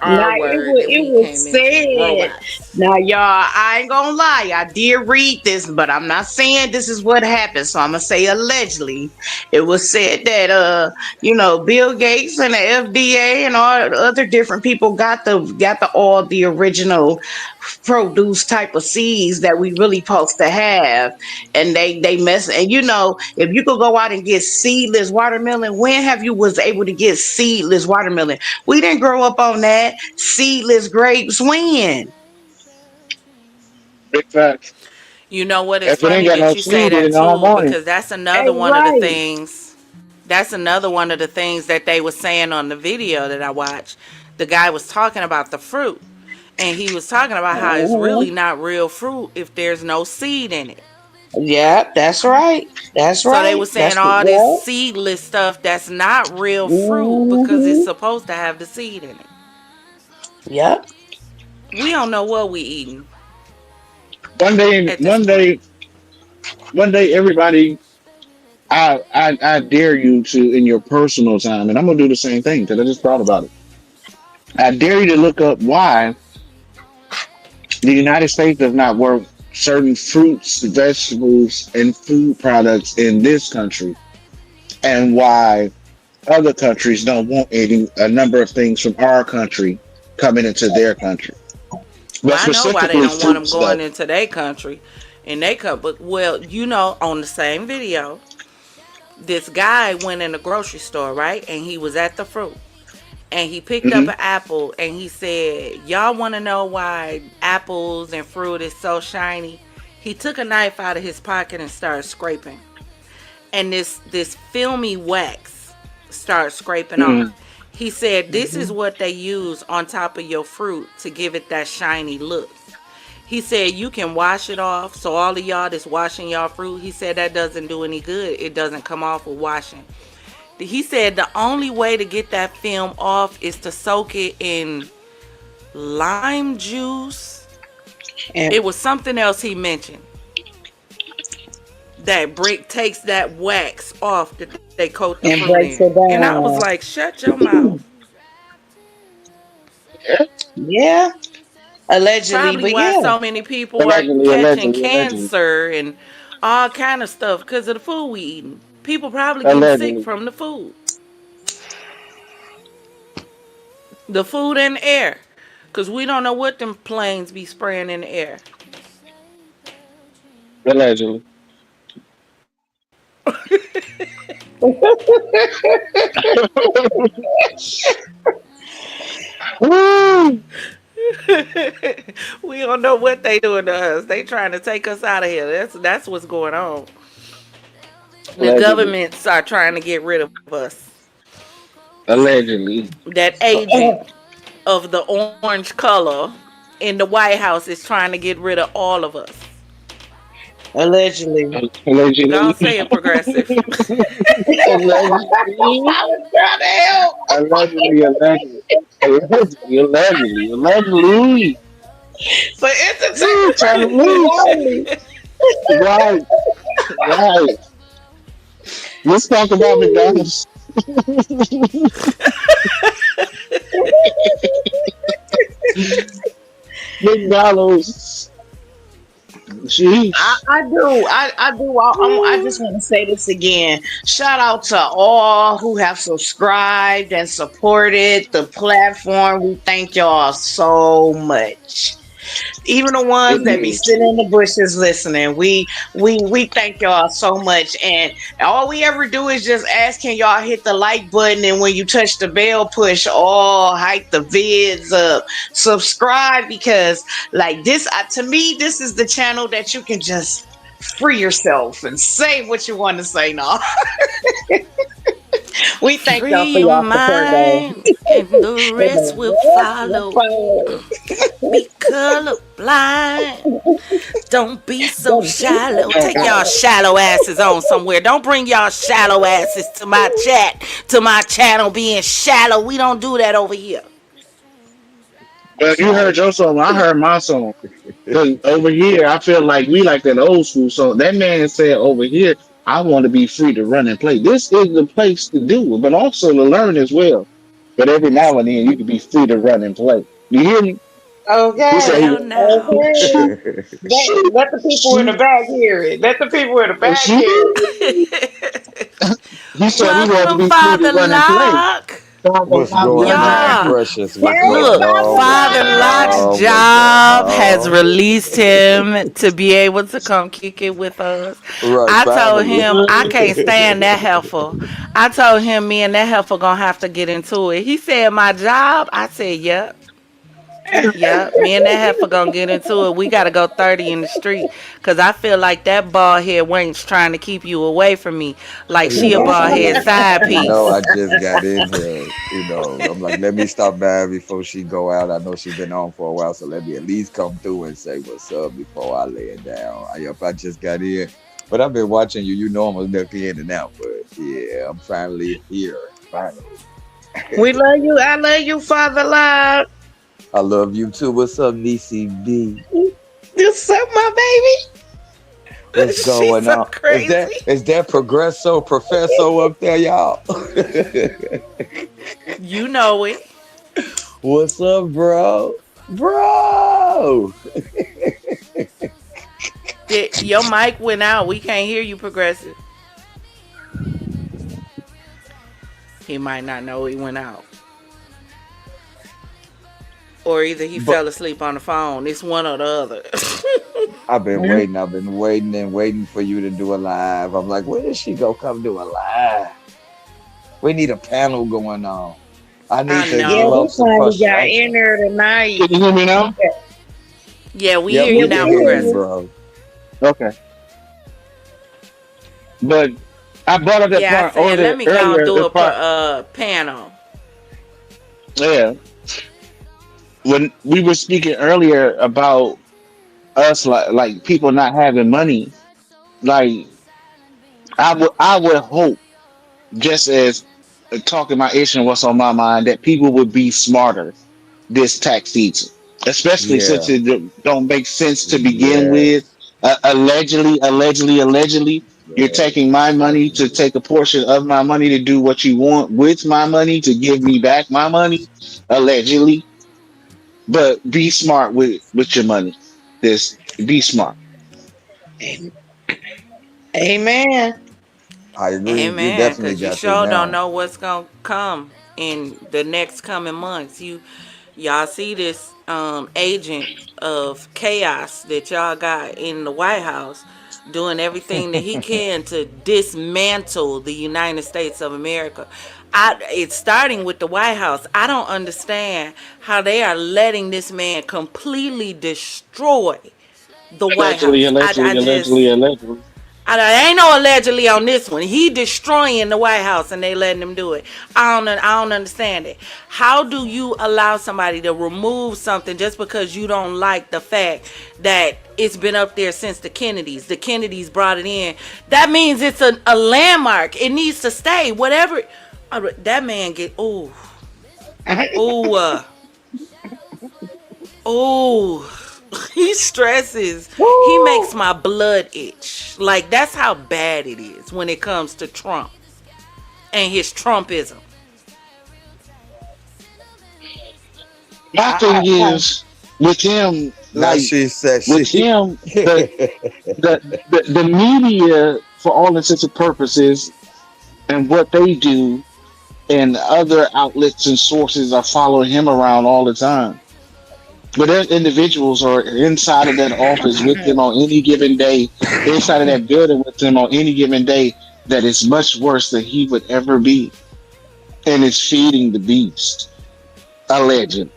Now R it word was that it we was came into. said. Robots. Now y'all, I ain't gonna lie, I did read this, but I'm not saying this is what happened. So I'm gonna say allegedly. It was said that Bill Gates and the FDA and all the other different people got the all the original produce type of seeds that we really supposed to have, and they mess. And if you could go out and get seedless watermelon, when have you was able to get seedless watermelon? We didn't grow up on that. Seedless grapes when? Big facts. You know what? It's If it ain't funny got no that you say seed in that it, no too, money. because that's another Hey, one of the right. things. That's another one of the things that they were saying on the video that I watched. The guy was talking about the fruit, and he was talking about how it's really Mhm. not real fruit if there's no seed in it. Yeah, that's right. That's So they right. were saying all this seedless stuff that's not real fruit because it's Mm-hmm. supposed to have the seed in it. Yep. We don't know what we eating One day, at this point. everybody, I dare you to, in your personal time, and I'm gonna do the same thing because I just thought about it. I dare you to look up why the United States does not work certain fruits, vegetables, and food products in this country, and why other countries don't want a number of things from our country coming into their country, Well, but I know why they specifically don't want fruit them going stuff. into their country and they come. But well, on the same video, this guy went in the grocery store, right? And he was at the fruit. And he picked up Hmm. an apple and he said, y'all want to know why apples and fruit is so shiny? He took a knife out of his pocket and started scraping. And this filmy wax started scraping off. Hmm. He said, this is Mhm. what they use on top of your fruit to give it that shiny look. He said you can wash it off. So all of y'all that's washing y'all fruit, he said that doesn't do any good. It doesn't come off with washing. He said the only way to get that film off is to soak it in lime juice. And It was something else he mentioned. that brick takes that wax off that they coat the And fruit breaks in. it And I was down. like, shut your mouth. Yeah. Yeah, allegedly, Probably but why yeah. so many people are Allegedly, catching allegedly, allegedly, cancer and all kind of stuff because of the food we eating. People probably getting sick allegedly, from the food. The food and the air. Because we don't know what them planes be spraying in the air. allegedly. Woo! We don't know what they doing to us. They trying to take us out of here. That's what's going on. The Allegedly, governments are trying to get rid of us. allegedly, That agent of the orange color in the White House is trying to get rid of all of us. Allegedly. Don't allegedly, say it, progressive. allegedly, I was trying to help. allegedly, allegedly, allegedly, allegedly, allegedly. For Woo, entertainment trying to purposes move. only. Right, right. Let's talk about McDonald's. McDonald's. Sheesh. I do. I do. I just want to say this again. Shout out to all who have subscribed and supported the platform. We thank y'all so much. Even the ones that be Indeed. sitting in the bushes listening, we thank y'all so much. And all we ever do is just ask, can y'all hit the like button? And when you touch the bell, push all, hype the vids up, subscribe because like this, to me, this is the channel that you can just free yourself and say what you want to say. Now, we thank y'all Free for your y'all support, though. mind, and the And rest will the follow. rest Be color blind. Don't be so will shallow. Take y'all follow. shallow asses on somewhere. Don't bring y'all shallow asses to my chat, to my channel being shallow. We don't do that over here. But you heard Right. your song, I heard my song. Cause over here, I feel like we like that old school song. That man said over here, I want to be free to run and play. This is the place to do it, but also to learn as well. But every now and then, you can be free to run and play. You hear me? He said Okay. he Well, was now. Okay. shoot, shoot, Let the people in the shoot, back hear it. Let the people in the back hear it. shoot. He said he wanted to Welcome, be free to Father run and play. Lock. Father, What's I'm going running. on, Y'all, Precious? What's Hey, going look, on? What's Father going Lock's Father on? What's going job has on? released him to be able to come kick it with us. Right, I told finally. him I can't stand that heifer. I told him me and that heifer gonna have to get into it. He said my job. I said, yep. Yep, me and that heifer gonna get into it. We gotta go 30 in the street. Cause I feel like that bald head wench trying to keep you away from me. Like she a bald head side I piece. just got in here. I'm like, let me stop by before she go out. I know she been on for a while, so let me at least come through and say what's up before I lay it down. I just got in, but I've been watching you. You know I'm gonna look in and out, but yeah, I'm finally here. Finally. we love you. I love you, Father Love. I love you too. What's up, Niecy B? What's up, my baby? What's She's going so on? crazy. Is that Progresso Professo up there, y'all? You know it. What's up, bro? Bro! Your mic went out. We can't hear you, Progressive. He might not know he went out. Or either he But fell asleep on the phone. It's one or the other. I've been waiting and waiting for you to do a live. I'm like, when is she gonna come do a live? We need a panel going on. I I need to Yeah, give know. we up some finally got in frustration. there tonight. Can you hear me now? Yeah, we Yep, hear Yeah, you we we now, can hear hear you, you. Progressive. bro. Okay. But I brought up that Yeah, I part said, let me go and earlier. do The a part, panel. yeah, when we were speaking earlier about us, like people not having money. Like I would hope, just as talking my issue and what's on my mind, that people would be smarter this tax season, especially since Yeah, it don't make sense to begin yeah. with. Allegedly, you're Yeah, taking my money to definitely. take a portion of my money to do what you want with my money to give me back my money, allegedly. But be smart with your money. This be smart. Amen. I agree. You Amen. definitely Cause you got this sure don't down. know what's gonna come in the next coming months. Y'all see this agent of chaos that y'all got in the White House doing everything that he can to dismantle the United States of America. It's starting with the White House. I don't understand how they are letting this man completely destroy the White Allegedly, House. I allegedly, just allegedly, allegedly. ain't no allegedly on this one. He destroying the White House and they letting him do it. I don't understand it. How do you allow somebody to remove something just because you don't like the fact that it's been up there since the Kennedys? The Kennedys brought it in. That means it's a landmark. It needs to stay. Whatever. That man get oh oh. He stresses. He makes Woo! my blood itch. Like that's how bad it is when it comes to Trump and his Trumpism. My thing I is with him, Now like she said with she. him, the media, for all intents and purposes, and what they do, and other outlets and sources are following him around all the time. But there's individuals are inside of that office with him on any given day, inside of that building with him on any given day, that is much worse than he would ever be, and is feeding the beast. Alleged.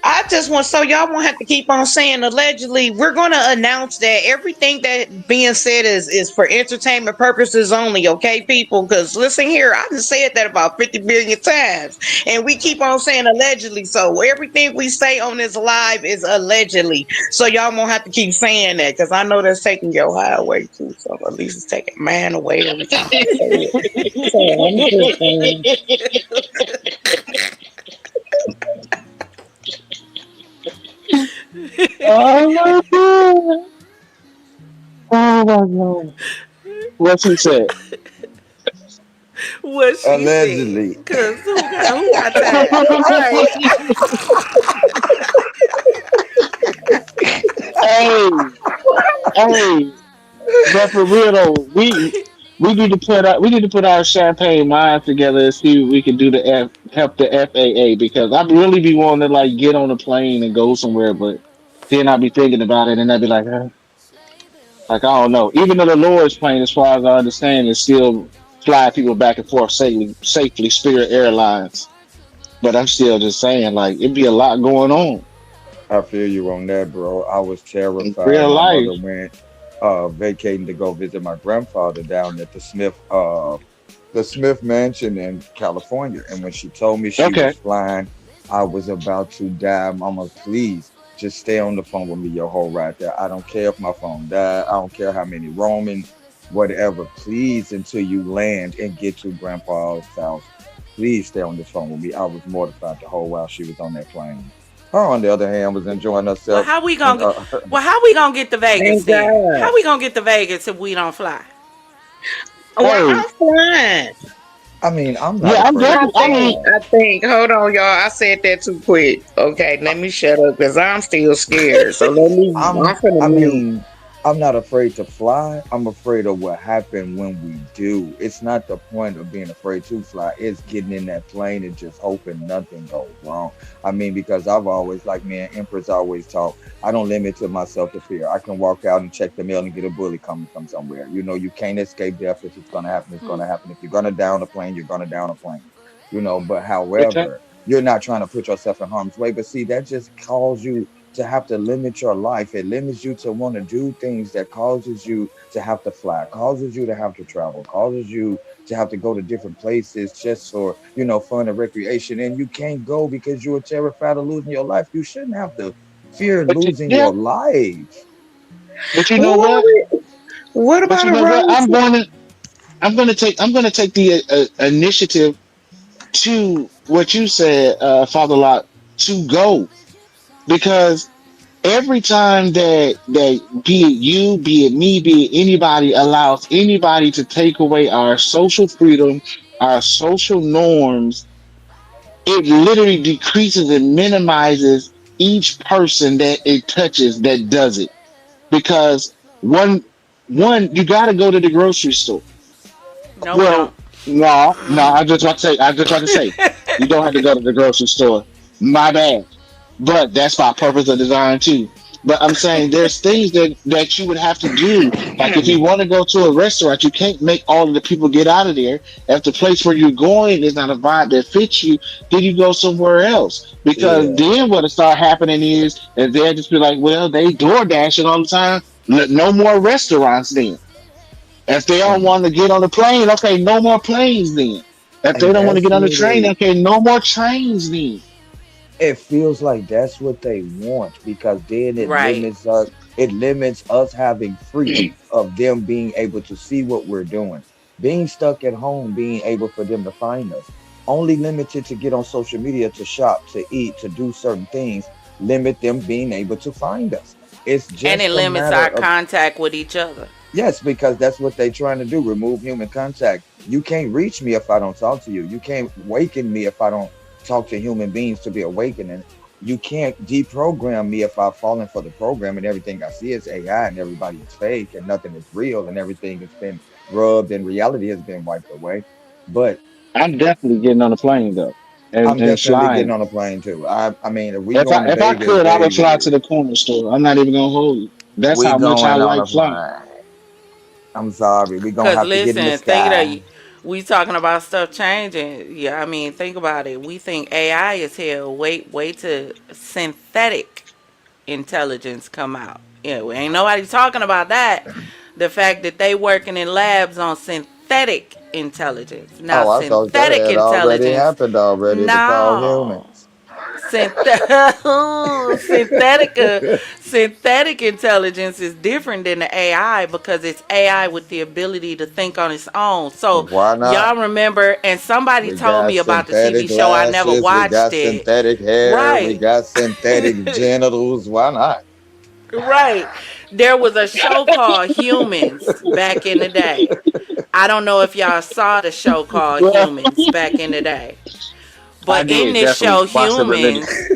I just want so y'all won't have to keep on saying allegedly. We're gonna announce that everything that being said is for entertainment purposes only, okay, people? Because listen here, I just said that about 50 billion times, and we keep on saying allegedly. So everything we say on this live is allegedly. So y'all won't have to keep saying that because I know that's taking your high away too. So at least it's taking mine away every time I say it. So I'm just saying. Oh my god! Oh my god! What he said? What she said. Allegedly. Cause who got time? Right. Hey, hey, but for real though, we need to put our champagne minds together and see if we can do help the FAA, because I really be wanting to like get on a plane and go somewhere, but then I'll be thinking about it and I'll be like, like I don't know. Even though the Lord's plane, as far as I understand, is still fly people back and forth safely, Spirit Airlines. But I'm still just saying, like it'd be a lot going on I feel you on that, bro. I was in terrified. real My life. mother went vacating to go visit my grandfather down at the Smith Mansion in California. And when she told me she was Okay. flying, I was about to die. Mama, please just stay on the phone with me your whole ride there. I don't care if my phone died. I don't care how many roaming, whatever. Please, until you land and get to grandpa's house, please stay on this phone with me. I was mortified the whole while she was on that plane. Her, on the other hand, was enjoying Well, herself. how we And gonna well how we gonna get to Vegas Thank then? God. How we gonna get to Vegas if we don't fly? Well, Hey, I'm fine. I mean, I'm not yeah, I'm afraid I to definitely. I think, mean, fly. I think, hold on, y'all. I said that too quick. Okay, let me shut up because I'm still scared. So I'm finna I mute. mean, I'm not afraid to fly. I'm afraid of what happened when we do. It's not the point of being afraid to fly. It's getting in that plane and just hoping nothing goes wrong. I mean, because I've always, like me and Empress always talk, I don't limit to myself to fear. I can walk out and check the mail and get a bullet coming from somewhere. You know, you can't escape death. If it's gonna happen, it's gonna happen. If you're gonna down a plane, you're gonna down a plane. You know, but okay. however, you're not trying to put yourself in harm's way. But see, that just calls you to have to limit your life. It limits you to want to do things that causes you to have to fly, causes you to have to travel, causes you to have to go to different places just for, fun and recreation. And you can't go because you are terrified of losing your life. You shouldn't have to fear losing Yeah, your life. but you know What, what? what But about you a know what? road trip? I'm going to take the initiative to what you said, Father Lot, to go, because every time that be it you, be it me, be it anybody allows anybody to take away our social freedom, our social norms, it literally decreases and minimizes each person that it touches that does it. Because one, you got to go to the grocery store. No, we Well, don't. no, I just want to say, you don't have to go to the grocery store. My bad. But that's by purpose of design too. But I'm saying there's things that you would have to do. Like if you want to go to a restaurant, you can't make all of the people get out of there. If the place where you're going is not a vibe that fits you, then you go somewhere else. Because Yeah. then what'll start happening is they'll just be like, well, they door dashing all the time. No more restaurants then. If they don't And want to get on the plane, okay, no more planes then. If they and don't want to that's get on the what train, okay, no more trains then. it feels like that's what they want because then Right. it limits us having freedom of them being able to see what we're doing. Being stuck at home, being able for them to find us. Only limited to get on social media to shop, to eat, to do certain things, limit them being able to find us. It's And it just a limits matter our of contact with each other. yes, because that's what they're trying to do, remove human contact. You can't reach me if I don't talk to you. You can't waken me if I don't talk to human beings to be awakening. You can't deprogram me if I've fallen for the program and everything I see is AI and everybody is fake and nothing is real and everything has been rubbed and reality has been wiped away. But I'm definitely getting on the plane though, I'm and definitely getting flying. on a plane too. I mean, if we If going I to if I Vegas, could, I would fly baby, to the corner store. I'm not even gonna hold you. That's we how much I going on a like flying. plane. I'm sorry, we gonna Cause have to get in the listen, think sky. that we talking about stuff changing. Yeah, I mean, think about it. We think AI is here. Wait to synthetic intelligence come out. Yeah, we ain't nobody talking about that. The fact that they working in labs on synthetic intelligence. Now, Oh, I thought that synthetic had already intelligence, happened already to call no. humans. Synthetic synthetic intelligence is different than the AI because it's AI with the ability to think on its own. So Why not? y'all remember, and somebody We told got me about the synthetic TV show. I never lashes, we watched got it. synthetic hair, we Right. got synthetic genitals. Why not? Right. There was a show called Humans back in the day. I don't know if y'all saw the show called Well, Humans back in the day. I But in did this definitely show, watch it, but maybe. Humans,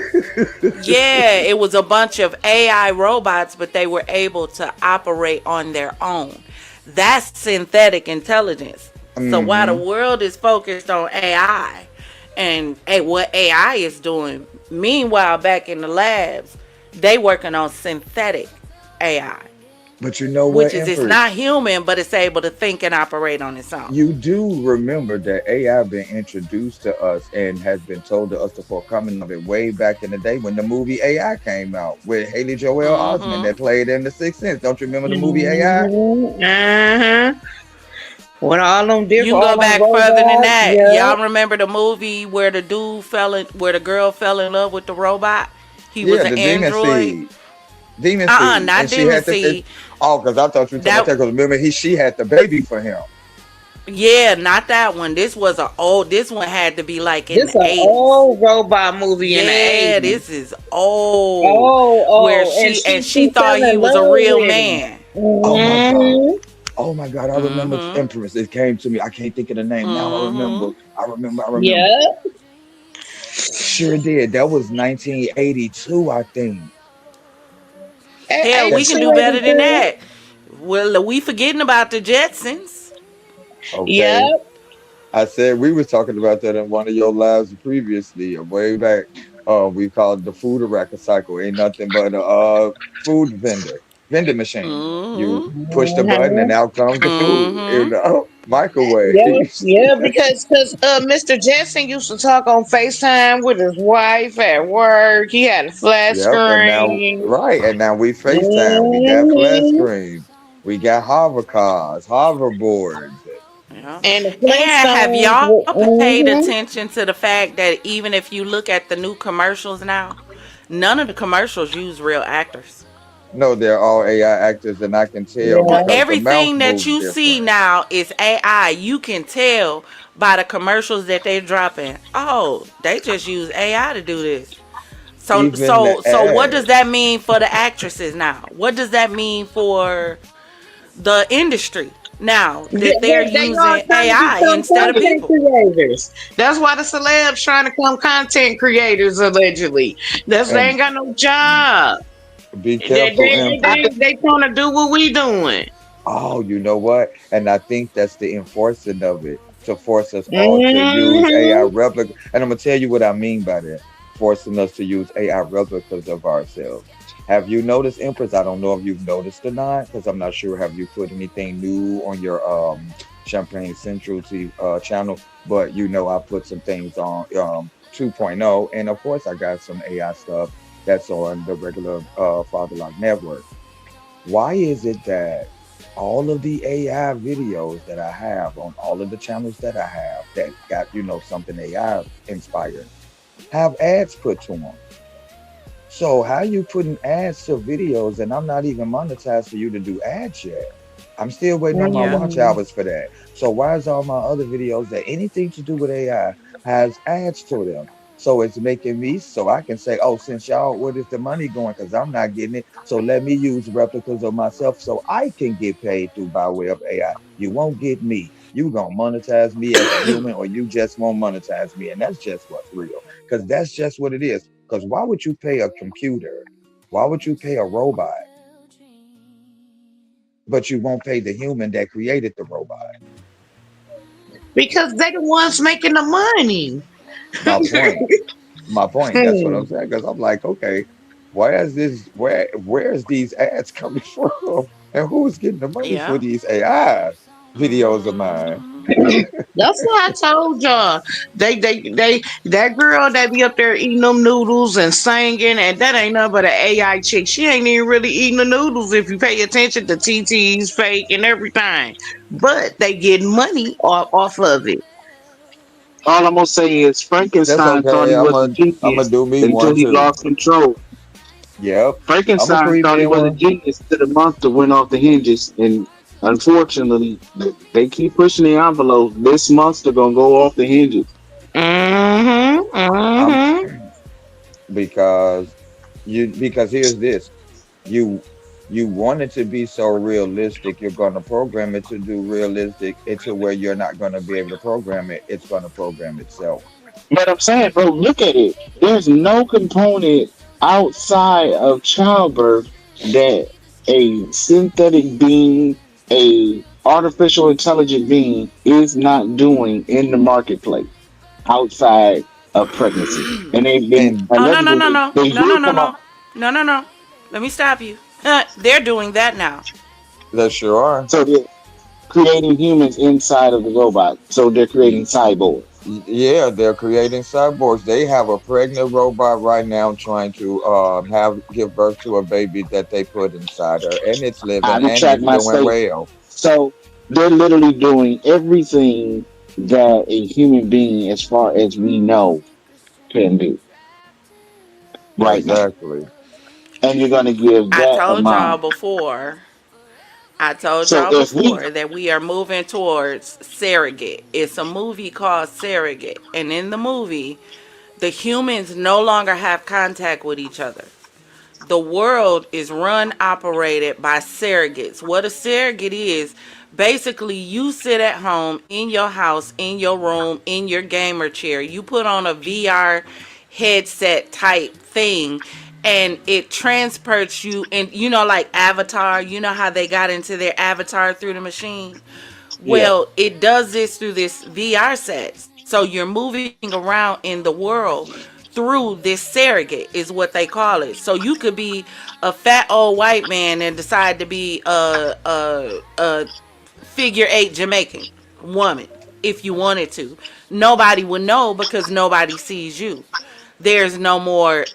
yeah, it was a bunch of AI robots, but they were able to operate on their own. That's synthetic intelligence. So while the Hmm. world is focused on AI and what AI is doing, meanwhile back in the labs, they working on synthetic AI, But you know which what, is it's Empress? not human, but it's able to think and operate on its own. You do remember that AI been introduced to us and has been told to us the forecoming of it way back in the day when the movie AI came out with Haley Joel Osment Mm-hmm. that played in The Sixth Sense. Don't you remember the movie AI? Mhm, uh-huh. With all them You different, can all go them back further than robots, that. yeah. Y'all remember the movie where where the girl fell in love with the robot? He was Yeah, an the Demon android. Seed. Demon Seed. Not And she Demon had to Seed. oh, because I thought you were talking about That that because remember she had the baby for him. yeah, not that one. This was a old. This one had to be like in This the an 80s. old robot movie in the Yeah, 80s. this is old. Oh, Where oh, and she she thought fell he in was a love real with him. man. Oh my God. Hmm. Oh my God, I remember Mm-hmm. Empress. It came to me. I can't think of the name now. I remember. Mm-hmm. I remember. Yeah. Sure did. That was 1982, I think. Hell, we That's can 82, do better than 83. that. Well, we forgetting about the Jetsons. okay. Yep. I said we were talking about that in one of your lives previously, way back. We called the food Iraqi cycle. Ain't nothing but a food vending machine. You Mm-hmm. push the button and Mhm. out comes the food. You Mm-hmm. know, Yeah, microwaves. yeah, because Mr. Jetson used to talk on FaceTime with his wife at work. He had a flat Yep, and now screen. right, and now we FaceTime. We got flat Hmm. screens. We got hover cars, hoverboards. Yeah. And the And have Flintstones. y'all paid Hmm. attention to the fact that even if you look at the new commercials now, none of the commercials use real actors. No, they're all AI actors, and I can tell Well, Yeah. because the mouth everything that moves you see different. now is AI. You can tell by the commercials that they're dropping. Oh, they just use AI to do this. So even the what does ads. that mean for the actresses now? What does that mean for the industry now that they're They all using trying to AI become instead of content people? creators. That's why the celebs trying to become content creators allegedly. That's they And ain't got no job. be They careful, Empress. trying to do what we doing. Oh, you know what? And I think that's the enforcing of it to force us all to use AI Hmm. replica. And I'm gonna tell you what I mean by that. Forcing us to use AI replicas of ourselves. Have you noticed, Empress? I don't know if you've noticed or not, because I'm not sure. Have you put anything new on your Champagne Central channel? But you know, I put some things on 2.0, and of course, I got some AI stuff that's on the regular Father Lock Network. Why is it that all of the AI videos that I have on all of the channels that I have that got, something AI inspired have ads put to them? So how you putting ads to videos and I'm not even monetized for you to do ads yet? I'm still waiting on my Yeah. watch hours for that. So why is all my other videos that anything to do with AI has ads to them? So it's making me so I can say, oh, since y'all, where is the money going? Because I'm not getting it. So let me use replicas of myself so I can get paid through by way of AI. You won't get me. You gonna monetize me as a human, or you just won't monetize me, and that's just what's real. Because that's just what it is. Because why would you pay a computer? Why would you pay a robot, but you won't pay the human that created the robot? Because they the ones making the money. My point. My point. That's what I'm Hmm. saying. Because I'm like, okay, where's these ads coming from? And who's getting the money for Yeah. these AI videos of mine? That's why I told y'all. That girl that be up there eating them noodles and singing, and that ain't nothing but an AI chick. She ain't even really eating the noodles if you pay attention to TT's fake and everything. But they get money off of it. All I'm gonna say is That's Frankenstein thought okay. he was a I'm gonna genius do me until one he too. lost control. Yep. I'm gonna Frankenstein creep thought he in was a one. genius till the monster went off the hinges, and unfortunately, they keep pushing the envelope. This monster gonna go off the hinges. Mm-hmm. I'm Mm-hmm. because because here's this. you you want it to be so realistic, you're going to program it to do realistic it to where you're not going to be able to program it, it's going to program itself. But I'm saying, bro, look at it. There's no component outside of childbirth that a synthetic being, a artificial intelligent being, is not doing in the marketplace outside of pregnancy. And they've been And Oh, no, no, allegedly no, no, they no, no, will no, come no, up. no, no, no. Let me stop you. They're doing that now. there sure are. So they're creating humans inside of the robot. So they're creating Y- cyborgs. yeah, they're creating cyborgs. They have a pregnant robot right now trying to have give birth to a baby that they put inside her, and it's I living and retract it's my doing statement. well. So they're literally doing everything that a human being, as far as we know, can do right now. Exactly. And you're going to give I that a told y'all mind. before. I told So y'all if we, before that we are moving towards surrogate. It's a movie called Surrogate, and in the movie, the humans no longer have contact with each other. The world is run operated by surrogates. What a surrogate is, basically you sit at home in your house, in your room, in your gamer chair. You put on a VR headset type thing and it transports you, and like Avatar, you know how they got into their avatar through the machine. yeah. Well, it does this through this VR set. So you're moving around in the world through this surrogate, is what they call it. So you could be a fat old white man and decide to be a figure eight Jamaican woman if you wanted to. Nobody would know because nobody sees you. There's no more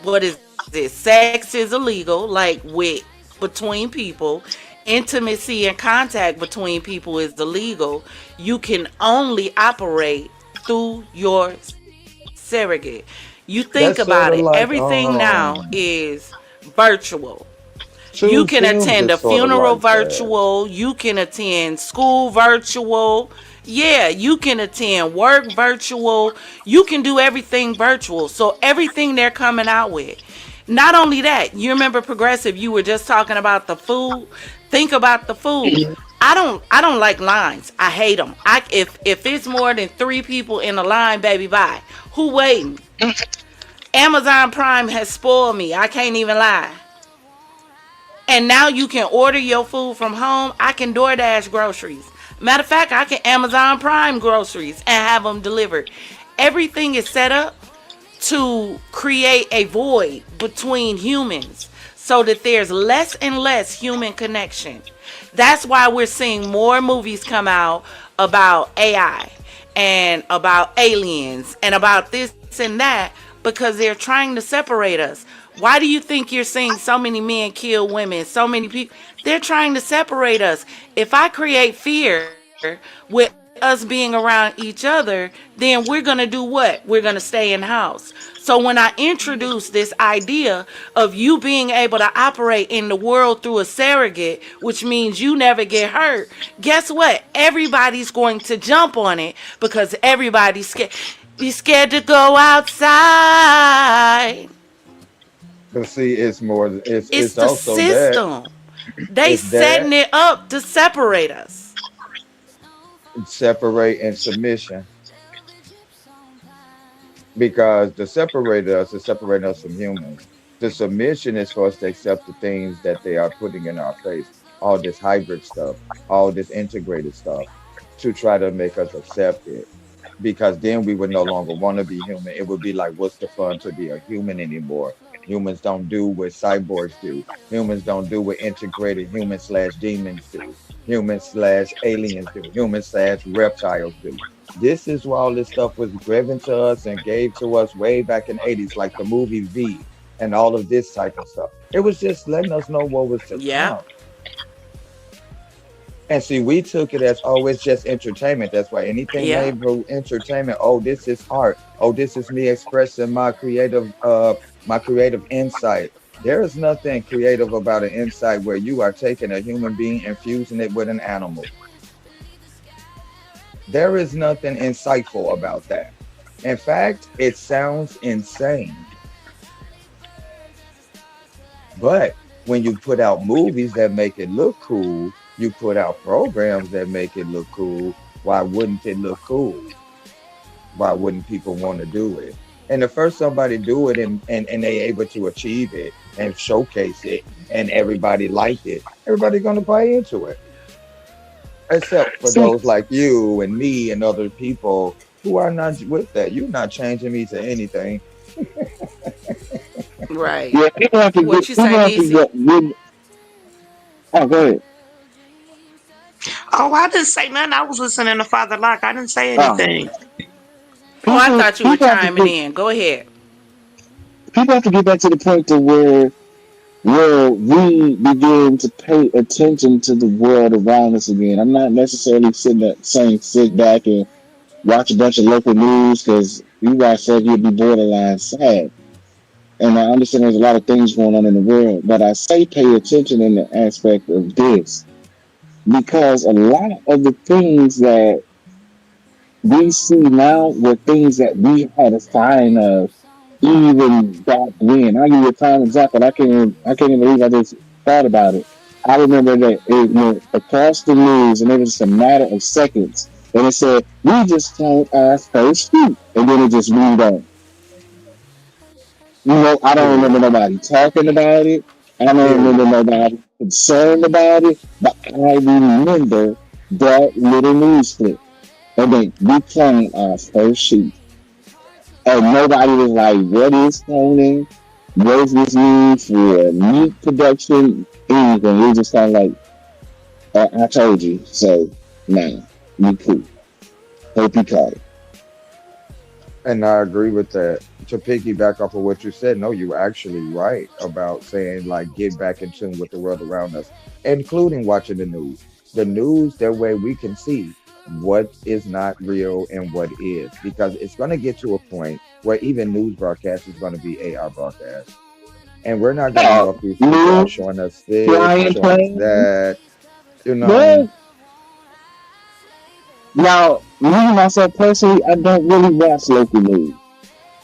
what is it? Sex is illegal, like with between people. Intimacy and contact between people is illegal. You can only operate through your surrogate. You think about it, That's sort of like everything now is virtual. You Two can films attend is a sort of funeral like that. virtual. You can attend school virtual. Yeah, you can attend work virtual. You can do everything virtual. So everything they're coming out with. Not only that, you remember Progressive, you were just talking about the food. Think about the food. I don't like lines. I hate them. If it's more than 3 people in a line, baby, bye. Who waiting? Amazon Prime has spoiled me. I can't even lie. And now you can order your food from home. I can DoorDash groceries. Matter of fact, I can Amazon Prime groceries and have them delivered. Everything is set up to create a void between humans so that there's less and less human connection. That's why we're seeing more movies come out about AI and about aliens and about this and that because they're trying to separate us. Why do you think you're seeing so many men kill women, so many people? They're trying to separate us. If I create fear with us being around each other, then we're going to do what? We're going to stay in house. So when I introduce this idea of you being able to operate in the world through a surrogate, which means you never get hurt, guess what? Everybody's going to jump on it because everybody's scared. Be scared to go outside. But see, it's more. It's It's the also that. system. They It's setting that it up to separate us. separate and submission, because the separate us is separating us from humans. The submission is for us to accept the things that they are putting in our face, all this hybrid stuff, all this integrated stuff, to try to make us accept it. Because then we would no longer want to be human. It would be like, what's the fun to be a human anymore? Humans don't do what cyborgs do. Humans don't do what integrated humans slash demons do. Humans slash aliens do. Humans slash reptiles do. This is why all this stuff was given to us and gave to us way back in the 80s, like the movie V and all of this type of stuff. It was just letting us know what was to Yeah. come. And see, we took it as, oh, it's just entertainment. That's why anything Yeah. made for entertainment, oh, this is art. Oh, this is me expressing my creative insight. There is nothing creative about an insight where you are taking a human being and fusing it with an animal. There is nothing insightful about that. In fact, it sounds insane. But when you put out movies that make it look cool, you put out programs that make it look cool, why wouldn't it look cool? Why wouldn't people want to do it? And the first somebody do it and they able to achieve it and showcase it and everybody liked it, everybody gonna buy into it. Except for See, those like you and me and other people who are not with that. You're not changing me to anything. Right. yeah, people have to What get, you people say, have to Niecy? get good. Oh, go ahead. Oh, I didn't say nothing. I was listening to Father Lock. I didn't say Oh, anything. Oh, I people, thought you were people have to chiming get, in. Go ahead. people have to get back to the point to where we begin to pay attention to the world around us again. I'm not necessarily sitting there saying sit back and watch a bunch of local news because you guys said you'd be borderline sad. And I understand there's a lot of things going on in the world, but I say pay attention in the aspect of this because a lot of the things that we see now were things that we had a sign of even back when. I'll give you a prime example. I can't even believe I just thought about it. I remember that it went across the news and it was a matter of seconds. And it said, we just found our first fruit. And then it just moved on. I don't remember Period. nobody talking about it. I don't remember Period. nobody concerned about it. But I remember that little news clip. And then we playing our first shoot. And nobody was like, what is cloning? What does this mean for meat production? Anything. It was just kind of like, I told you. So, nah, you cool. Hope you caught it. And I agree with that. To piggyback off of what you said, no, you were actually right about saying like get back in tune with the world around us, including watching the news. The news, that way we can see what is not real and what is, because it's going to get to a point where even news broadcast is going to be AR broadcast. And we're not gonna Uh, know if these people are News, showing us this or flying showing us planes. that. You know, Well, now, me myself personally, I don't really watch local news.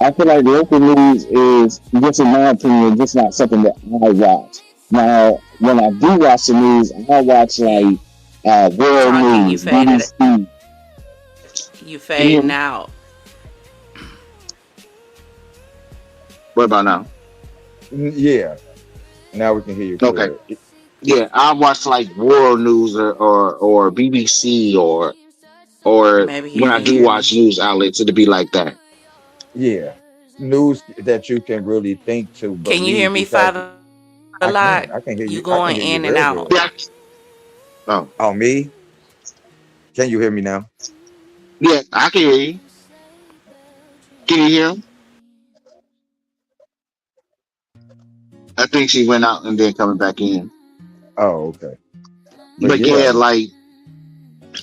I feel like local news is, just in my opinion, just not something that I watch. Now, when I do watch the news, I watch like world Talking, you news, faded. BBC. Can You you hear fading me? out. What about now? yeah. Now we can hear you Okay. clear. Yeah, I watch like world news or BBC or Maybe he when I can do hear me. watch news outlets, it'll be like that. Yeah, news that you can really think to Can you hear believe me, because Father I Lot? can. I can hear You you. I can going hear you in and real out. good. Yeah. Oh, Oh, me? Can you hear me now? yeah, I can hear you. Can you hear him? I think she went out and then coming back in. Oh, okay. But But yeah, yeah, like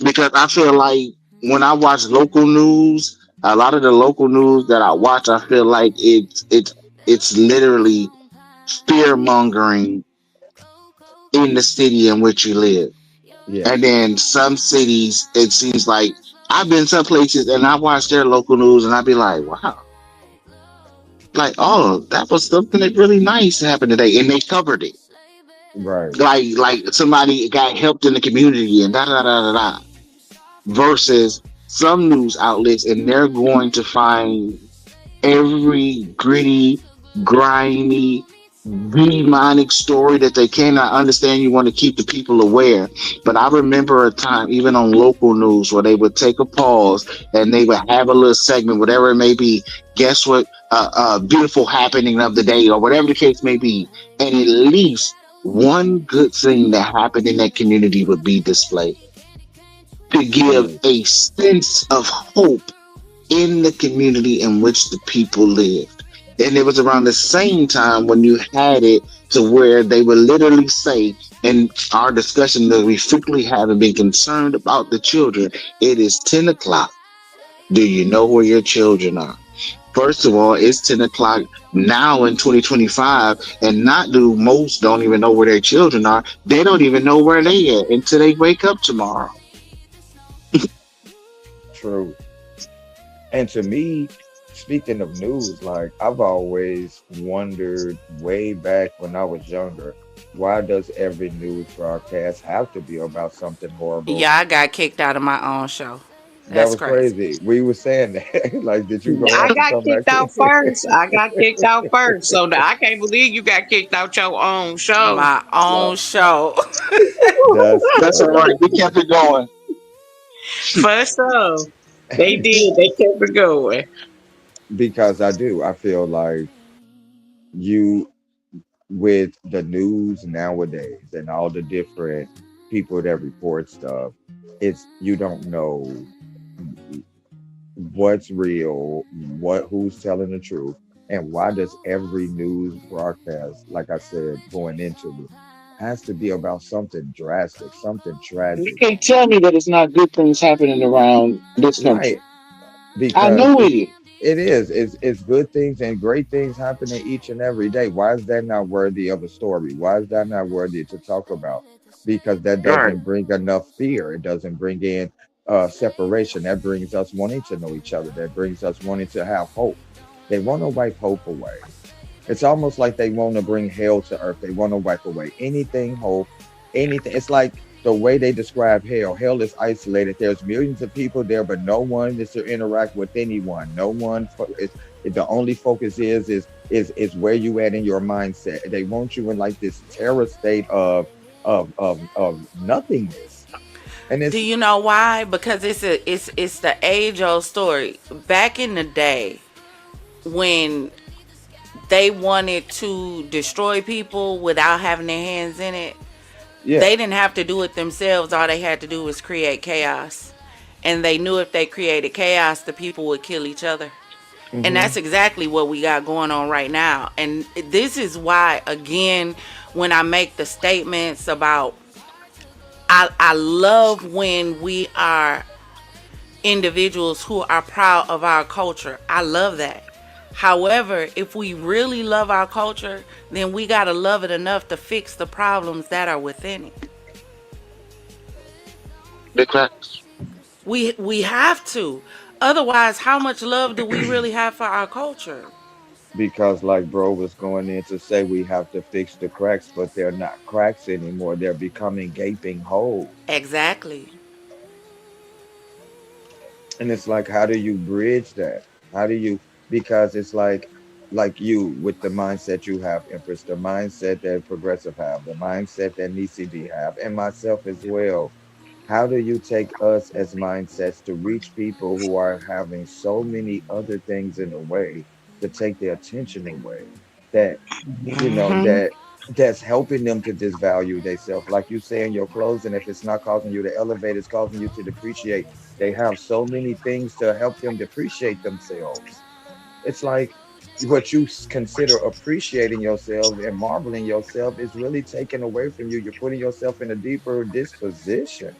because I feel like when I watch local news, a lot of the local news that I watch, I feel like it's literally fear mongering in the city in which you live. yeah, And then some cities, it seems like I've been some places and I watch their local news and I'd be like, wow, like, oh, that was something that really nice happened today. And they covered it. right. Like somebody got helped in the community and da da da da da. Versus some news outlets and they're going to find every gritty, grimy, demonic story that they cannot understand. You want to keep the people aware. But I remember a time, even on local news, where they would take a pause and they would have a little segment, whatever it may be. Guess what? Beautiful happening of the day, or whatever the case may be. And at least one good thing that happened in that community would be displayed to give True. a sense of hope in the community in which the people lived. And it was around the same time when you had it to where they would literally say, in our discussion that we frequently have and being concerned about the children, it is 10 o'clock. Do you know where your children are? First of all, it's 10 o'clock now in 2025, and not do most don't even know where their children are. They don't even know where they are until they wake up tomorrow. True. And to me, speaking of news, like I've always wondered way back when I was younger, why does every news broadcast have to be about something horrible? Yeah, I got kicked out of my own show. That That's was crazy. crazy. We were saying that. Like, did you go I out and got come back kicked out in? first. I got kicked out first. So I can't believe you got kicked out your own show. My own show. That's That's all right. We kept it going. For sure. They did. They kept it going. because I do. I feel like you with the news nowadays and all the different people that report stuff, it's you don't know what's real, what who's telling the truth, and why does every news broadcast, like I said, going into it, has to be about something drastic, something You tragic. can't tell me that it's not good things happening around this country. Right. I Because know it is. it is. It's good things and great things happening each and every day. Why is that not worthy of a story? Why is that not worthy to talk about? Because that Right. doesn't bring enough fear. It doesn't bring in separation. That brings us wanting to know each other. That brings us wanting to have hope. They want to wipe hope away. It's almost like they want to bring hell to earth. They want to wipe away anything, hope, anything. It's like the way they describe hell. Hell is isolated. There's millions of people there, but no one is to interact with anyone. No one. The only focus is where you at in your mindset. They want you in like this terror state of nothingness, and Do it's you know why? Because it's the age old story. Back in the day when they wanted to destroy people without having their hands in it, yeah. they didn't have to do it themselves. All they had to do was create chaos. And they knew if they created chaos, the people would kill each other. And Hmm. that's exactly what we got going on right now. And this is why, again, when I make the statements about, I love when we are individuals who are proud of our culture. I love that. However, if we really love our culture, then we got to love it enough to fix the problems that are within it. Big facts. We have to. Otherwise, how much love do we really have for our culture? Because like bro was going in to say, we have to fix the cracks, but they're not cracks anymore. They're becoming gaping holes. Exactly. And it's like, how do you bridge that? How do you, because it's like you with the mindset you have, Empress, the mindset that Progressive have, the mindset that Nisi D have, and myself as well. How do you take us as mindsets to reach people who are having so many other things in the way to take their attention away? That Hmm. that's helping them to disvalue themselves. Like you say in your closing, if it's not causing you to elevate, it's causing you to depreciate. They have so many things to help them depreciate themselves. It's like what you consider appreciating yourself and marveling yourself is really taken away from you. You're putting yourself in a deeper disposition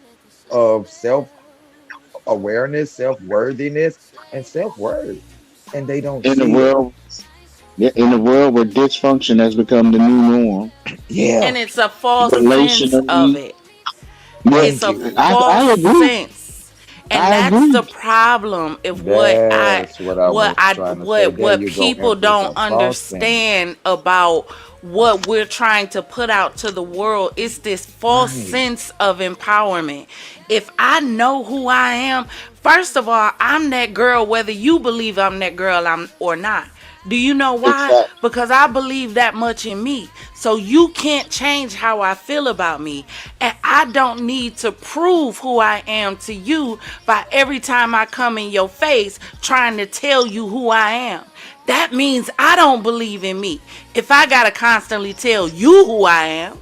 of self awareness, self worthiness, and self worth. And they don't In the see it. world, yeah, in the world where dysfunction has become the new norm, And Yeah. it's a false sense of relationally, it. yeah, It's Thank a you. false I agree. sense. And I that's the agree. problem of That's what I was trying to say. There what you go, people Empress. don't A false sense. understand about what we're trying to put out to the world. It's this false Right. sense of empowerment. If I know who I am, first of all, I'm that girl whether you believe I'm that girl I'm or not. Do you know Big why? fact. Because I believe that much in me. So you can't change how I feel about me. And I don't need to prove who I am to you by every time I come in your face trying to tell you who I am. That means I don't believe in me. If I got to constantly tell you who I am,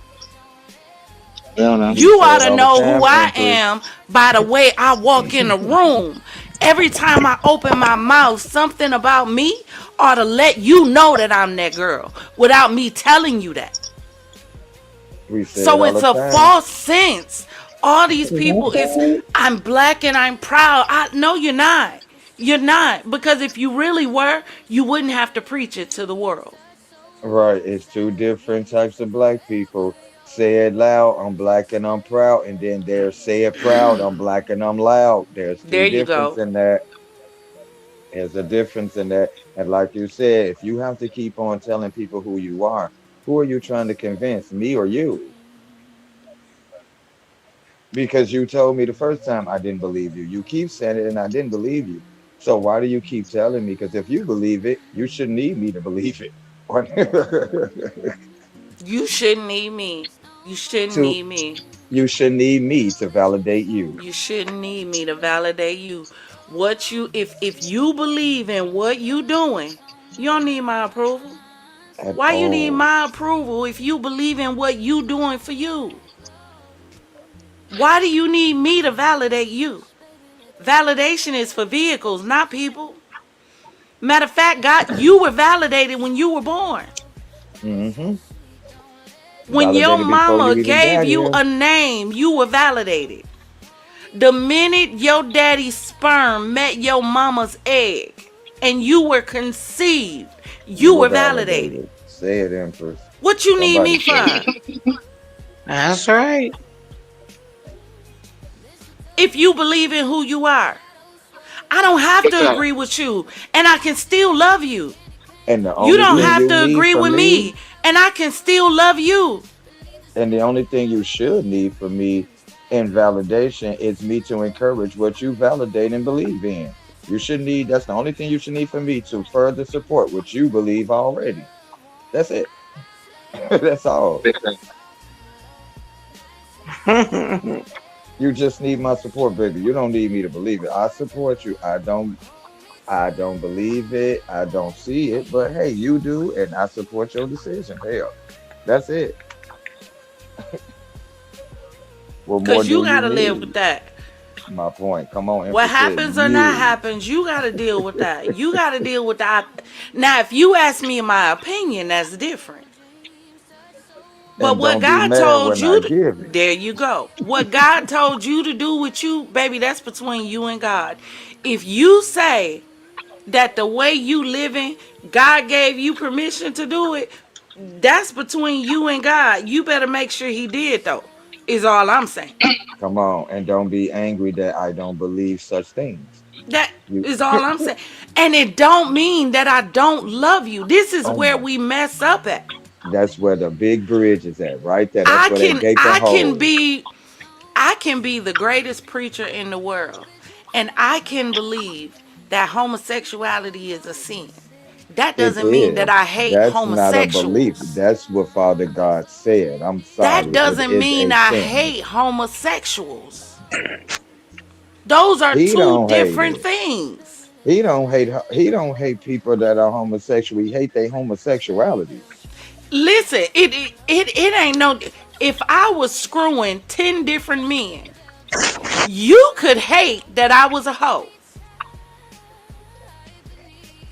Well, now, We you say ought it to all the know who time, I Empress. am by the way I walk in the room. Every time I open my mouth, something about me ought to let you know that I'm that girl without me telling you that. We say it So all the it's a time. false sense. All these people is I'm black and I'm proud. I no you're not. You're not because if you really were, you wouldn't have to preach it to the world. Right. It's two different types of black people. Say it loud, I'm black and I'm proud. And then there's say it proud, I'm black and I'm loud. There's two There you difference go. in that. There's a difference in that. And like you said, if you have to keep on telling people who are you trying to convince, me or you? Because you told me the first time I didn't believe you. You keep saying it and I didn't believe you. So why do you keep telling me? Because if you believe it, you shouldn't need me to believe it. You shouldn't need me. You shouldn't to need me. You shouldn't need me to validate you You shouldn't need me to validate you. What you if you believe in what you doing, you don't need my approval. at Why you need all. my approval if you believe in what you doing for you? Why do you need me to validate you? Validation is for vehicles, not people. Matter of fact, God, you were validated when you were born. Hmm. When your Validated before mama you even gave got you here. a name, you were validated. The minute your daddy's sperm met your mama's egg and you were conceived, You you were were validated. validated. Say it, Empress. What you need Somebody me say for? it. That's right. If you believe in who you are, I don't have big to fact. agree with you and I can still love you. And the You only don't thing have you to need agree from with me, me and I can still love you. and the only thing you should need from me in validation is me to encourage what you validate and believe in. You should need, that's the only thing you should need from me to further support what you believe already. That's it. That's all. Big fact. You just need my support, baby. You don't need me to believe it. I support you. I don't believe it. I don't see it, but hey, you do, and I support your decision. Hell, that's it. What more Cause do you you gotta live with need? that. My point. Come on, What Empress said happens or not you. happens, you gotta deal with that. You gotta deal with that. Now, if you ask me my opinion, that's different. But And what don't be God mad told when I you to, give it. there you go. What God told you to do with you, baby, that's between you and God. If you say, that the way you living, God gave you permission to do it. That's between you and God. You better make sure he did though. Is all I'm saying. Come on, and don't be angry that I don't believe such things. That You, is all I'm saying. And it don't mean that I don't love you. This is oh where my, we mess up at. that's where the big bridge is at, right there. That's I where that can gaping I can hole. be I can be the greatest preacher in the world, and I can believe that homosexuality is a sin. That It doesn't mean that is. I hate That's not a belief. homosexuals. That's what Father God said. I'm That sorry. It doesn't is mean a I sin. hate homosexuals. Those are He two don't hate different it. things. He don't hate people that are homosexual. He hate their homosexuality. Listen, it ain't no. If I was screwing 10 different men, you could hate that I was a hoe.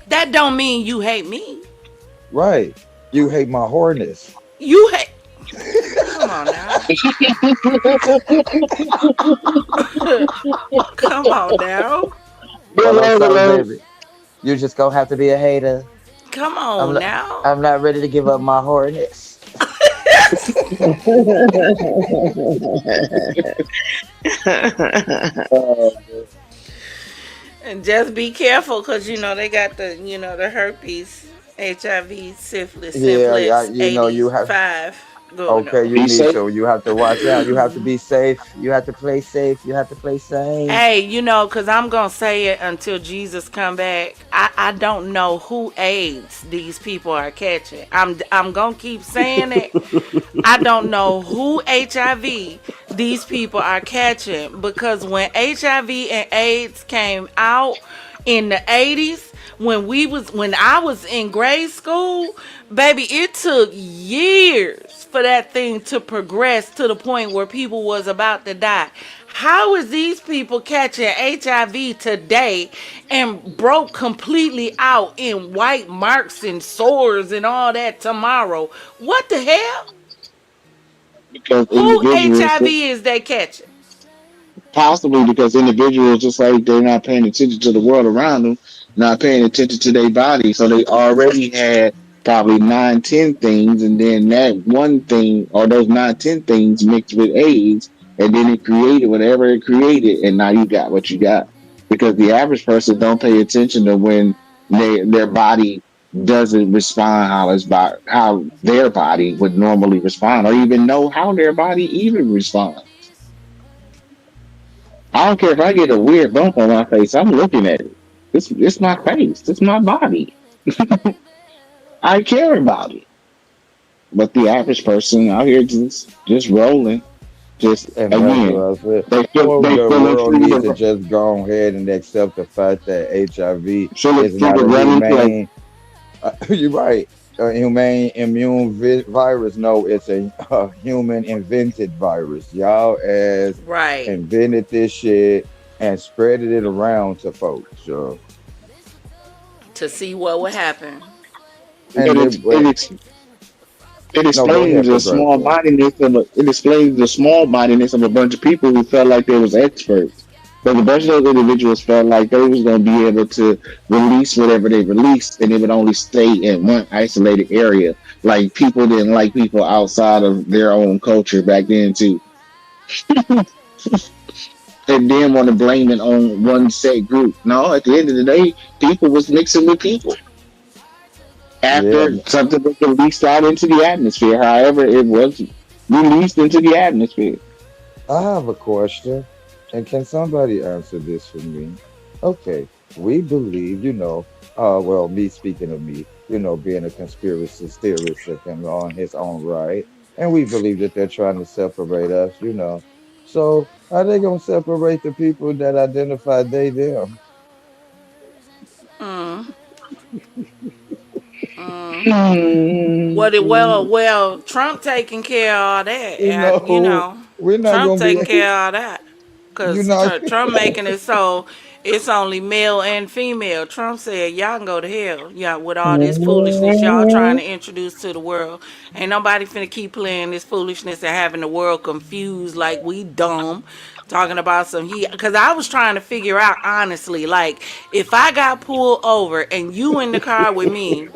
That don't mean you hate me. Right. You hate my whoreness. You hate. Come on now. Come on now. Well, I'm sorry, baby. You just gonna have to be a hater. Come I'm on not now. I'm not ready to give up my whoreness. And just be careful because you know they got the herpes, HIV, syphilis, Yeah, simplex, you know you have 85 going okay, on. you need to. You have to watch out. You have to be safe. You have to play safe. You have to play safe. Hey, because I'm going to say it until Jesus come back. I don't know who AIDS these people are catching. I'm going to keep saying it. I don't know who HIV these people are catching because when HIV and AIDS came out in the 80s, when I was in grade school, baby, it took years for that thing to progress to the point where people was about to die. How is these people catching HIV today and broke completely out in white marks and sores and all that tomorrow? What the hell? because Who individuals, HIV is they catching? possibly because individuals, just like they're not paying attention to the world around them, not paying attention to their body, so they already had probably nine, 10 things, and then that one thing or those nine, 10 things mixed with AIDS, and then it created whatever it created, and now you got what you got. Because the average person don't pay attention to when their body doesn't respond how their body would normally respond, or even know how their body even responds. I don't care if I get a weird bump on my face. I'm looking at it. It's my face. It's my body. I care about it. But the average person out here just rolling. Just And that's what again, I said. they feel Well, they the feeling world free needs to to just go ahead and accept the fact that HIV feeling is free not to a run into like humane. You're right. A humane virus. No, it's a human invented virus. Y'all as Right. invented this shit and spreaded it around to folks. To see what would happen. And it, it, it, it no, go explains ahead, the small Progressive. mindedness of it explains the small mindedness of a bunch of people who felt like they was experts. But a bunch of those individuals felt like they was going to be able to release whatever they released, and it would only stay in one isolated area. Like people didn't like people outside of their own culture back then too, and then want to blame it on one set group. No, at the end of the day, people was mixing with people Yeah, after something was released out into the atmosphere. However, it was released into the atmosphere. I have a question. And can somebody answer this for me? Okay, we believe, well, me speaking of me, being a conspiracy theorist and on his own right. And we believe that they're trying to separate us. So are they going to separate the people that identify they, them? Mm, mm. What it Hmm. well, Trump taking care of all that. You And, know, we're not Trump going to taking be, care of all that. you Cause know, Trump making it so it's only male and female. Trump said y'all can go to hell. Yeah, with all this foolishness y'all trying to introduce to the world. Ain't nobody finna keep playing this foolishness and having the world confused like we dumb. talking about some he, because I was trying to figure out honestly, like if I got pulled over and you in the car with me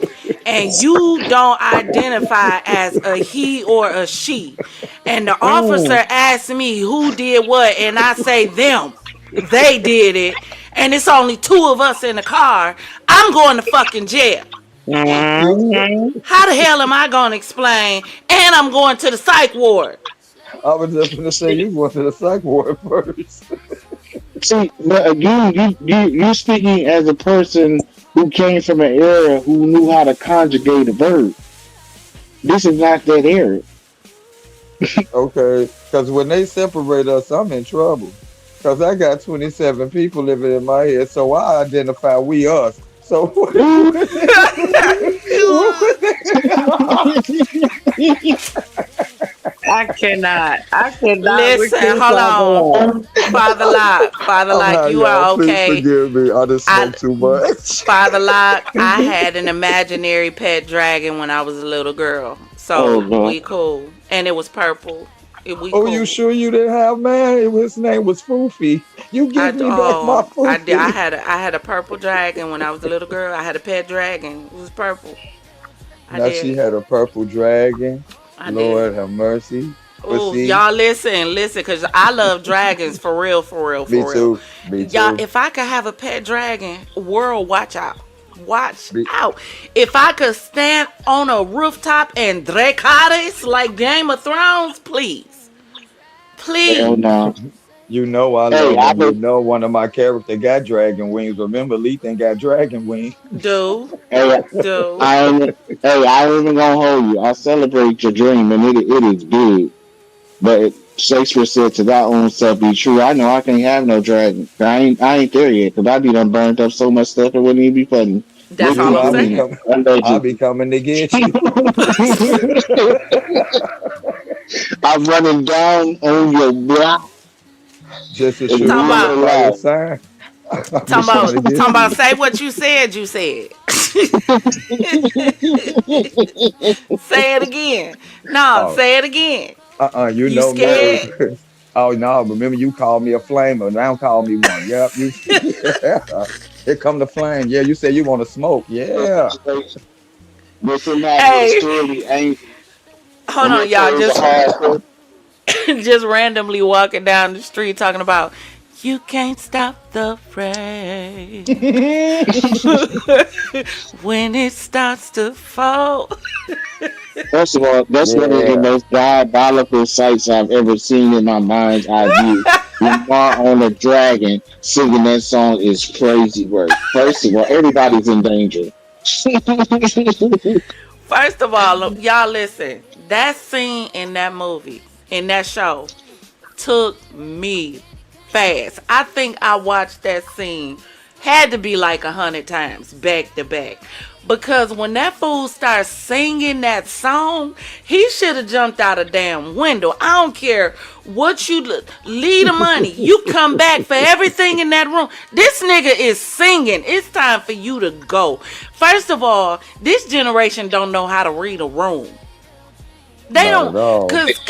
and you don't identify as a he or a she, and the Mm. officer asks me who did what, and I say them, they did it, and it's only two of us in the car, I'm going to fucking jail. Mhm. How the hell am I going to explain? And I'm going to the psych ward. I was just gonna say you going to the psych ward first. See, but again, you speaking as a person who came from an era who knew how to conjugate a verb. This is not that era. Okay, because when they separate us, I'm in trouble. Because I got 27 people living in my head, so I identify we us. So I cannot. I cannot with Listen, you, hold on. Father. Father I'm Lock, not, you y'all. are Please okay. forgive me. I just I smoked too much. Father Lock, I had an imaginary pet dragon when I was a little girl. Oh So God. we cool. And it was purple. We Oh, you cool. sure you didn't have man? His name was Foofy. You give me back my I did Foofy. I had a purple dragon when I was a little girl. I had a pet dragon. It was purple. I Now she did. had a purple dragon. I did. Lord have mercy. But Oh, see, y'all listen, cause I love dragons for real, for real, me for real. too. Me Y'all, too. if I could have a pet dragon, world, watch out. Watch Me, out. If I could stand on a rooftop and Dracarys like Game of Thrones, please. Hell Please. no. you know I Hey, love them. You know one of my characters got dragon wings. Remember, Lethan got dragon wings. Do. hey, Do. I ain't, I ain't even gonna hold you. I celebrate your dream, and it is big. But Shakespeare said, "To thy own self be true." I know I can't have no dragon. I ain't there yet, because I be done burned up so much stuff it wouldn't even be funny. That's You all know I'm I'll be saying. coming. I'll be Allegedly. coming to get you. I'm running down on your block Just as in sure Talking you about, walk by your real sign, I'll be coming to get you. say what you said, you said. life. Say it again. No, Oh, say it again. you You know me, Hey, scared? Chris. Oh no, remember you called me a flamer. Now call me one. Yep, you. Yeah. Here come the flame. Yeah, you said you want to smoke. Yeah. but somebody was Hey, clearly angry. hold And your on, y'all. friends are hard. Just randomly walking down the street talking about you can't stop the rain when it starts to fall. First of all, that's one of the Yeah. most diabolical sights I've ever seen in my mind's eye view. Lamar on a dragon singing that song is crazy work. First of all, everybody's in danger. First of all, y'all listen. That scene in that movie, in that show, took me fast. I think I watched that scene had to be like 100 times back to back. Because when that fool starts singing that song, he should have jumped out a damn window. I don't care what you leave the money. You come back for everything in that room. This nigga is singing. It's time for you to go. First of all, this generation don't know how to read a room. They Not don't, at all. cause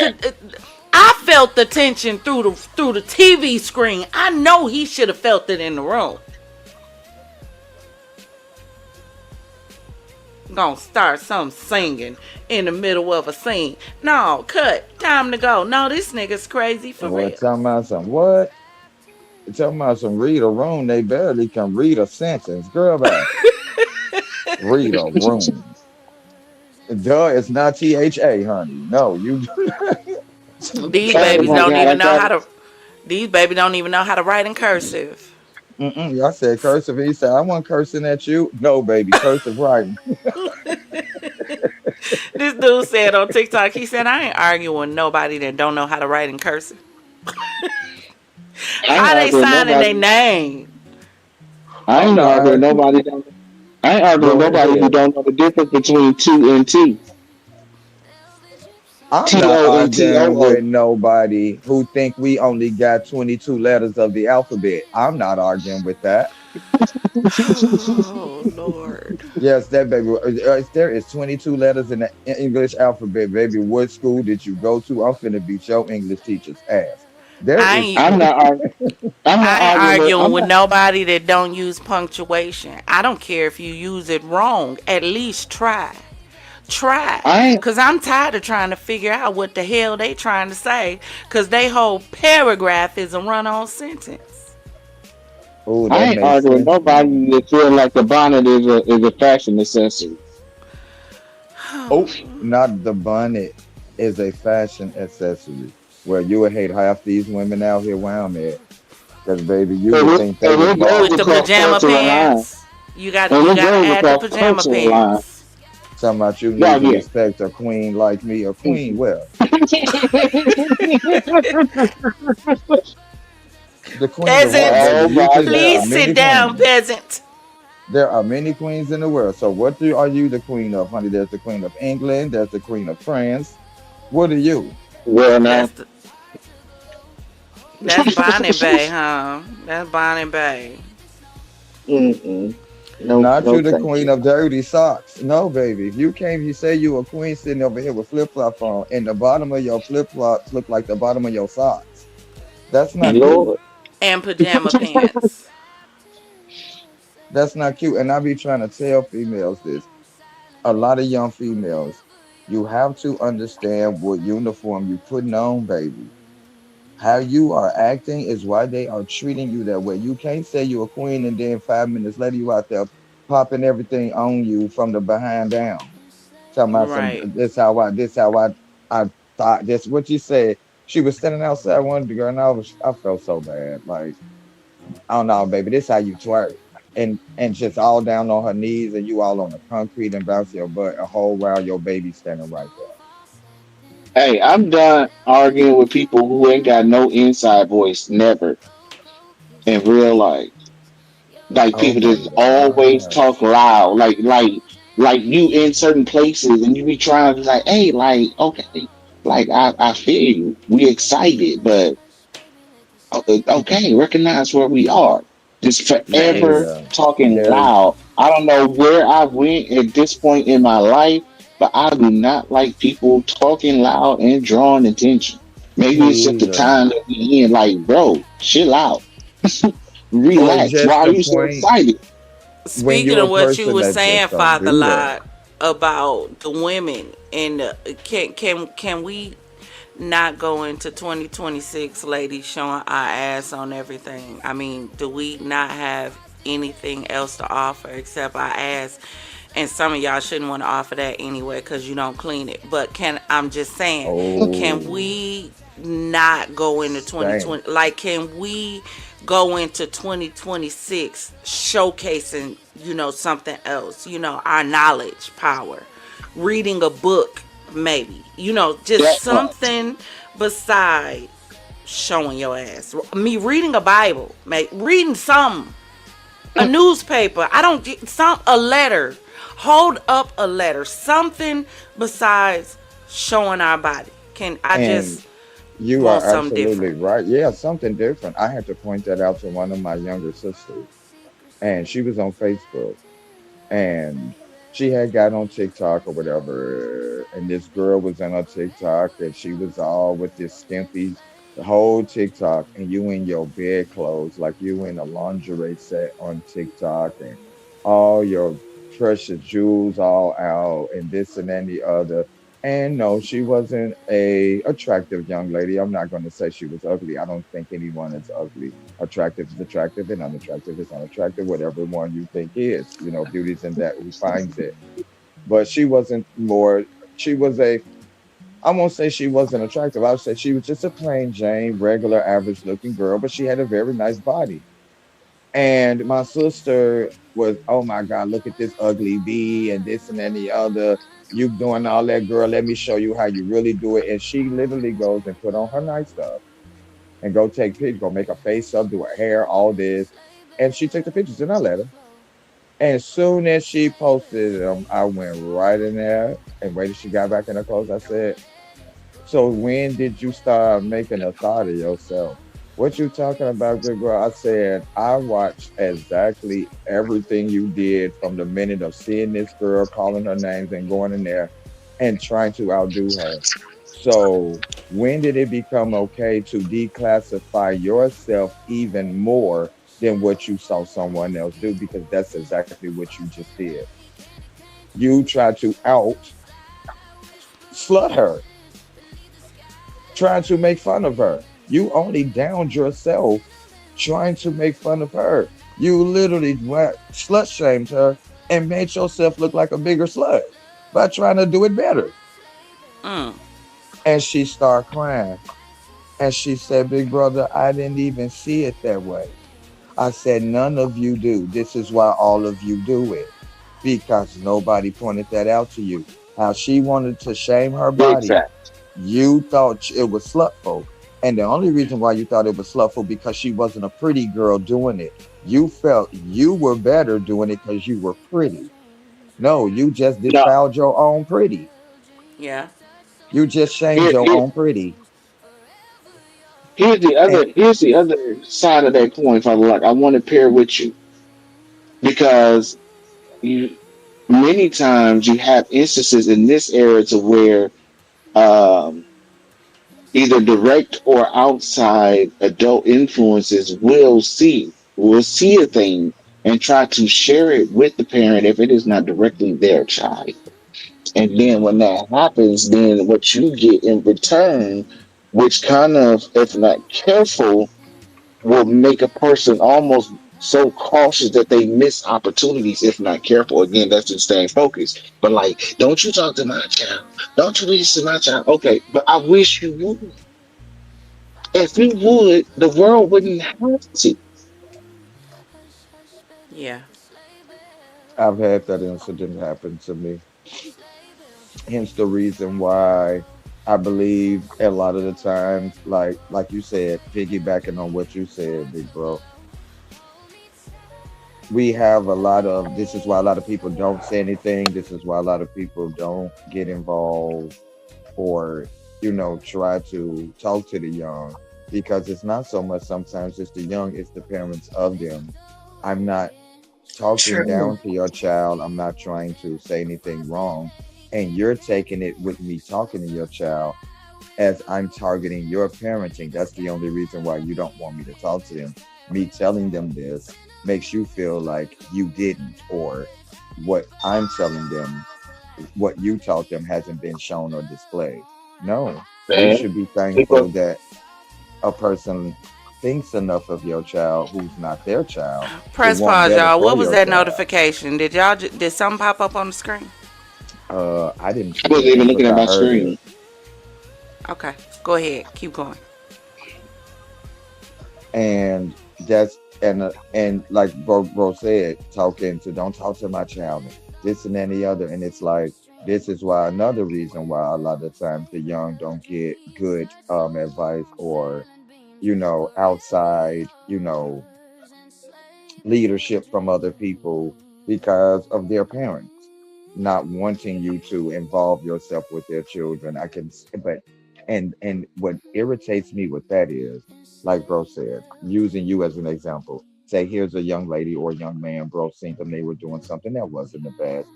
I felt the tension through the TV screen. I know he should have felt it in the room. Gonna start some singing in the middle of a scene. No, cut. Time to go. No, this nigga's crazy for What real. talking about some what? Talking about some read a room. They barely can read a sentence. Girl, bye. Read a room. Duh, it's not THA, honey. No, you. These Oh babies my don't god, I even know got how it. to. These babies don't even know how to write in cursive. I said cursive. He said, I wasn't cursing at you. No, baby, cursive writing. This dude said on TikTok, he said, I ain't arguing with nobody that don't know how to write in cursive. I ain't How they arguing signing their nobody. name? I I'm ain't not arguing arguing. nobody. I ain't arguing Go nobody who ahead. don't know the difference between two and T. I'm T not O and T O arguing with O. nobody who think we only got 22 letters of the alphabet. I'm not arguing with that. Oh, Lord. Yes, that baby. There is 22 letters in the English alphabet, baby. What school did you go to? I'm finna beat your English teacher's ass. There I is ain't I'm not. I'm not I ain't arguing with. arguing I'm with not. nobody that don't use punctuation. I don't care if you use it wrong. At least try. Try. I ain't. Cause I'm tired of trying to figure out what the hell they trying to say. Cause they whole paragraph is a run-on sentence. oh, I that ain't makes arguing with sense now. nobody that feel like the bonnet is a fashion accessory. Oh, not the bonnet is a fashion accessory. Well, you would hate half these women out here wearing it. Because baby, you would think they And was it goes With bald the headed. across pajama cultural lines. pants. And You it gotta goes add the across pajama cultural lines. pants. Talking about you Yeah, need to yeah. respect a queen like me. A queen, well, the queen of what, Peasant, baby? Oh You my could. There are please God. sit many down, queens. peasant. There are many queens in the world. So are you the queen of, honey? There's the queen of England. There's the queen of France. What are you? Well, That's now. the that's Bonnie Bay, huh? That's Bonnie Bay. Mm-mm. No, Not no, you, the thank queen you. of dirty socks. No, baby. You came, you say you a queen sitting over here with flip flops on, and the bottom of your flip flops look like the bottom of your socks. That's not cute. Lord. And pajama pants. That's not cute. And I be trying to tell females this. A lot of young females, you have to understand what uniform you putting on, baby. How you are acting is why they are treating you that way. You can't say you're a queen and then 5 minutes later you out there popping everything on you from the behind down. Talking about some Right. I thought this what you said. She was standing outside one of the girl and I felt so bad. Like, I don't know, baby, this how you twerk. And just all down on her knees and you all on the concrete and bounce your butt a whole while your baby standing right there. Hey, I'm done arguing with people who ain't got no inside voice, never in real life. Like Oh people my that always talk gosh. loud, like you in certain places, and you be trying to be like, hey, like, okay, like I feel you, we excited, but okay, recognize where we are. Just forever Facts. Yeah. talking There's loud. I don't know where I went at this point in my life, but I do not like people talking loud and drawing attention. Maybe it's me just the either. time that we in. Like, bro, chill out, Or relax. Why just are the you so point excited? when Speaking you're of a what you person were that saying, just don't Father do that. Lot, about the women, and can we not go into 2026, ladies, showing our ass on everything? I mean, do we not have anything else to offer except our ass? And some of y'all shouldn't want to offer that anyway because you don't clean it. But I'm just saying, can Oh, we not go into same. 2020? Like, can we go into 2026 showcasing, something else? Our knowledge, power, reading a book, maybe. Just That part. something beside showing your ass. Me reading a Bible, mate, reading something, a newspaper. I don't get a letter. Hold up a letter. Something besides showing our body. Can I And just you want are something absolutely different? right. Yeah, something different. I had to point that out to one of my younger sisters, and she was on Facebook, and she had got on TikTok or whatever, and this girl was on her TikTok, and she was all with this skimpy, the whole TikTok, and you in your bed clothes, like you in a lingerie set on TikTok, and all your precious jewels all out, and this and then the other. And no, she wasn't a attractive young lady. I'm not going to say she was ugly. I don't think anyone is ugly. Attractive is attractive and unattractive is unattractive, whatever one you think is. Beauty's in that who finds it. But she wasn't more, she was I won't say she wasn't attractive. I would say she was just a plain Jane, regular, average looking girl, but she had a very nice body. And my sister was, oh my God, look at this ugly bee and this and then the other. You doing all that, girl. Let me show you how you really do it. And she literally goes and put on her nice stuff and go take pictures, go make a face up, do her hair, all this. And she took the pictures and I let her. And as soon as she posted them, I went right in there and waited till she got back in her clothes. I said, so when did you start making a thought of yourself? What you talking about, good girl? I said, I watched exactly everything you did from the minute of seeing this girl, calling her names and going in there and trying to outdo her. So when did it become okay to declassify yourself even more than what you saw someone else do? Because that's exactly what you just did. You tried to out slut her, trying to make fun of her. You only downed yourself trying to make fun of her. You literally went slut shamed her and made yourself look like a bigger slut by trying to do it better. Mm. And she started crying. And she said, Big brother, I didn't even see it that way. I said, none of you do. This is why all of you do it. Because nobody pointed that out to you. How she wanted to shame her Big body. fact. You thought it was slutful. And the only reason why you thought it was slutful because she wasn't a pretty girl doing it. You felt you were better doing it because you were pretty. No, you just No, defiled your own pretty. Yeah. You just shamed here, your here, own pretty. And here's the other side of that coin, Father. Like I want to pair with you because you many times you have instances in this era to where um, either direct or outside adult influences will see a thing and try to share it with the parent if it is not directly their child. And then when that happens, then what you get in return, which kind of, if not careful, will make a person almost so cautious that they miss opportunities if not careful. Again, that's just staying focused. But like, don't you talk to my child. Don't you listen to my child. Okay, but I wish you would. If you would, the world wouldn't have to. Yeah. I've had that incident happen to me. Hence the reason why I believe a lot of the times, like you said, piggybacking on what you said, big bro, we have a lot of this is why a lot of people don't say anything. This is why a lot of people don't get involved or, try to talk to the young because it's not so much sometimes it's the young, it's the parents of them. I'm not talking True. down to your child. I'm not trying to say anything wrong. And you're taking it with me talking to your child as I'm targeting your parenting. That's the only reason why you don't want me to talk to them. Me telling them this makes you feel like you didn't, or what I'm telling them, what you taught them hasn't been shown or displayed. No, you Man, should be thankful people, that a person thinks enough of your child who's not their child to Press want pause, better y'all. for What was your that child. notification? Did something pop up on the screen? I didn't I see wasn't even anything, looking but at I my heard it. screen. Okay. Go ahead. Keep going. And and like bro said, talking to don't talk to my child, this and then the other, and it's like this is why another reason why a lot of times the young don't get good advice or outside leadership from other people because of their parents not wanting you to involve yourself with their children. But and what irritates me with that is, like bro said, using you as an example. Say here's a young lady or a young man, bro, seen them they were doing something that wasn't the best,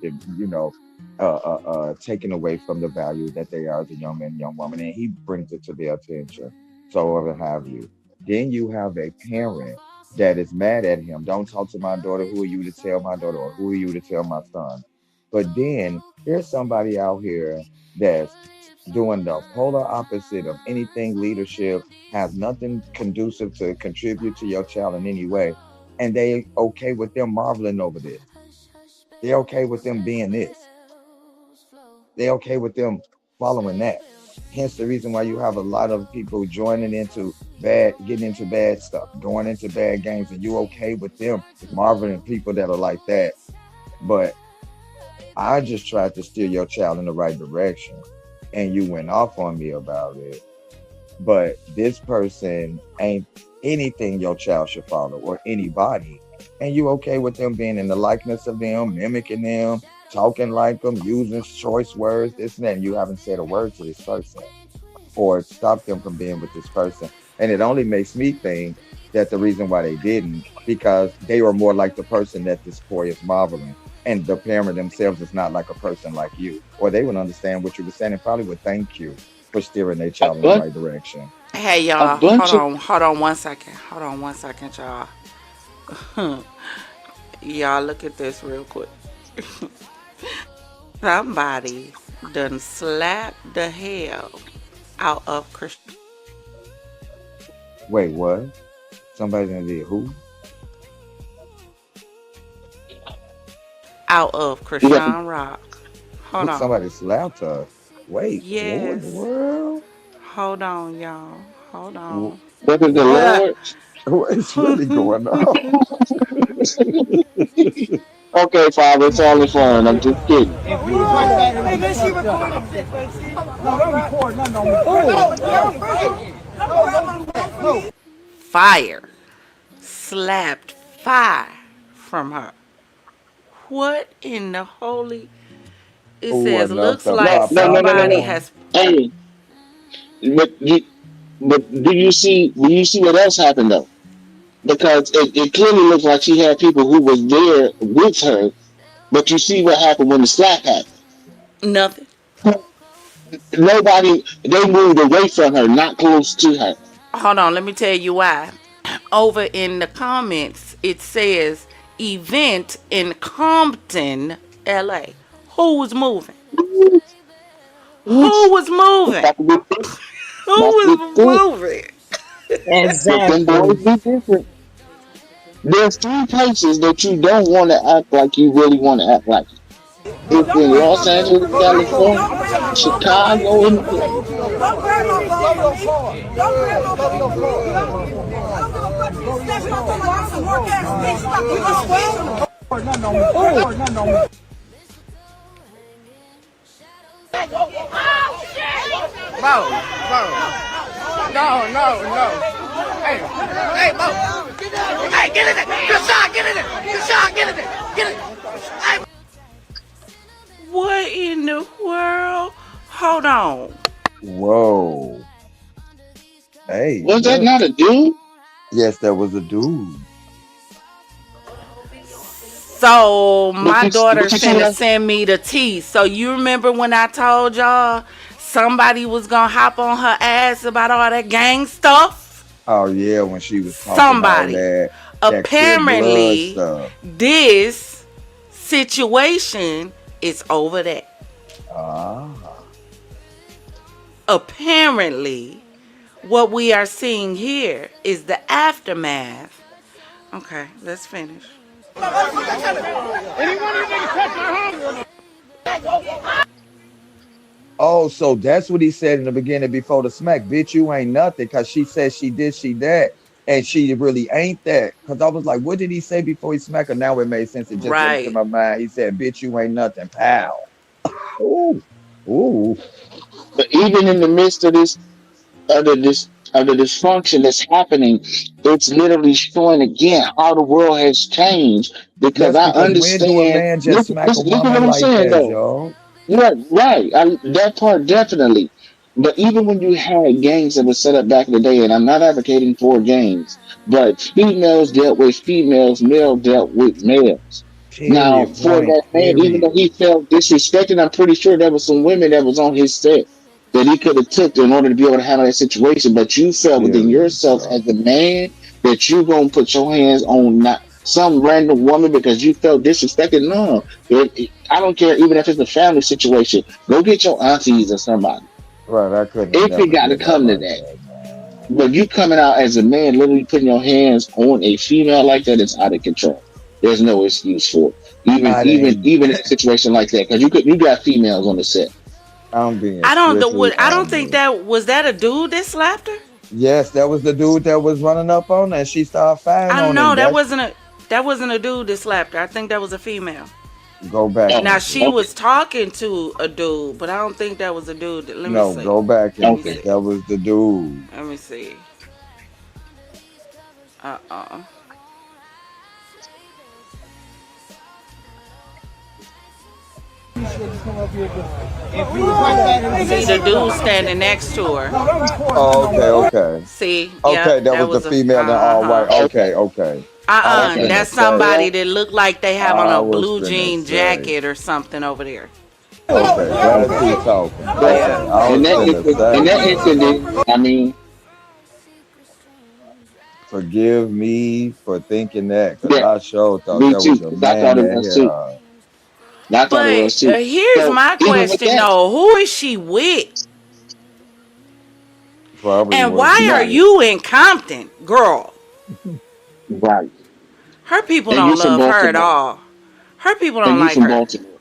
taken away from the value that they are as a young man, young woman, and he brings it to their attention. So what have you. Then you have a parent that is mad at him. Don't talk to my daughter. Who are you to tell my daughter, or who are you to tell my son? But then here's somebody out here that's doing the polar opposite of anything leadership, has nothing conducive to contribute to your child in any way. And they okay with them marveling over this. They're okay with them being this. They're okay with them following that. Hence the reason why you have a lot of people joining into getting into bad stuff, going into bad games, and you okay with them marveling people that are like that. But I just tried to steer your child in the right direction, and you went off on me about it. But this person ain't anything your child should follow or anybody. And you okay with them being in the likeness of them, mimicking them, talking like them, using choice words, this and that, and you haven't said a word to this person or stop them from being with this person. And it only makes me think that the reason why they didn't, because they were more like the person that this boy is marveling. And the parent themselves is not like a person like you. Or they would understand what you were saying and probably would thank you. for steering their A child in the bunch, right direction. Hey a y'all, bunch of hold on 1 second. Hold on 1 second, y'all. Y'all look at this real quick. Somebody done slapped the hell out of Wait, what? Somebody done did who? you got Krishan Rock. Hold Who? on. Somebody slapped her. Wait, what in the Yes. world? Hold on, y'all. Hold Wh- on. what is the What? Lord? What is really going on? Okay, Father, it's all in fun. I'm just kidding. Fire. Slapped fire from her. What in the holy? It Who says, enough looks to like No, pop no, no, out no, no, somebody no. on? has. Hey, but do you see what else happened though? Because it clearly looks like she had people who was there with her, but you see what happened when the slap happened. Nothing. Nobody, they moved away from her, not close to her. Hold on, let me tell you why. Over in the comments, it says event in Compton, LA. Who was moving? Who Oops, was moving? about to get thick, Who about to get was thick. moving? But them Exactly. boys be different. There's three places that you don't want to act like you really want to act like. It's in Los Angeles, California, Chicago, and Bo, Bo. No, no, no. Hey, hey, Bo. Hey, get in there. Good shot, get in there. Good shot, get in there. Get in there. Hey. What in the world? Hold on. Whoa. Hey, was that what? not a dude? Yes, that was a dude. So my daughter But you see what finna I? send me the tea. So you remember when I told y'all somebody was gonna hop on her ass about all that gang stuff? Oh yeah, when she was talking all Somebody. that Crib blood Apparently, stuff. this situation is over there. Ah. Apparently, what we are seeing here is the aftermath. Okay, let's finish. Oh, so that's what he said in the beginning before the smack. Bitch, you ain't nothing. Cause she said she did, she that. And she really ain't that. Cause I was like, what did he say before he smacked her? Now it made sense. It just went to Right. my mind. He said, bitch, you ain't nothing. Pow. Ooh. Ooh. But even in the midst of this, of the dysfunction that's happening, it's literally showing again how the world has changed. Because Yes, I because when do a understand. man just Listen, smack a listen, listen to what woman I'm like saying that, though. Joe? Yeah, right. That part definitely. But even when you had gangs that were set up back in the day, and I'm not advocating for gangs, but females dealt with females, male dealt with males. Now, Period. for Point. that man, even though Period. he felt disrespected, I'm pretty sure there was some women that was on his set that he could have took in order to be able to handle that situation. But you felt within Period, yourself Joe. as a man that you gonna put your hands on not some random woman because you felt disrespected. No, I don't care, even if it's a family situation. Go get your aunties or somebody. Right. I couldn't have If it never got to did that come to like that. that, man. But you coming out as a man, literally putting your hands on a female like that is out of control. There's no excuse for it. I didn't. Even in a situation like that, because you got females on the set. I'm being I don't strictly I don't think honest. that was that a dude that slapped her. Yes, that was the dude that was running up on her and she started fighting I don't on know. him. That's That wasn't a dude that slapped her. I think that was a female. go back Oh, Now and see. she okay, was talking to a dude, but I don't think that was a dude. Let me No, see. go back Let and me see. okay. see. That was the dude. Let me see. Uh uh See the dude standing next to her. Oh, okay, okay. See, Okay, yep, that that was the was a female in all white. Okay. Okay, okay. I was Okay. finna That's say. somebody Well, that looked like they have on I a was blue finna jean say. jacket or something over there. Okay, glad you talking. But Okay, I in was that finna in that say, incident, I mean, forgive me for thinking that, cause yeah, I sure thought me that too. was a 'Cause I man thought it that was hit too. her. I thought it But was too. here's So my even with question that, though: who is she with, Probably and was why are right, you in Compton, girl? right, Her people and you don't from love her at Baltimore, all. Her people and don't you like from her. Baltimore.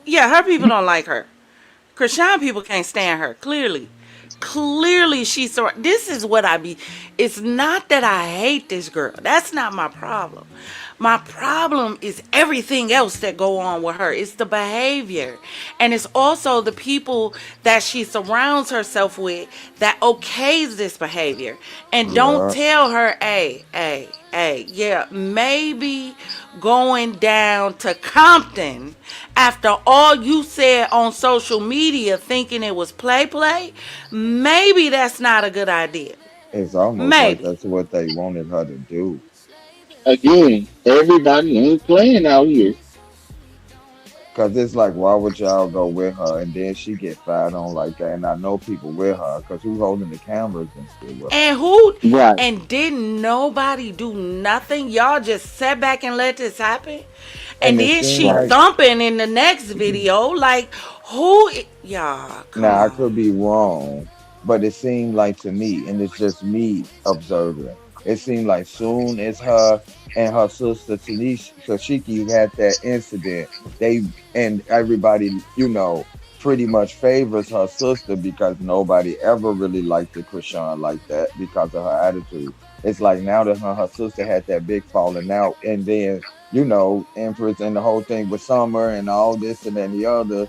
Yeah, her people don't like her. Krishan people can't stand her. Clearly. Clearly she's so this is what I be. It's not that I hate this girl. That's not my problem. My problem is everything else that go on with her. It's the behavior. And it's also the people that she surrounds herself with that okays this behavior. And don't Yeah, tell her, hey, yeah, maybe going down to Compton after all you said on social media thinking it was play, maybe that's not a good idea. it's almost like Maybe. that's what they wanted her to do. Again, everybody ain't playing out here. Cause it's like, why would y'all go with her and then she get fired on like that? And I know people with her, cause who's holding the cameras and shit with her? And who Right. and didn't nobody do nothing? Y'all just sat back and let this happen? And And it then seemed she Right. like, thumping in the next video. Like y'all, come now I on. could be wrong, but it seemed like to me, and it's just me observing. It seemed like soon as her and her sister Tashiki had that incident, they and everybody, pretty much favors her sister because nobody ever really liked the Krishan like that because of her attitude. It's like now that her sister had that big falling out, and then Empress and the whole thing with Summer and all this and then the other,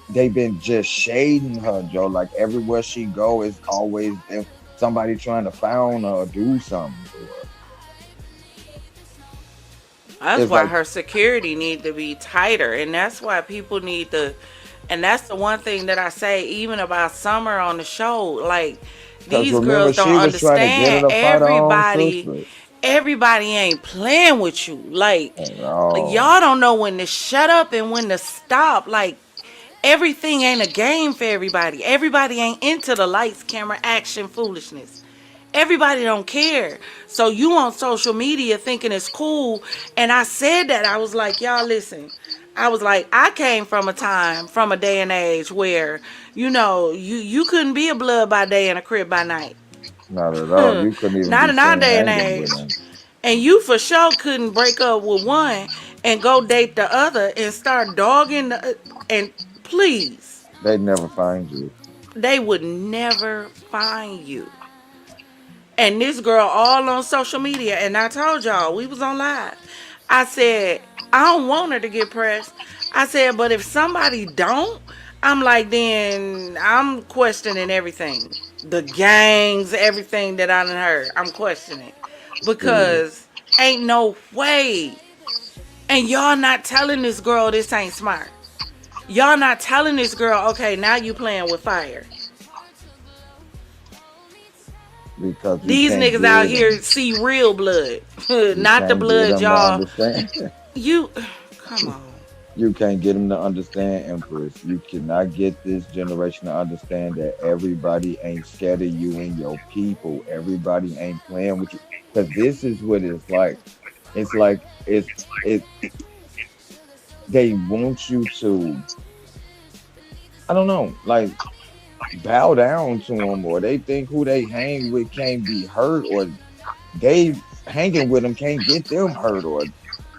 they've been just shading her, Joe. Like everywhere she go is always somebody trying to found her or do something to her. That's It's why like her security need to be tighter, and that's why people need to. And that's the one thing that I say, even about Summer on the show. Like because these remember girls don't she was trying to get her understand. to fight her own Everybody, sister everybody ain't playing with you. at all. Y'all don't know when to shut up and when to stop. Like everything ain't a game for everybody. Everybody ain't into the lights, camera, action, foolishness. Everybody don't care. So you on social media thinking it's cool. And I said that. I was like, y'all listen. I was like, I came from a time, from a day and age where, you couldn't be a blood by day and a crib by night. Not at all. You couldn't even Not be in our seen day and hanging age. with him. And you for sure couldn't break up with one and go date the other and start dogging and please, They'd never find you. they would never find you. And this girl all on social media, and I told y'all we was on live. I said I don't want her to get pressed. I said, but if somebody don't, I'm like, then I'm questioning everything, the gangs, everything that I done heard. I'm questioning Shit. because ain't no way. And y'all not telling this girl this ain't smart. Y'all not telling this girl, okay, now you playing with fire. Because you These can't niggas out get here them. see real blood, You not the can't get blood them to y'all. understand. You, come on. You can't get them to understand, Empress. You cannot get this generation to understand that everybody ain't scared of you and your people. Everybody ain't playing with you. Because this is what it's like. It's like it they want you to, I don't know, like bow down to them, or they think who they hang with can't be hurt, or they hanging with them can't get them hurt, or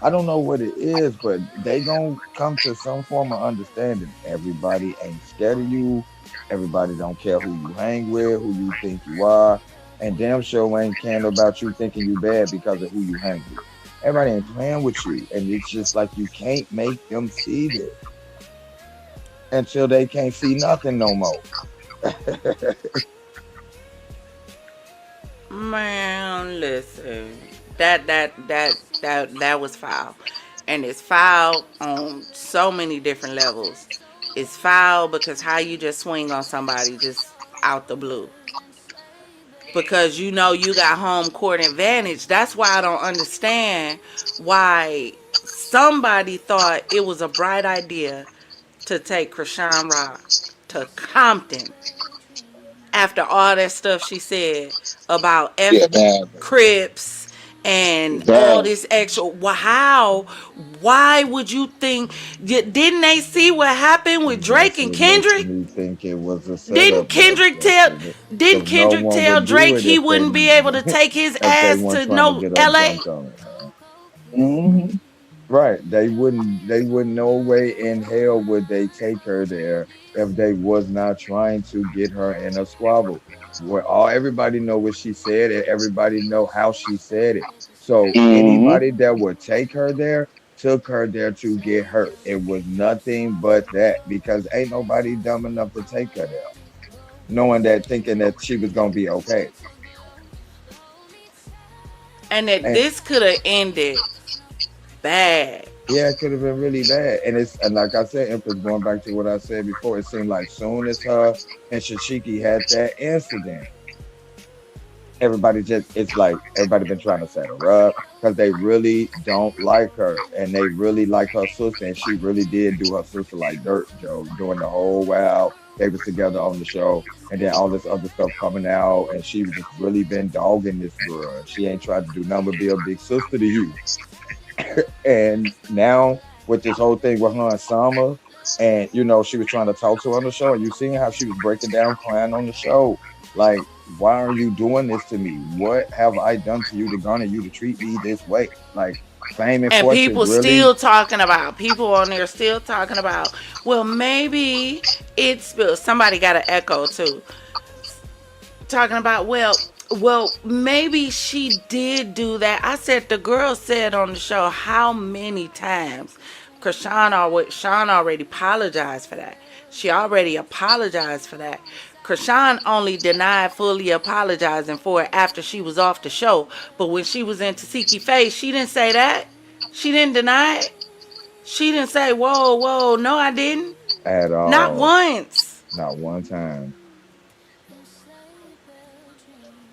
I don't know what it is, but they gonna come to some form of understanding. Everybody ain't scared of you. Everybody don't care who you hang with, who you think you are, and damn sure ain't caring about you thinking you bad because of who you hang with. Everybody ain't playing with you, and it's just like you can't make them see this until they can't see nothing no more. Man, listen. That was foul. And it's foul on so many different levels. It's foul because how you just swing on somebody just out the blue. Because you got home court advantage. That's why I don't understand why somebody thought it was a bright idea to take Krishan Rock to Compton after all that stuff she said about Yeah, badly. Crips and all Badly. this extra. How? Why would you think? Didn't they see what happened with And that's Drake and what makes Kendrick? me think it was a Didn't setup, Kendrick tell? Didn't because no Kendrick one tell would do Drake it he if they wouldn't be able to take his if they ass weren't to trying to no get her L.A.? jumped on it, man. Hmm. Right. They wouldn't no way in hell would they take her there if they was not trying to get her in a squabble. Where all everybody know what she said and everybody know how she said it. So Hmm. anybody that would take her there took her there to get hurt. It was nothing but that because ain't nobody dumb enough to take her there, knowing that thinking that she was gonna be okay. And that And this could have ended bad. yeah, it could have been really bad. And like I said, Empress, going back to what I said before, it seemed like soon as her and Shashiki had that incident, everybody just it's like everybody been trying to set her up because they really don't like her and they really like her sister and she really did do her sister like dirt, Joe, during the whole while they was together on the show. And then all this other stuff coming out, and she just really been dogging this girl. She ain't tried to do nothing but be a big sister to you. And now with this whole thing with her and Summer, and she was trying to talk to her on the show, and you seen how she was breaking down, crying on the show. Like, why are you doing this to me? What have I done to you to garner you to treat me this way? Like, fame and And fortune, people really? still talking about, people on there still talking about, well, maybe it's, somebody got an echo too. Talking about, well, maybe she did do that. I said the girl said on the show how many times because Sean already apologized for that. She already apologized for that. Krishan only denied fully apologizing for it after she was off the show. But when she was in Tasiki Face, she didn't say that. She didn't deny it. She didn't say, whoa, whoa, no, I didn't. At Not all. once. Not one time.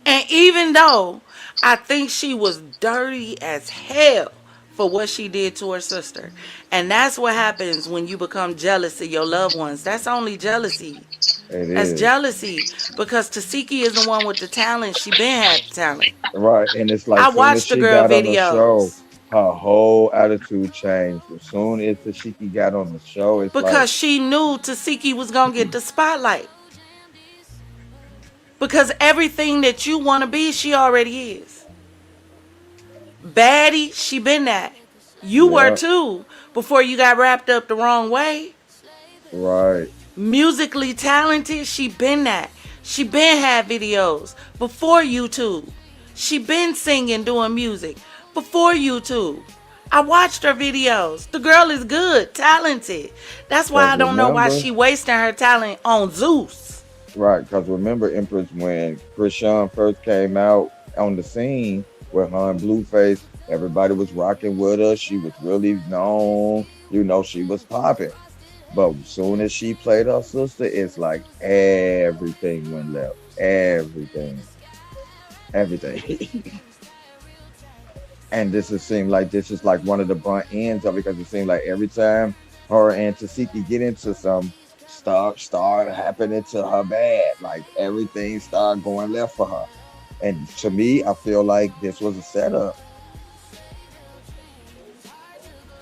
And even though I think she was dirty as hell for what she did to her sister. And that's what happens when you become jealous of your loved ones. That's only jealousy. It That's is. jealousy. Because Tasiki is the one with the talent. She been had the talent. Right. And it's like I soon as watched the she girl got on the show, videos. her whole attitude changed. As soon as Tashiki got on the show, it's like, Because she knew Tasiki was going to get the spotlight. Because everything that you want to be, she already is. Baddie, she been that. You were yeah, too before you got wrapped up the wrong way. right. Musically talented, she been that. She been had videos before YouTube. She been singing, doing music before YouTube. I watched her videos. The girl is good, talented. That's why Because I don't know why remember, she wasting her talent on Zeus. right, because remember, Empress, when Krishan first came out on the scene with her and Blueface, everybody was rocking with her. She was really known. She was popping. But as soon as she played her sister, it's like everything went left. Everything. Everything. And this is like one of the brunt ends of it because it seemed like every time her and Tasiki get into some stuff start happening to her bad. Like everything started going left for her. And to me, I feel like this was a setup.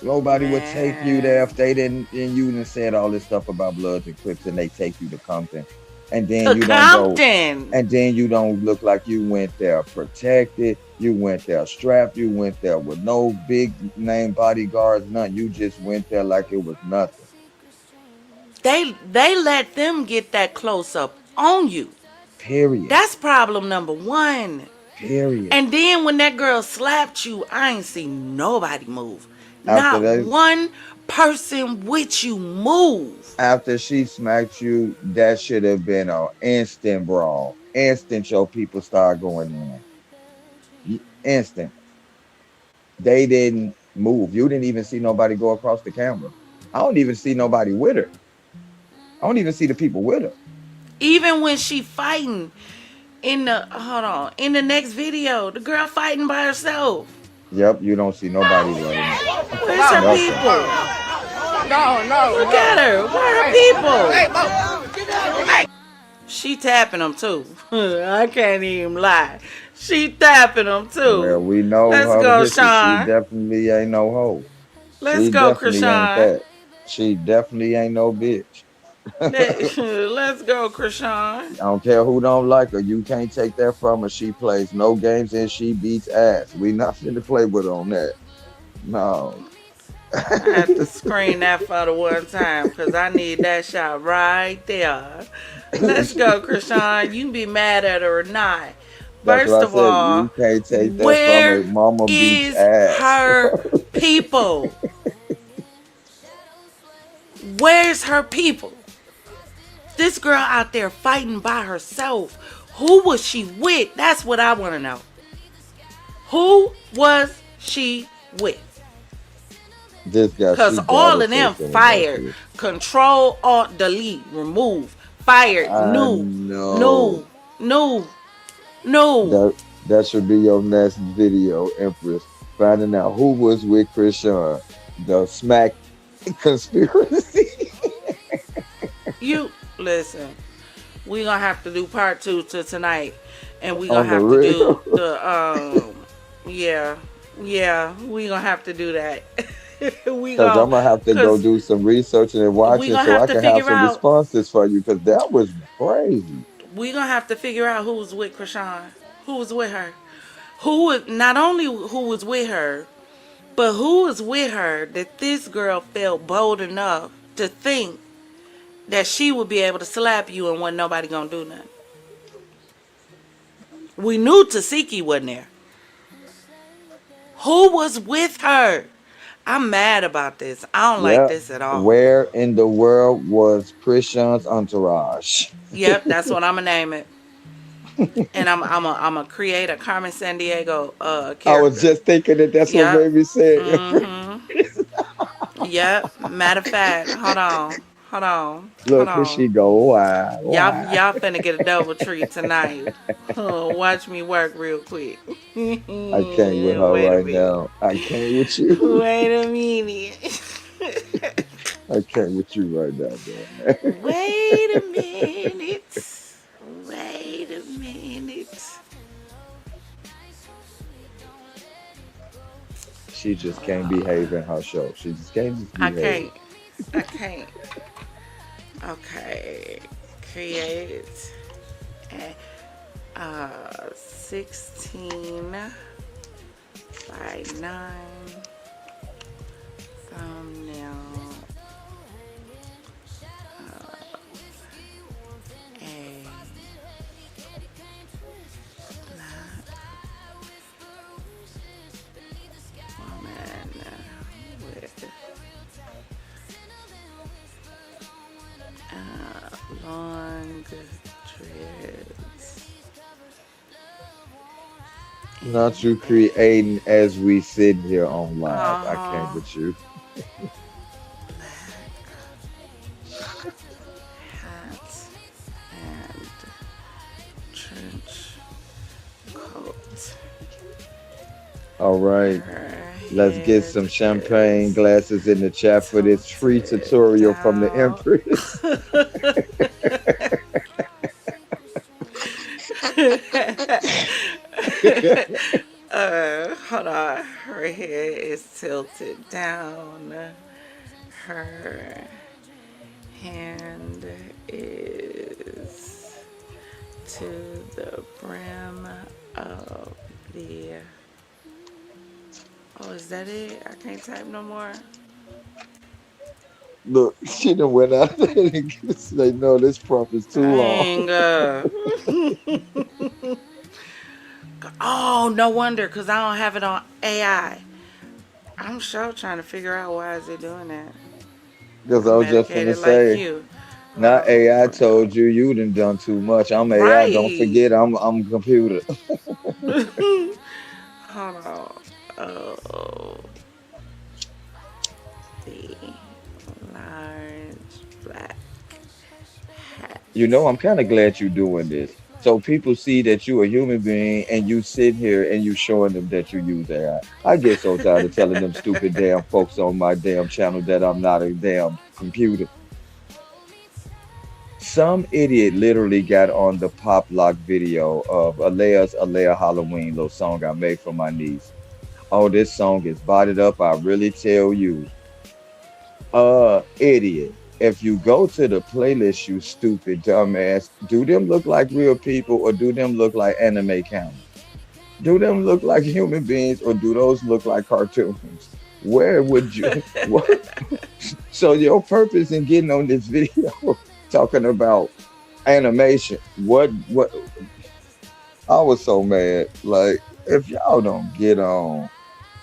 Nobody would take you there Man. if they didn't, and you didn't said all this stuff about Bloods and Crips, and they take you to Compton, and then To you don't go, Compton. and then you don't look like you went there protected, you went there strapped, you went there with no big name bodyguards, none. You just went there like it was nothing. They let them get that close up on you. Period. That's problem number one. Period. And then when that girl slapped you, I ain't seen nobody move. After Not that, one person with you move. after she smacked you, that should have been an instant brawl. Instant, your people start going in. Instant. They didn't move. You didn't even see nobody go across the camera. I don't even see nobody with her. I don't even see the people with her. Even when she fighting in the next video, the girl fighting by herself. Yep, you don't see nobody running. Where's her Nothing. people? No, no, Look at no. her. Where are her Hey, people? hey, Mo. Get down. Hey. She tapping them too. I can't even lie. She tapping them Well, too. we know Let's her go, history. She Sean. definitely ain't no hoe. Let's She go, definitely ain't Krishan. that. She definitely ain't no bitch. Let's go, Krishan. I don't care who don't like her. You can't take that from her. She plays no games and she beats ass. We not finna play with her on that. No. I have to screen that photo one time because I need that shot right there. Let's go, Krishan. You can be mad at her or not. That's what First I of said. all, You can't take that from her. where Mama beats is ass. her people? Where's her people? This girl out there fighting by herself. Who was she with? That's what I want to know. Who was she with? This guy, Because she all gotta of say them something about fired. this. Control, Alt, Delete, Remove. Fired. I New. know. New. New. New. That should be your next video, Empress. Finding out who was with Krishan. The smack conspiracy. You, listen. We gonna have to do part 2 to tonight. And we gonna On the have to real. do the, yeah. Yeah, we gonna have to do that. we Because gonna, I'm gonna have to go cause do some researching and we watching gonna so have I to can have figure some out responses for you. Because that was crazy. who was with Krishan, who was with her, who was not only who was with her, but who was with her that this girl felt bold enough to think that she would be able to slap you and wasn't nobody gonna do nothing. We knew Tasiki wasn't there. Who was with her? I'm mad about this. I don't like Yeah. this at all. Where in the world was Krishan's entourage? Yep, that's what I'm gonna name it. And I'm a create a Carmen San Diego I was character. just thinking that that's what Yep. made me say it. Mhm. Yep. Matter of fact, hold on. Hold on. Hold Look, here on. she go. Why? Why? Y'all finna get a double treat tonight. Watch me work real quick. Wait I can't with her a right minute. now. I can't with you. Wait a minute. I can't with you right now, man. Wait a minute. Wait a minute. She just Hold can't behave on. in her show. She just can't just I behave. can't. I can't. Okay. Create a 16 by 9 thumbnail. A black woman with long dreads Not and you creating as we sit here on live. I can't uh-huh, with you. hat and trench coat. All right. Her Let's get head some champagne is glasses in the chat for this free tilted tutorial from the down. Empress. Hold on. Her head is tilted down. Her hand is to the brim of the. Oh, is that it? I can't type no more. Look, she done went out there and say, no, this prompt is too long. Dang. Oh, no wonder, because I don't have it on AI. I'm sure trying to figure out why is it doing that. Because I I'm was just finna medicated like say, you. not Oh, AI bro. told you you done too much. I'm AI. Don't Right. forget, I'm computer. Hold on. Oh, the large black hat. You know, I'm kind of glad you doing this. So people see that you a human being and you sit here and you showing them that you use AI. I get so tired of telling them stupid damn folks on my damn channel that I'm not a damn computer. Some idiot literally got on the pop lock video of Alea Halloween little song I made for my niece. Oh, this song is botted up, I really tell you. Idiot. If you go to the playlist, you stupid dumbass, do them look like real people or do them look like anime counters? Do them look like human beings or do those look like cartoons? Where would you what? So your purpose in getting on this video talking about animation, what I was so mad. Like, if y'all don't get on,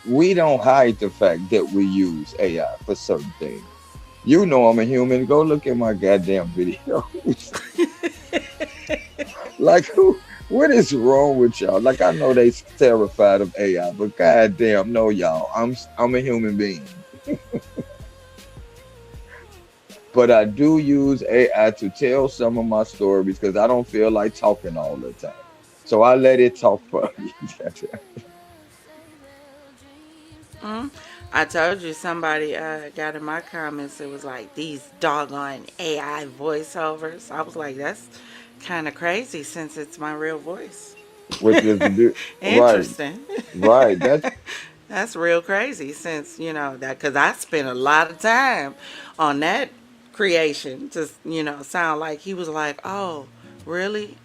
we don't hide the fact that we use AI for certain things. You know I'm a human. Go look at my goddamn videos. Like, what is wrong with y'all? Like, I know they terrified of AI, but goddamn, no, y'all. I'm a human being, but I do use AI to tell some of my stories because I don't feel like talking all the time. So I let it talk for me. Mm. I told you somebody got in my comments. It was like these doggone AI voiceovers. I was like, that's kind of crazy since it's my real voice. Which is the right, Interesting. right. That's That's real crazy since, that because I spent a lot of time on that creation to, sound like he was like, oh, really?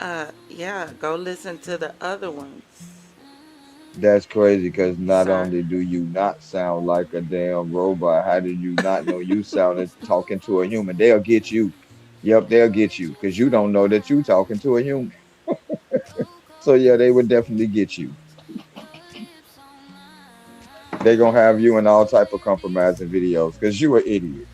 Yeah, go listen to the other ones. That's crazy because not Sorry. only do you not sound like a damn robot, how did you not know you sounded talking to a human? They'll get you. Yep, they'll get you because you don't know that you talking to a human. So yeah, they would definitely get you. They gonna have you in all type of compromising videos because you an idiot.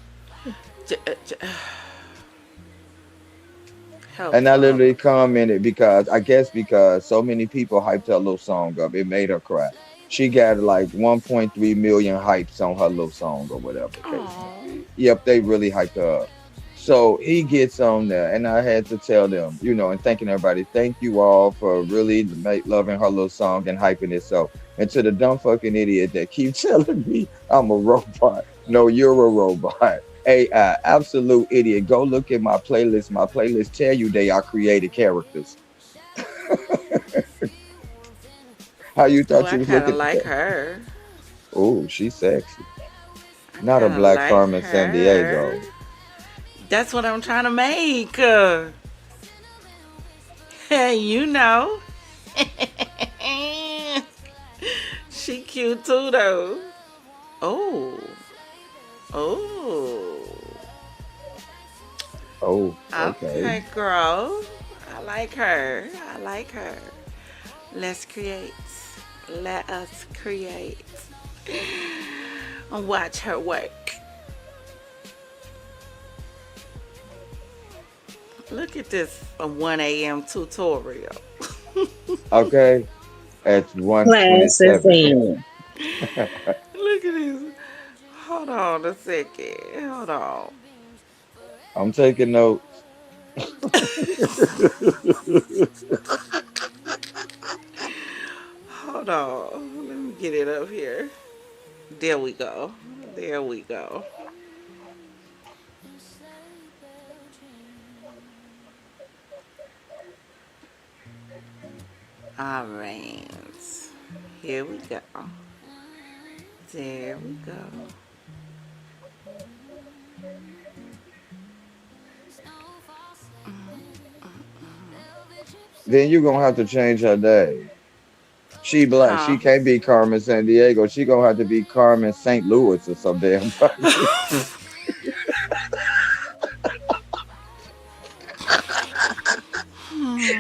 Help, And I Father. literally commented because I guess because so many people hyped her little song up, it made her cry. She got like 1.3 million hypes on her little song or whatever the case may Oh. be. Yep, they really hyped her up. So he gets on there, and I had to tell them, and thanking everybody, thank you all for really loving her little song and hyping it. So, and to the dumb fucking idiot that keeps telling me I'm a robot. No, you're a robot. AI, absolute idiot. Go look at my playlist. My playlist tell you they are created characters. How you Oh, thought I you was kind of looking at like that? her. Oh, she's sexy. I Not a kind of black like Carmen San her. Diego. That's what I'm trying to make. Hey, she cute too, though. Oh. Oh. Oh, okay. Okay, girl. I like her. I like her. Let's create. Let us create. And watch her work. Look at this a 1 a.m. tutorial. Okay. At Class is 127. in. Look at this. Hold on a second. Hold on. I'm taking notes. Hold on. Let me get it up here. There we go. There we go. All right. Here we go. There we go. Then you're gonna have to change her name. She black. Huh? She can't be Carmen San Diego. She gonna have to be Carmen St. Louis or some damn body.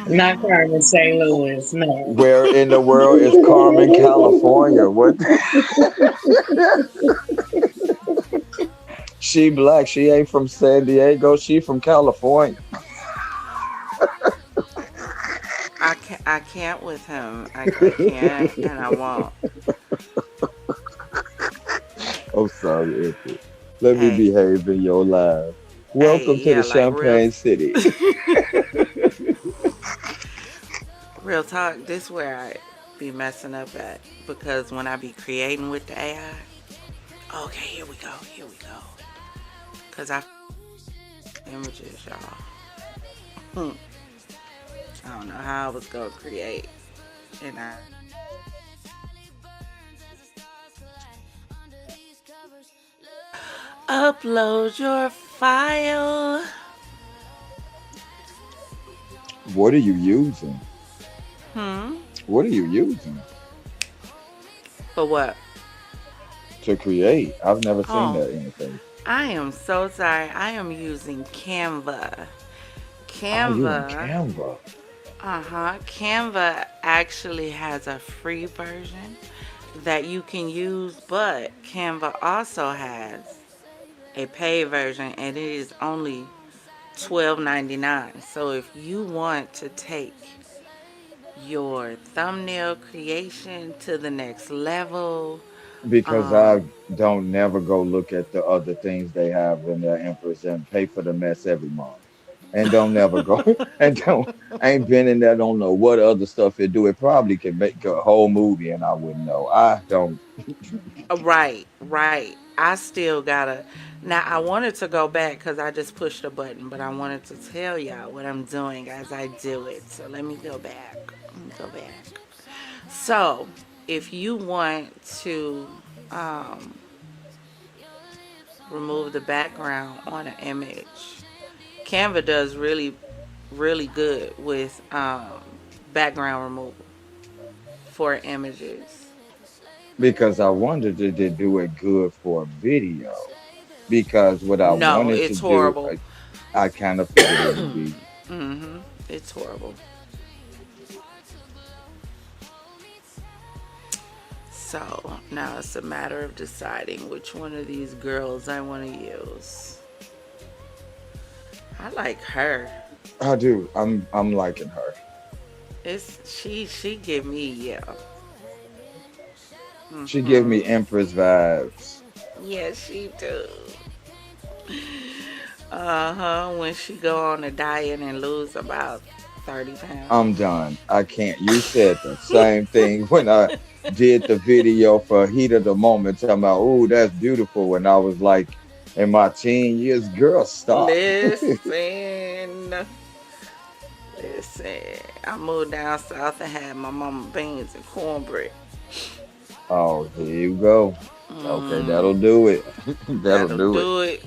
Not Carmen St. Louis, no. Where in the world is Carmen, California? What? She black. She ain't from San Diego. She from California. I can't with him. I can't and I won't. I'm sorry, Empress. Let me Hey, behave in your life. hey, Welcome to yeah, the like real. Champagne City. Real talk, this where I be messing up at because when I be creating with the AI, okay, here we go. Cause I images, y'all. Hmm. I don't know how I was gonna create, and I upload your file. What are you using? Hmm. What are you using For what? to create? I've never seen Oh, that interface. I am so sorry. I am using Canva. Oh, you in Canva, Canva. Canva actually has a free version that you can use, but Canva also has a paid version and it is only $12.99. So if you want to take your thumbnail creation to the next level, Because I um, don't never go look at the other things they have in their Empress and pay for the mess every month. And don't never go and don't ain't been in there, don't know what other stuff it do. It probably can make a whole movie and I wouldn't know. I don't. right, right. I still gotta. Now I wanted to go back because I just pushed a button, but I wanted to tell y'all what I'm doing as I do it. So let me go back. Let me go back. So if you want to um, remove the background on an image, Canva does really good with background removal for images. Because I wondered did they do it good for video? Because what I No, wanted to it's do, horrible. I kind of figured it would be. Hmm. It's horrible. So now it's a matter of deciding which one of these girls I want to use. I like her. I do. I'm liking her. It's she give me yeah. She give me Hmm. Empress vibes. Yes, she do. When she go on a diet and lose about 30 pounds. I'm done. I can't. You said the same thing when I did the video for Heat of the Moment, talking about, oh, that's beautiful. When I was like in my teen years, girl, stop. Listen, listen. I moved down south and had my mama beans and cornbread. Oh, here you go. Okay, that'll Mm, do it. That'll that'll do it. do it.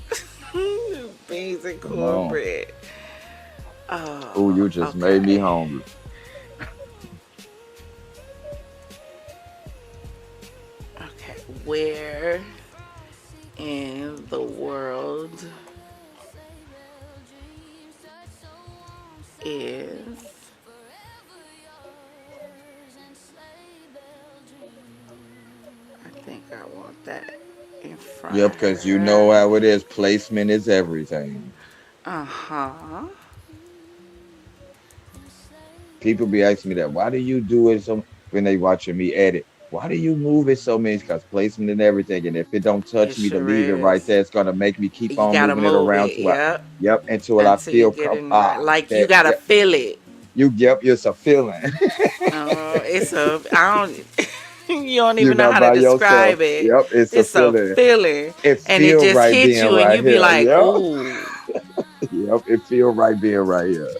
Beans and Come on. cornbread. Oh, Oh, you just made me okay. hungry. Okay. Where in the world is I think I want that in front Yep, of because you know her. how it is. Placement is everything. Uh-huh. People be asking me that. Why do you do it so when they watching me edit? Why do you move it so much? Because placement and everything. And if it don't It touch me to sure leave it right is. there, it's gonna make me keep You on gotta moving it move around it, to I, yep, yep, until I until you feel get it in the right. Like you that gotta that feel it. you yep, it's a feeling. It's a I don't you don't You're even know not how to by yourself. describe it. Yep, it's a It's a feeling. feeling, It and it feel just right hits being you, and right you be here. like, Yep. "Ooh." Yep, it feel right being right here.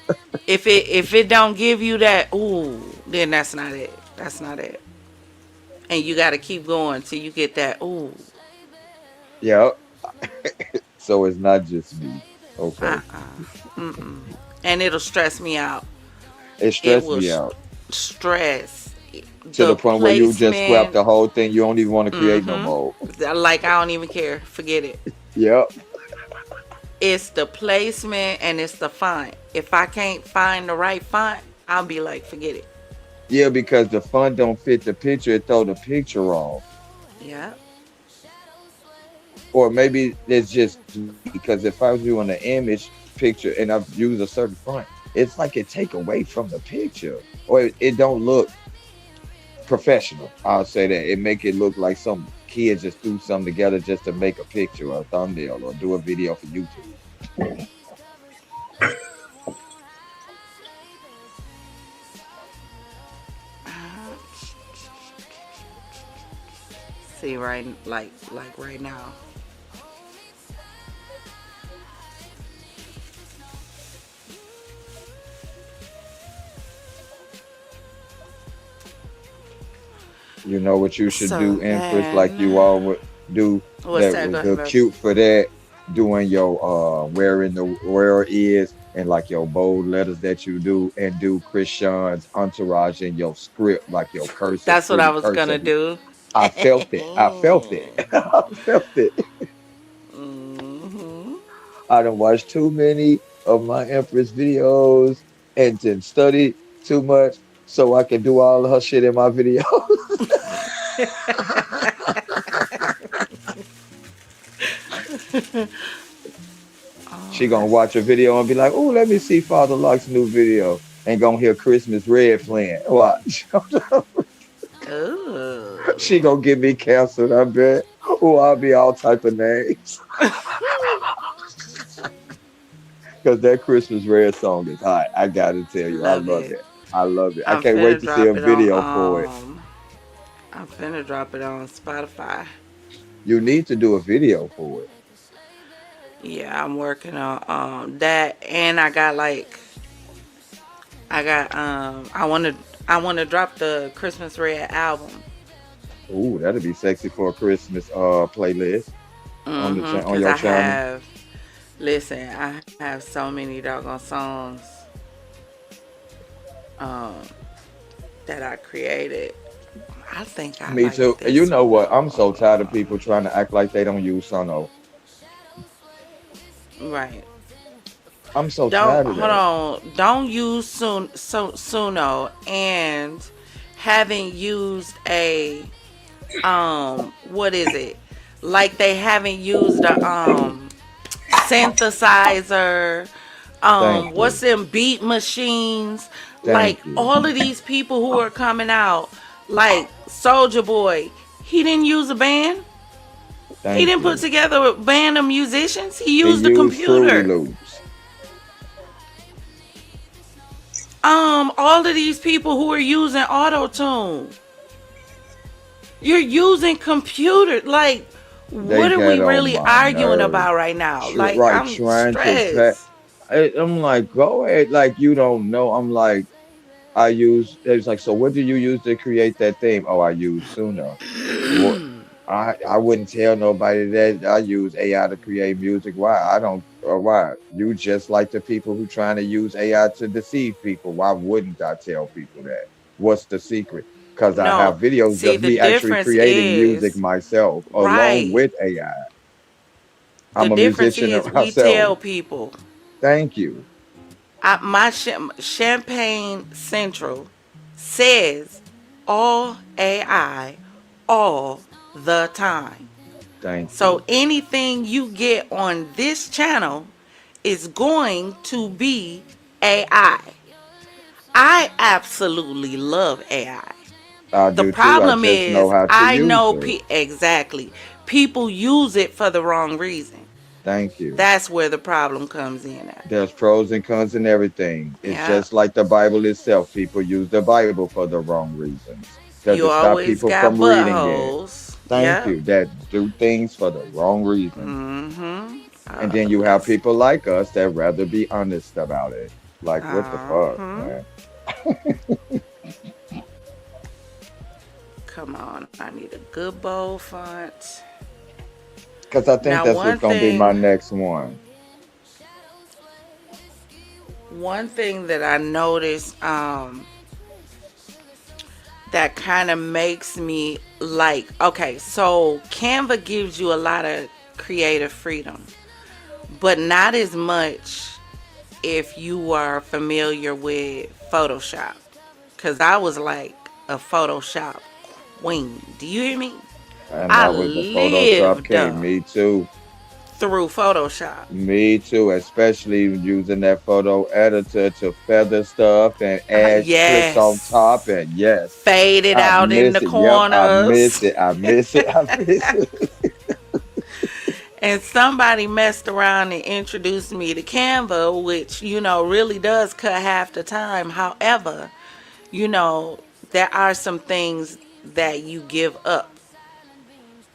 If it don't give you that, ooh, then that's not it. That's not it. And you got to keep going till you get that, ooh. Yep. So it's not just me. Okay. Mm-mm. And it'll stress me out. It It stressed will me out stress to the the point where you just scrap placement. the whole thing. You don't even want to create no Mm-hmm. more. Like I don't even care. Forget it. Yep. It's the placement and it's the font. If I can't find the right font, I'll be like, forget it. Yeah, because the font don't fit the picture, it throw the picture off. Yeah. Or maybe it's just because if I was doing an image picture and I've used a certain font, it's like it take away from the picture. Or it don't look professional. I'll say that. It make it look like some kid just threw something together just to make a picture or a thumbnail or do a video for YouTube. See like right now. You know what you should So do, Empress, like you then, all would do what's that that? Go would ahead, look baby. cute for that, doing your where in the world is and like your bold letters that you do and do Christian's entourage in your script, like your cursive, That's what I pretty was gonna cursive. do. I felt it. I felt it. I felt it. Hmm. I done watched too many of my Empress videos and then studied too much so I can do all of her shit in my video. She gonna Oh, watch a video and be like, "Oh, let me see Father Locke's new video," and gonna hear Christmas Red playing. Watch. She ooh. gonna get me canceled, I bet. Oh, I'll be all type of names. Because that Christmas Red song is hot. I gotta tell you, I Love love it. it. I love it. I I'm can't wait finna to see a drop it on video for it. I'm finna drop it on Spotify. You need to do a video for it. Yeah, I'm working on that, and I wanna drop the Christmas Red album. Ooh, that'd be sexy for a Christmas playlist on the on Cause your I channel. have listen, I have so many doggone songs um that I created. I think I Me like too. You this know one what? I'm though. so tired of people trying to act like they don't use Sono. Right. I'm so Don't tired of hold that. on. Don't use Suno and haven't used a what is it? Like they haven't used a synthesizer, Thank what's you. them beat machines, like Thank you. all of these people who are coming out, like Soldier Boy, he didn't use a band. He Thank didn't put you. together a band of musicians. He He used a used Fruity computer. Loops. All of these people who are using auto tune, you're using computer. Like, They what are we get on really my arguing nerves. about right now? Like, Right, I'm trying to pack. stressed. I'm like, go ahead. Like, you don't know. I'm like, I use, it's like, so what do you use to create that theme? Oh, I use Suno. What? I wouldn't tell nobody that I use AI to create music. Why? I don't, or why? You just like the people who trying to use AI to deceive people. Why wouldn't I tell people that? What's the secret? Because I No, have videos see, of the me actually difference creating music is, myself along right. with AI. The I'm a difference musician is we myself. tell people. Thank you. My Champagne Central says all AI all the time. Thank So you. anything you get on this channel is going to be AI. I absolutely love AI. I The do too. I problem just know is how to I use know it. exactly. People use it for the wrong reason. Thank you. That's where the problem comes in at. There's pros and cons and everything. It's Yeah. just like the Bible itself. People use the Bible for the wrong reasons. Does You it stop always people got from reading it? buttholes. Thank Yeah. you. That do things for the wrong reasons. Mm-hmm. And then you have Listen. people like us that rather be honest about it. Like, what the fuck, Uh-huh. man? Come on. I need a good bold font. Because I think Now, that's what's gonna be my next one. one thing that I noticed, that kind of makes me like, okay, so Canva gives you a lot of creative freedom, but not as much if you are familiar with Photoshop. Because I was like a Photoshop queen. Do you hear me? And I that was the Photoshop lived king. Me too. through Photoshop. Me too, especially using that photo editor to feather stuff and add clips on top. Yes. And yes, Faded I out in miss the it. Yep, I miss corners. it. I miss it. I miss it. And somebody messed around and introduced me to Canva, which, really does cut half the time. However, there are some things that you give up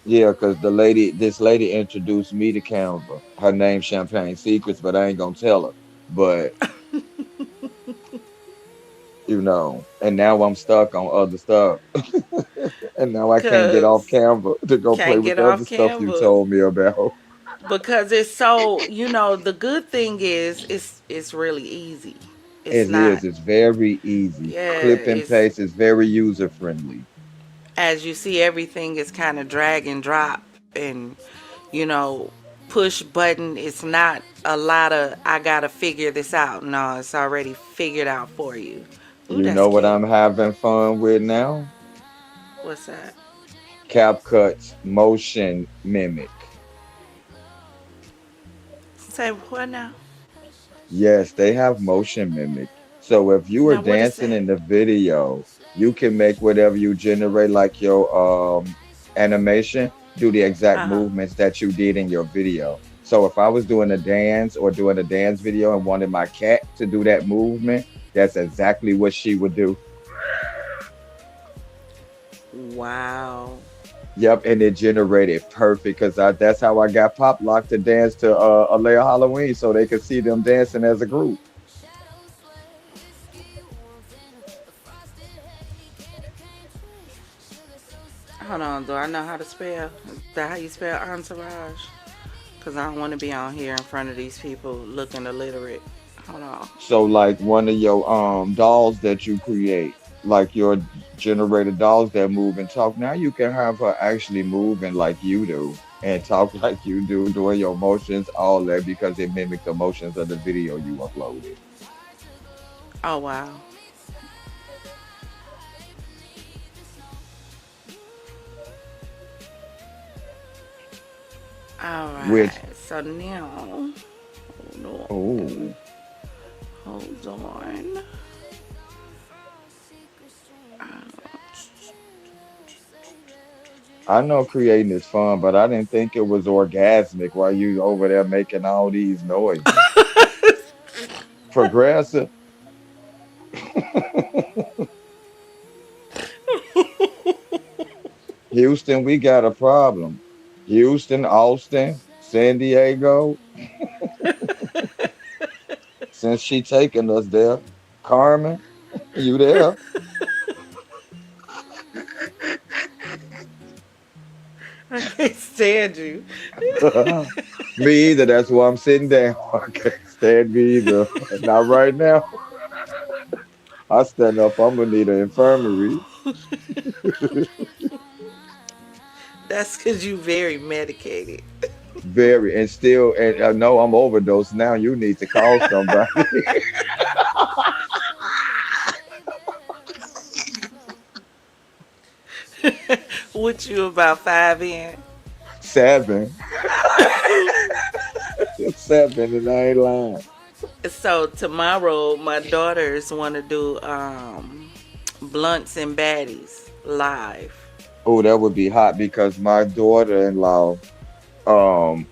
Yeah, because this lady introduced me to Canva. Her name's Champagne Secrets, but I ain't gonna tell her. But and now I'm stuck on other stuff, and now I can't get off Cause Canva to go play can't with get the other off stuff you Canva told me about. because it's so, the good thing is it's really easy. It's It not. is. It's very easy. Yeah, Clip and it's, paste is very user friendly. as you see, everything is kind of drag and drop, and you know push button. It's not a lot of I gotta figure this out. No, it's already figured out for you. Ooh, You that's know what cute. I'm having fun with now? What's that? CapCut's motion mimic. Say what now? Yes, they have motion mimic. So if you are Now what is dancing that? in the video, you can make whatever you generate, like your animation, do the exact Uh-huh. movements that you did in your video. So if I was doing a dance or doing a dance video and wanted my cat to do that movement, that's exactly what she would do. Wow. Yep, and it generated perfect because that's how I got Pop Lock to dance to Alea Halloween so they could see them dancing as a group. Hold on, do I know how to spell? Is that how you spell entourage? Cause I don't want to be on here in front of these people looking illiterate. Hold on. So like one of your dolls that you create, like your generated dolls that move and talk, now you can have her actually moving like you do and talk like you do, doing your motions, all that because it mimicked the motions of the video you uploaded. Oh wow. All Which, right. So now, hold oh, on. Hold on. I know creating is fun, but I didn't think it was orgasmic while you over there making all these noises. Progressive. Houston, we got a problem. Houston, Austin, San Diego, since she taking us there. Carmen, you there? I can't stand you. Me either. That's why I'm sitting down. I can't stand me either. Not right now. I stand up. I'm gonna need an infirmary. That's because you very medicated. Very, and still, and I know I'm overdosed now. You need to call somebody. What you about 5 in? Seven, seven, and I ain't lying. So tomorrow, my daughters want to do blunts and baddies live. Oh, that would be hot because my daughter-in-law,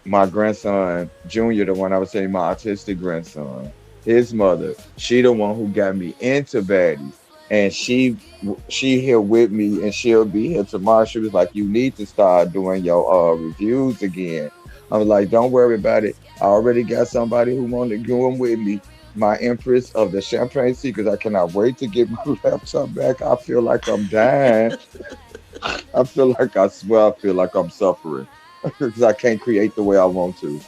my grandson, Junior, the one I was saying, my autistic grandson, his mother, she the one who got me into baddies. And she here with me and she'll be here tomorrow. She was like, you need to start doing your reviews again. I was like, don't worry about it. I already got somebody who wanted to go in with me. My Empress of the Champagne Secrets. I cannot wait to get my laptop back. I feel like I'm dying. I feel like I swear I feel like I'm suffering because I can't create the way I want to.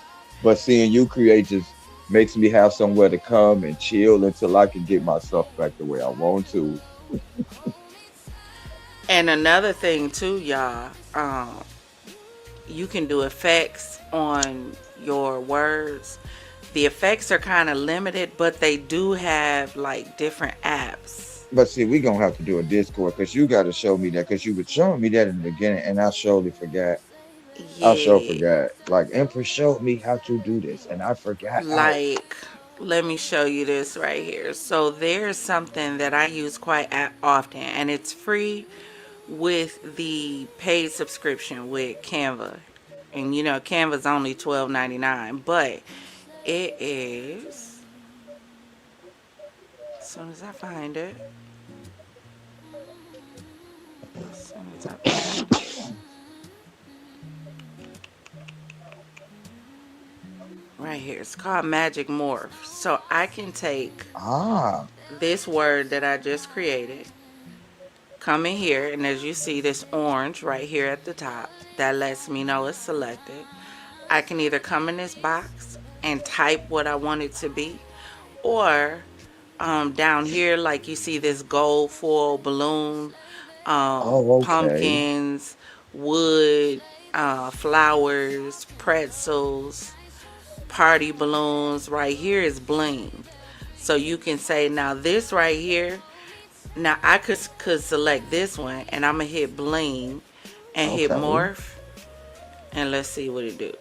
But seeing you create just makes me have somewhere to come and chill until I can get my stuff back the way I want to. And another thing too, y'all, you can do effects on your words. The effects are kind of limited, but they do have like different apps. But see, we gonna have to do a Discord because you got to show me that because you were showing me that in the beginning and I surely forgot. I sure Yeah, forgot. Like Empress showed me how to do this and I forgot how. like let me show you this right here. So there's something that I use quite often, and it's free with the paid subscription with Canva. And Canva's only $12.99, but it is. As soon as I find it, as soon as I find it, right here. It's called Magic Morph. So I can take Ah, this word that I just created, come in here, and as you see this orange right here at the top, that lets me know it's selected. I can either come in this box and type what I want it to be, or down here, like you see this gold foil balloon, oh, okay. pumpkins, wood, flowers, pretzels, party balloons. Right here is bling. So you can say, now this right here, now I could select this one, and I'm gonna hit bling and hit Okay. morph, and let's see what it do.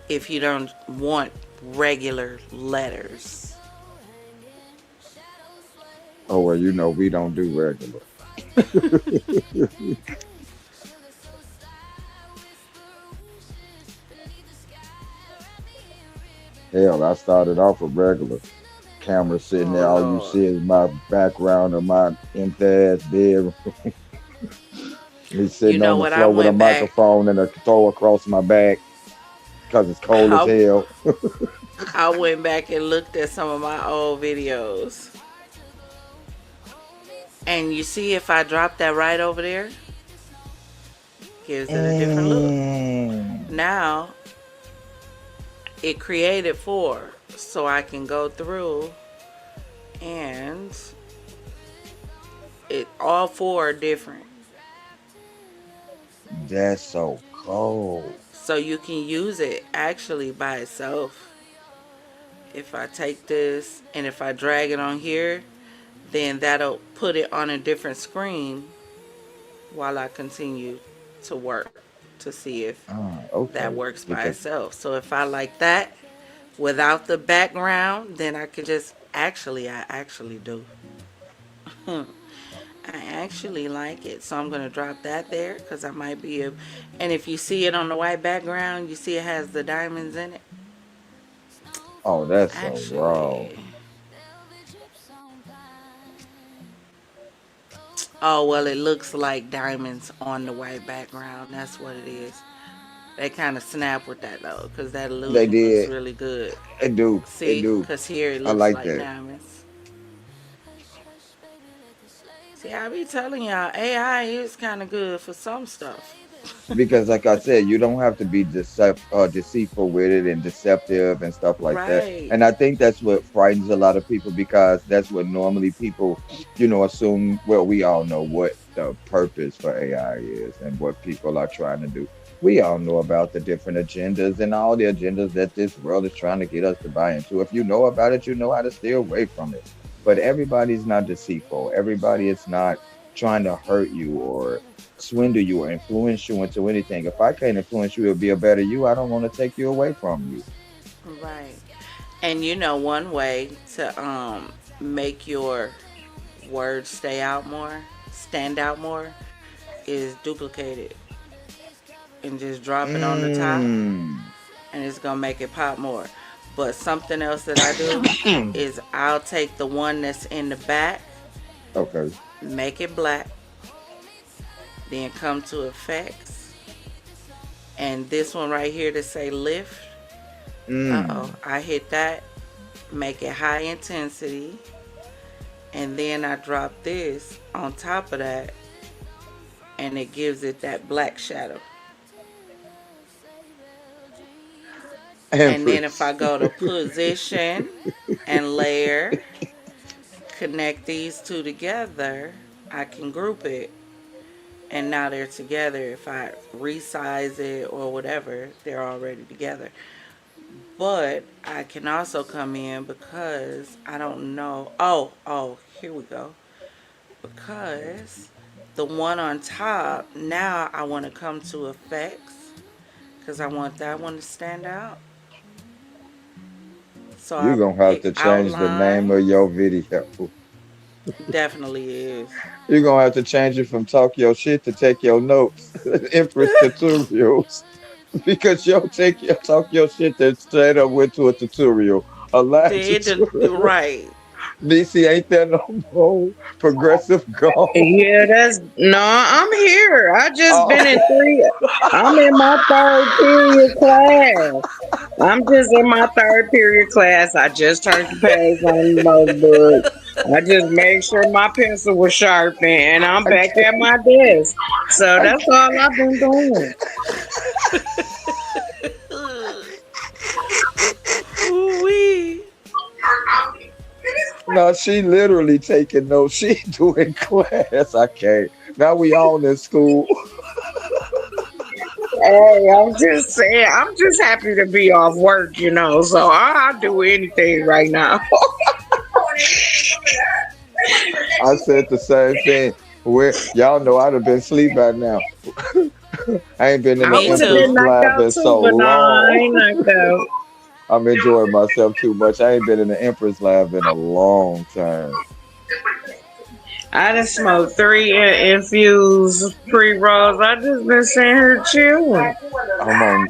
If you don't want regular letters. Oh well, we don't do regular. Hell, I started off with regular. Camera sitting Oh there, all you Lord. see is my background of my empty ass bedroom. Me You sitting know on the what? I floor with a went back. microphone and a throw across my back because it's cold as I, hell. I went back and looked at some of my old videos. And you see if I drop that right over there, gives it a different look. Mm, Now it created four. So I can go through and it all four are different. that's so cold. So you can use it actually by itself. If I take this and if I drag it on here, then that'll put it on a different screen while I continue to work to see if Ah, that okay. works by Because itself. So if I like that without the background, then I can just I actually do. I actually like it. So I'm going to drop that there because I might be a. And if you see it on the white background, you see it has the diamonds in it. oh, that's so raw. Actually, oh, well, it looks like diamonds on the white background. That's what it is. They kind of snap with that though, because that They illusion looks did. really good. It do. It See, do. because here it I looks like like that. diamonds. See, I be telling y'all, AI is kind of good for some stuff. Because like I said, you don't have to be deceitful with it and deceptive and stuff like that. Right. And I think that's what frightens a lot of people because that's what normally people, assume. Well, we all know what the purpose for AI is and what people are trying to do. We all know about the different agendas and all the agendas that this world is trying to get us to buy into. If you know about it, you know how to stay away from it. But everybody's not deceitful. Everybody is not trying to hurt you or swindle you or influence you into anything. If I can't influence you to be a better you, I don't want to take you away from you. Right. And you know, one way to make your words stand out more, is duplicate it and just drop it on the top, Mm. and it's gonna make it pop more. But something else that I do is I'll take the one that's in the back, Okay. make it black, then come to effects, and this one right here to say lift. Mm. I hit that, make it high intensity, and then I drop this on top of that, and it gives it that black shadow. And then if I Empress. go to position and layer, connect these two together, I can group it. And now they're together. If I resize it or whatever, they're already together. But I can also come in because I don't know. Here we go. Because the one on top, now I want to come to effects because I want that one to stand out. So You're I gonna have pick to change the name of outline. your video. Definitely is. You're gonna have to change it from talk your shit to take your notes. Empress tutorials. Because you'll talk your shit that straight up went to a tutorial. A live Did the tutorial. right. DC ain't there no more. Progressive gone. Yeah, that's no, I'm here. I just Oh, been in three. I'm in my third period class. I'm just in my third period class. I just turned the page on the notebook. I just made sure my pencil was sharpened, and I'm I back at can't. my desk. So I that's can't. all I've been doing. Ooh-wee. No, she literally taking notes. She doing class. I can't. Now we all in school. Hey, I'm just saying, I'm just happy to be off work, so I'll do anything right now. I said the same thing. Where y'all know I'd have been asleep by now. I ain't been in the I Me would have Empress been too. knocked Lab out in too, so but no, I long. ain't knocked out. I'm enjoying myself too much. I ain't been in the Empress Lab in a long time. I done smoked three infused pre rolls. I just been sitting here chilling. I'm on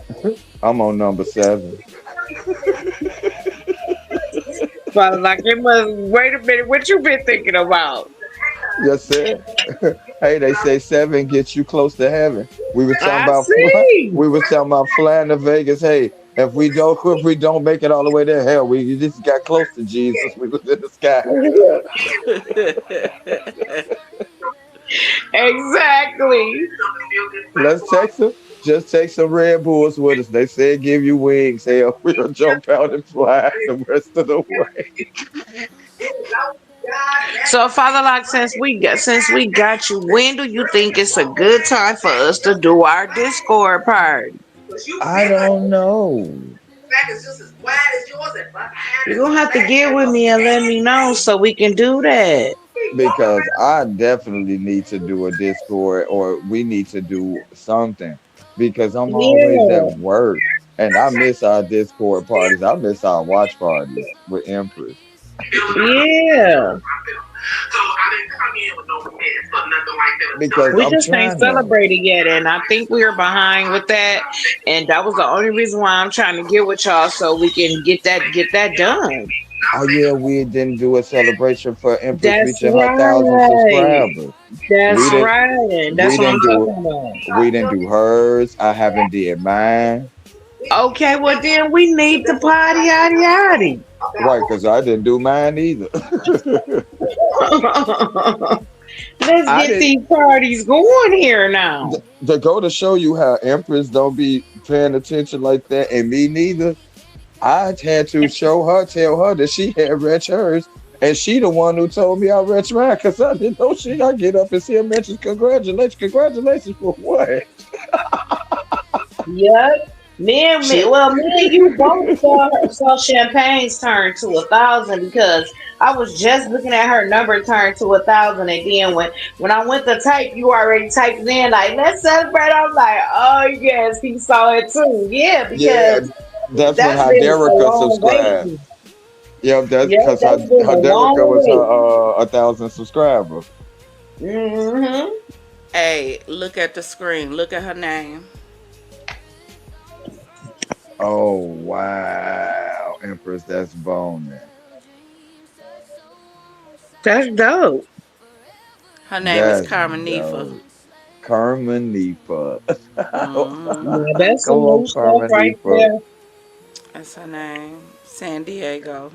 I'm on number 7. But like it must wait a minute, what you been thinking about? Yes, sir. Hey, they say 7 gets you close to heaven. I see. We was talking about flying to Vegas. Hey, if we don't make it all the way there, hell, we just got close to Jesus. We was in the sky. Exactly. Let's take some, just take some Red Bulls with us. They say give you wings. Hell, we'll jump out and fly the rest of the way. So Father Lock, since we got you, when do you think it's a good time for us to do our Discord party? I don't know. You're gonna have to get with me and let me know so we can do that. Because I definitely need to do a Discord or we need to do something because I'm always at Yeah, work and I miss our Discord parties. I miss our watch parties with Empress yeah. because We I'm just ain't trying to. celebrated yet, and I think we are behind with that. And that was the only reason why I'm trying to get with y'all so we can get that done. Oh yeah, we didn't do a celebration for Empress That's reaching her 1,000 right. subscribers. That's We didn't right. That's we what I'm didn't do talking about. we didn't do hers. I haven't did mine. Okay, well then we need the party yaddy Right, because I didn't do mine either. yaddy. Let's I get didn't. these parties going here now. To go to show you how Empress don't be paying attention like that, and me neither. I had to tell her that she had retch hers, and she the one who told me I retch mine because I didn't know she. I get up and see her mention congratulations for what? Yep. She, Me and you both saw Champagne's turn to 1,000 because I was just looking at her number turn to 1,000, and then when I went to type, you already typed it in like let's celebrate. I'm like, oh yes, he saw it too. Yeah, yeah, because that's when that's been a Hyderica long subscribed. waiting. Yeah, that's Yep, because that's been a Hyderica long was her wait. 1,000 subscriber. Hmm. Hey, look at the screen. Look at her name. Oh wow, Empress, that's boning. That's dope. Her name is That's Carmenifa. dope. Carmenifa. Mm-hmm. Yeah, that's Come some on, new stuff right Carmenifa. there. That's her name. San Diego.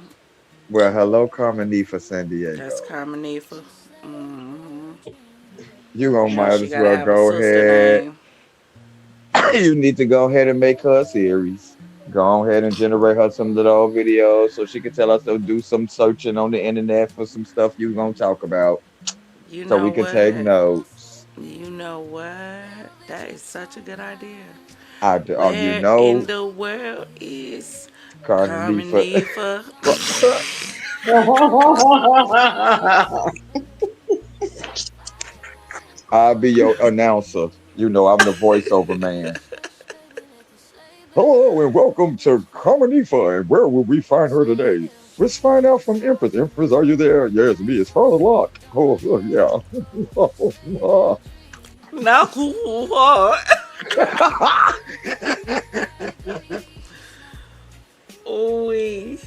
Well, hello, Carmenifa San That's Diego. Carmenifa. Mm-hmm. You gonna You know might she as gotta well have a go sister ahead. name. You need to go ahead and make her a series. Go ahead and generate her some little videos so she can tell us to do some searching on the internet for some stuff you gonna talk about You so we know can take what? notes. You know what? That is such a good idea. Oh, you Where in know, the world is Carmenifa. Carmenifa? I'll be your announcer. You know, I'm the voiceover man. Hello and welcome to Carmenifa. And where will we find her today? Let's find out from Empress. Empress, are you there? Yes, me. It's Father Lock. Oh, yeah. No, what? Ooh.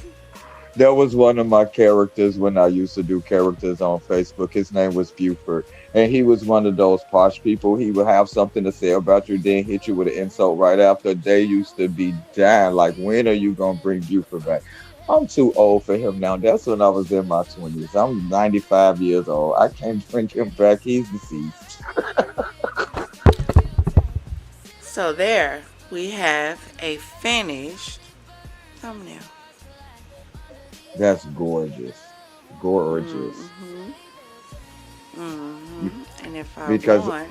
That was one of my characters when I used to do characters on Facebook. His name was Buford, and he was one of those posh people. He would have something to say about you, then hit you with an insult right after. They used to be dying. Like, when are you gonna bring Buford back? I'm too old for him now. That's when I was in my 20s. I'm 95 years old. I can't bring him back. He's deceased. So there we have a finished thumbnail. That's gorgeous. Gorgeous. And if I Because want,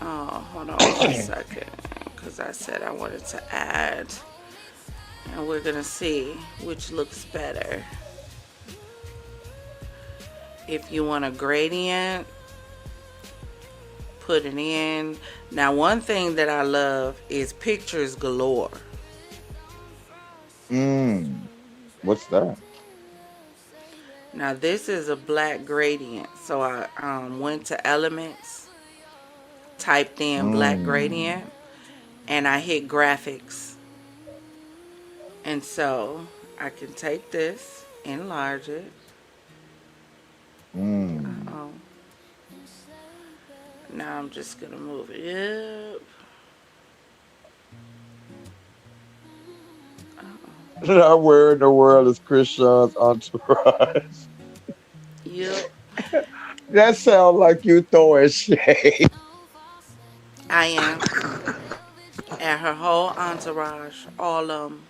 oh, hold on one second, because I said I wanted to add, and we're gonna see which looks better. If you want a gradient, put it in. Now, one thing that I love is pictures galore. mm, what's that? Now, this is a black gradient, so I went to elements, typed in black Mm, gradient, and I hit graphics. And so I can take this, enlarge it. mm. Oh, now I'm just gonna move it up. Where in the world is Krishan's entourage? Yep, That sounds like you throwing shade. I am. And her whole entourage, all of them.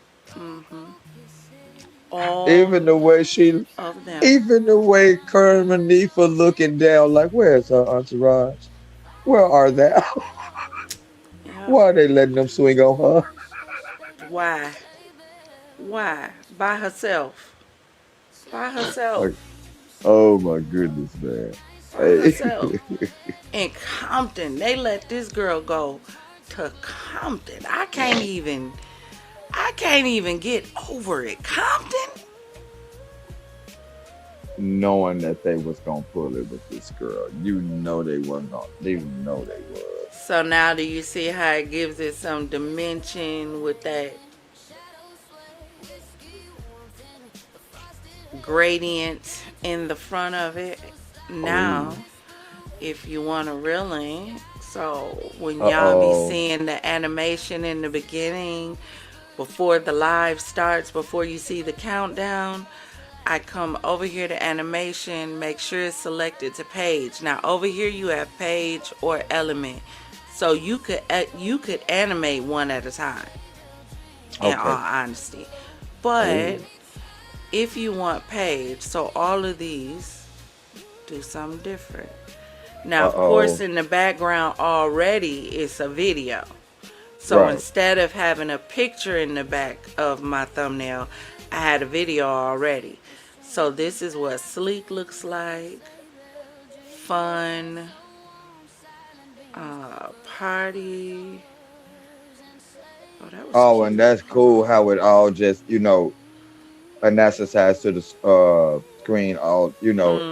All Even the way she, of them. even the way Kermit Nifa looking down, like, where's her entourage? Where are they? Yep. Why are they letting them swing on her? Why? Why? By herself. By Like, herself. oh my goodness, man. By Hey. herself. In Compton, they let this girl go to Compton. I can't even get over it. Compton? Knowing that they was gonna pull it with this girl, you know they wasn't gonna. They know they was. So now do you see how it gives it some dimension with that gradient in the front of it? Now, Oh, if you want to really, so when uh y'all be oh, seeing the animation in the beginning, before the live starts, before you see the countdown, I come over here to animation, make sure it's selected to page. Now over here you have page or element. So you could animate one at a time, in all okay. honesty. But Oh, if you want page, so all of these do something different. Now uh of course oh, in the background already it's a video. So right. instead of having a picture in the back of my thumbnail, I had a video already. So this is what sleek looks like. Fun. Party. Oh, that was Oh, and cute. that's Hold cool on. how it all just, anesthetized to the screen, all,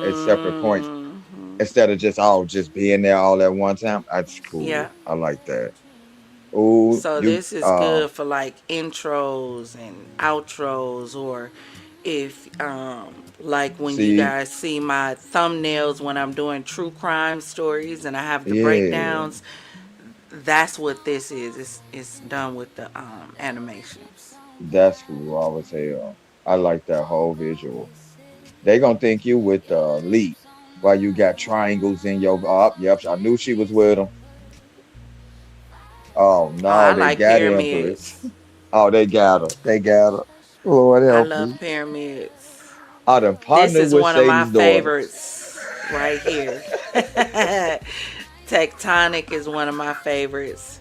at separate points Hmm. instead of just being there all at one time. That's Yeah. cool. I like that. Oh, So you this is good for like intros and outros, or if like when you see, guys see my thumbnails when I'm doing true crime stories and I have the yeah, breakdowns, that's what this is. It's done with the animations. that's raw as hell. I like that whole visual. They gonna think you with the lead while you got triangles in your up. Yep, I knew she was with them. Oh Oh, no, I they like got Empress. pyramids. Oh, they got her. They got her. Lord I help love me. pyramids. I done This partnered is with one of my Satan's daughter. favorites right here. Tectonic is one of my favorites.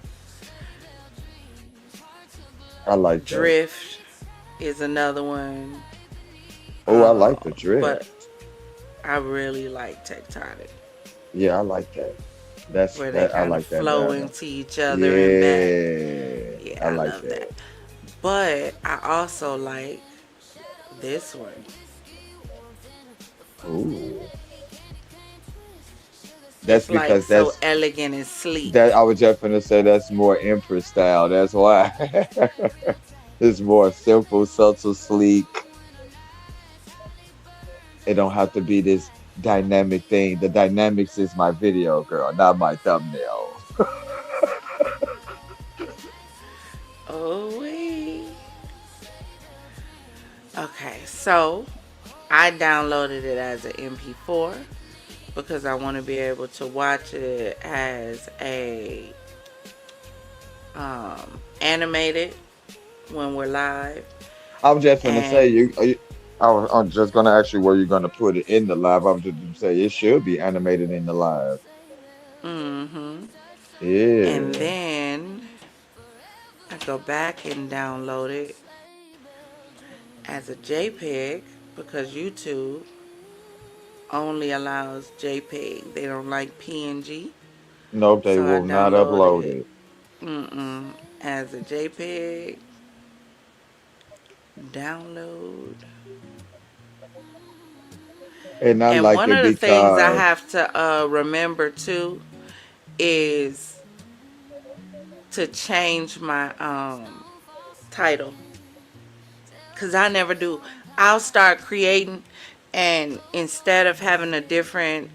I like that. Drift is another one. Oh, I like the But drift. I really like Tectonic, Yeah, I like that. That's where they that. I kind of like that flow better. into each other and back. Yeah, I Yeah, I like love that. that. But I also like this one. Ooh, that's It's like because so that's elegant and sleek. that. I was just gonna say that's more Empress style. That's why it's more simple, subtle, sleek. It don't have to be this dynamic thing. The dynamics is my video, girl, not my thumbnail. Oh, wait. Okay, so I downloaded it as an MP4 because I want to be able to watch it as a animated when we're live. I'm just gonna say And I'm just gonna ask you where you're gonna put it in the live. I'm just gonna say it should be animated in the live. mm-hmm. And Yeah. then I go back and download it as a JPEG because YouTube only allows JPEG. They don't like PNG. Nope, they So I will not upload downloaded it. as a JPEG. Download. And I And like one it of the things I because have to remember too is to change my title. Because I never do. I'll start creating, and instead of having a different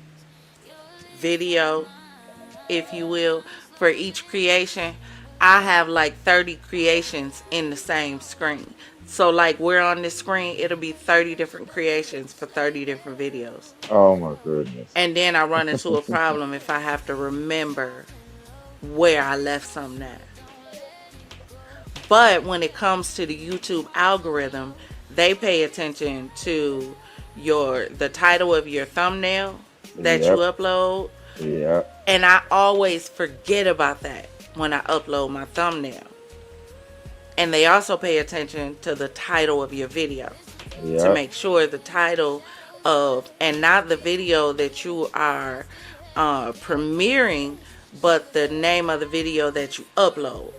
video, if you will, for each creation, I have like 30 creations in the same screen. So like we're on this screen, it'll be 30 different creations for 30 different videos. oh my goodness. And then I run into a problem if I have to remember where I left something at. But when it comes to the YouTube algorithm, they pay attention to the title of your thumbnail that you Yep, upload. yep, And I always forget about that when I upload my thumbnail. And they also pay attention to the title of your video to yep. make sure the title of, and not the video that you are premiering, but the name of the video that you upload.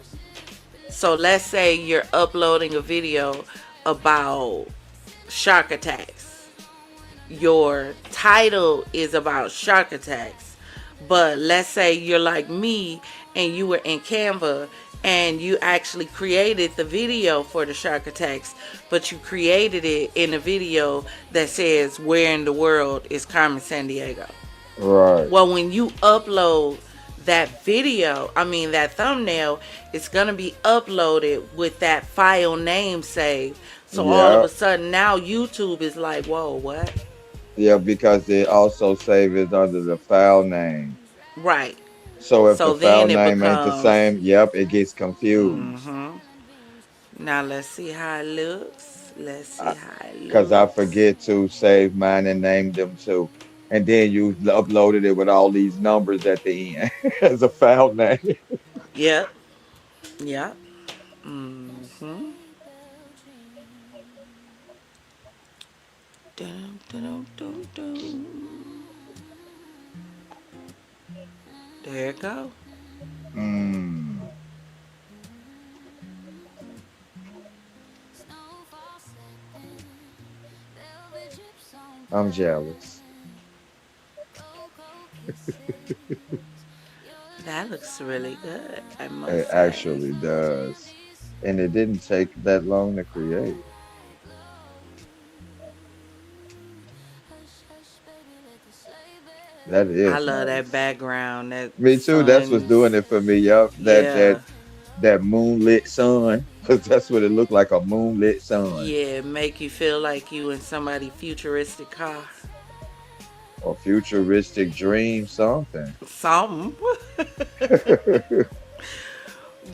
So let's say you're uploading a video about shark attacks. Your title is about shark attacks. But let's say you're like me and you were in Canva and you actually created the video for the shark attacks, but you created it in a video that says, "Where in the world is Carmen Sandiego?" Right. Well, when you upload that video, that thumbnail, it's going to be uploaded with that file name saved. So all of a Yep. sudden now YouTube is like, whoa, what? Yeah, because they also save it under the file name. Right. So if the So file then it name ain't the becomes, same, yep, it gets confused. hmm now let's see how it looks. Let's see how it Because I looks. forget to save mine and name them too. And then you uploaded it with all these numbers at the end as a file name. Yep. Yep. hmm Dun, dun, dun, dun. There it go. Mm, I'm jealous. That looks really good, I It must say. actually does. And it didn't take that long to create. That I is love that nice. background, that Me too. That's what's sun's, doing it for me. Yup. yeah, That moonlit sun. 'Cause that's what it looked like, a moonlit sun. yeah, make you feel like you in somebody futuristic car. Or futuristic dream something. Something.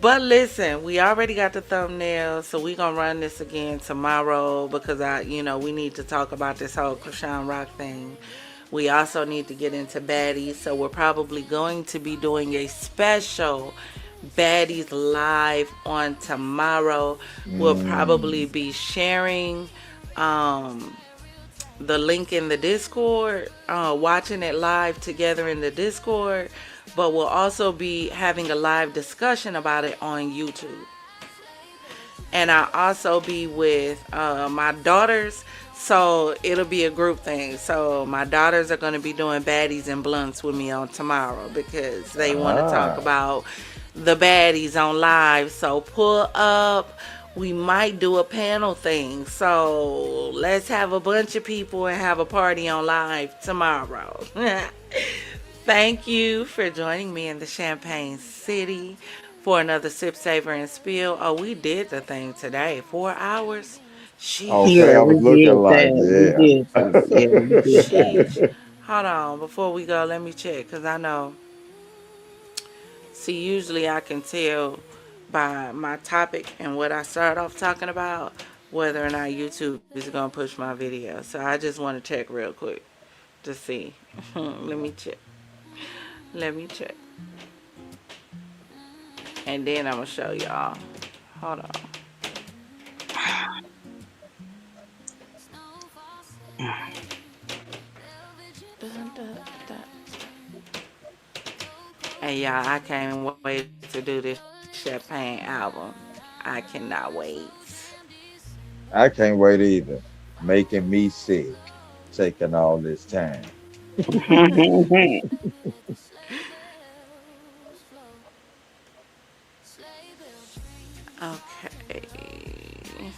But listen, we already got the thumbnail, so we gonna run this again tomorrow because we need to talk about this whole Krishan Rock thing. We also need to get into baddies, so we're probably going to be doing a special baddies live on tomorrow. We'll probably Mm, be sharing um, the link in the Discord, watching it live together in the Discord, but we'll also be having a live discussion about it on YouTube. And I'll also be with my daughters, so it'll be a group thing. So my daughters are going to be doing baddies and blunts with me on tomorrow because they want to talk ah, about the baddies on live. So pull up. We might do a panel thing. So let's have a bunch of people and have a party on live tomorrow. Thank you for joining me in the Champagne City for another Sip, Savor, and Spill. Oh, we did the thing today. 4 hours? Okay, Sheesh. I Yeah, we was looking did like, that. We yeah. did that. Yeah, we did that. Sheesh. Hold on. Before we go, let me check because I know. See, usually I can tell by my topic and what I start off talking about whether or not YouTube is going to push my video. So I just want to check real quick to see. Let me check. Let me check. And then I'm going to show y'all. Hold on. Dun, dun, dun. Hey, y'all, I can't wait to do this Champagne album. I cannot wait. I can't wait either. Making me sick, taking all this time. Okay.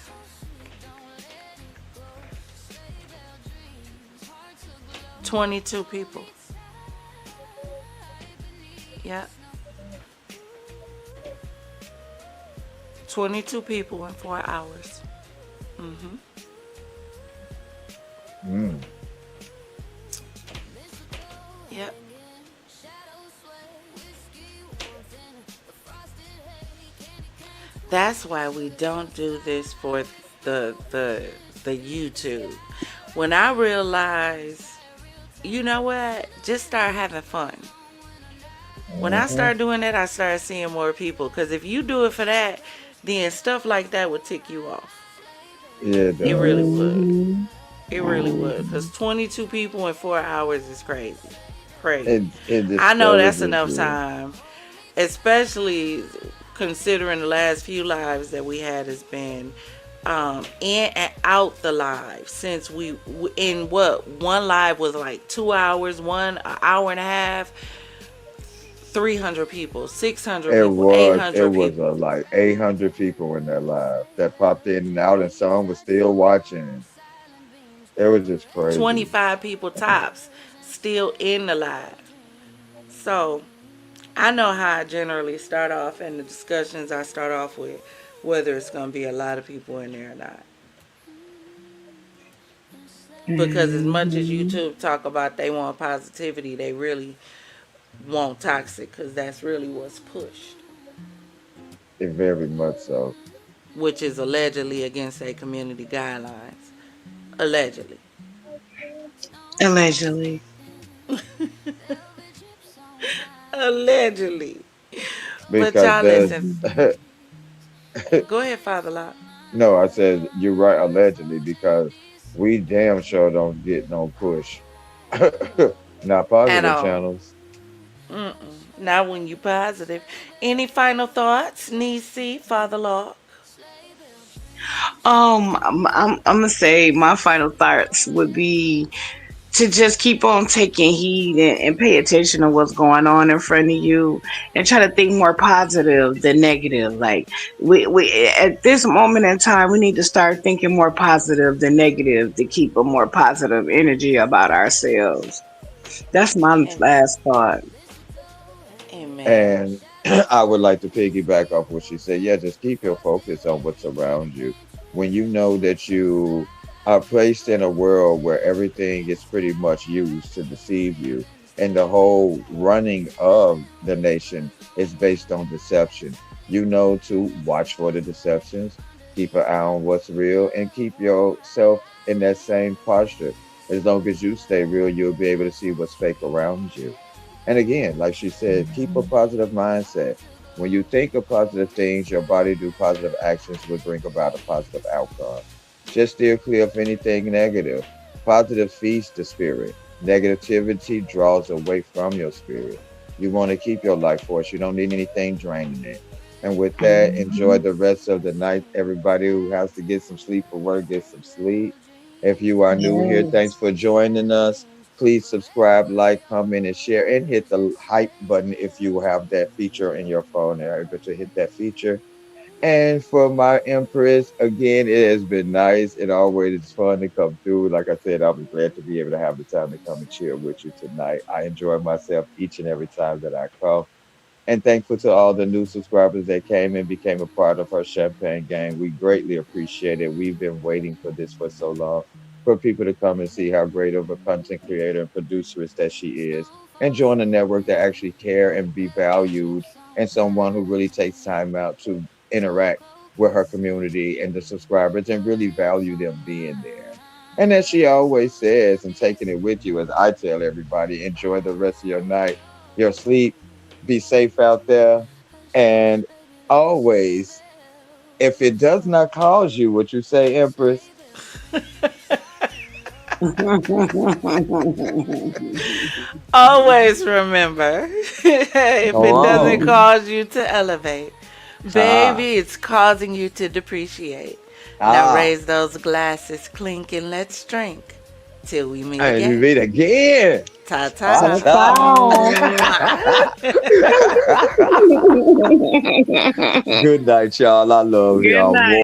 22 people. Yep. 22 people in 4 hours. Mm-hmm. Mm. Yep. That's why we don't do this for the YouTube. When I realize, you know what? Just start having fun. When I Hmm. start doing that, I start seeing more people. Because if you do it for that, then stuff like that would tick you off. Yeah, it It really does. would. Mhm. It really would. Because 22 people in 4 hours is crazy. Crazy. It I know that's discourages enough you. time, especially considering the last few lives that we had has been in and out the live since we in what one live was like 2 hours, one an hour and a half, 300 people, 600 people, eight It hundred was people, like 800 people in that live that popped in and out, and some was still watching. It was just crazy. 25 people tops still in the live. So I know how I generally start off and the discussions I start off with, whether it's going to be a lot of people in there or not. Because as much as Mhm. YouTube talk about they want positivity, they really want toxic because that's really what's pushed, It very much so. which is allegedly against their community guidelines. Allegedly. Allegedly. Allegedly. But Because y'all there's listen. Go ahead, Father Lot. no, I said you're right, allegedly, because we damn sure don't get no push. Not At positive all. channels. Mm-mm. Not when you positive. Any final thoughts, Nisi, Father Law? I'm gonna say my final thoughts would be to just keep on taking heed and pay attention to what's going on in front of you and try to think more positive than negative. Like we at this moment in time we need to start thinking more positive than negative to keep a more positive energy about ourselves. That's my Amen. last thought. Amen. And I would like to piggyback off what she said. Yeah, just keep your focus on what's around you. When you know that you are placed in a world where everything is pretty much used to deceive you, and the whole running of the nation is based on deception, you know to watch for the deceptions, keep an eye on what's real, and keep yourself in that same posture. As long as you stay real, you'll be able to see what's fake around you. And again, like she said, keep a positive mindset. When you think of positive things, your body do positive actions will bring about a positive outcome. Just steer clear of anything negative. Positive feeds the spirit. Negativity draws away from your spirit. You want to keep your life force. You don't need anything draining it. And with that, enjoy Mhm. the rest of the night. Everybody who has to get some sleep for work, get some sleep. If you are new here, thanks Yes. for joining us. Please subscribe, like, comment, and share, and hit the hype button if you have that feature in your phone and are able to hit that feature. And for my Empress, again, it has been nice. It always is fun to come through. Like I said, I'll be glad to be able to have the time to come and chill with you tonight. I enjoy myself each and every time that I come. And thankful to all the new subscribers that came and became a part of our Champagne gang. We greatly appreciate it. We've been waiting for this for so long for people to come and see how great of a content creator and producer is that she is and join a network that actually care and be valued and someone who really takes time out to interact with her community and the subscribers and really value them being there. And as she always says, and taking it with you, as I tell everybody, enjoy the rest of your night, your sleep, be safe out there, and always, if it does not cause you, what you say, Empress? Always remember, if Come it doesn't on. cause you to elevate, Ah, baby, it's causing you to depreciate. Now ah. raise those glasses, clink, and let's drink till we meet And we again. meet again. Ta Ta ta. ta. Mwah. Good night, y'all. I love Good y'all. night.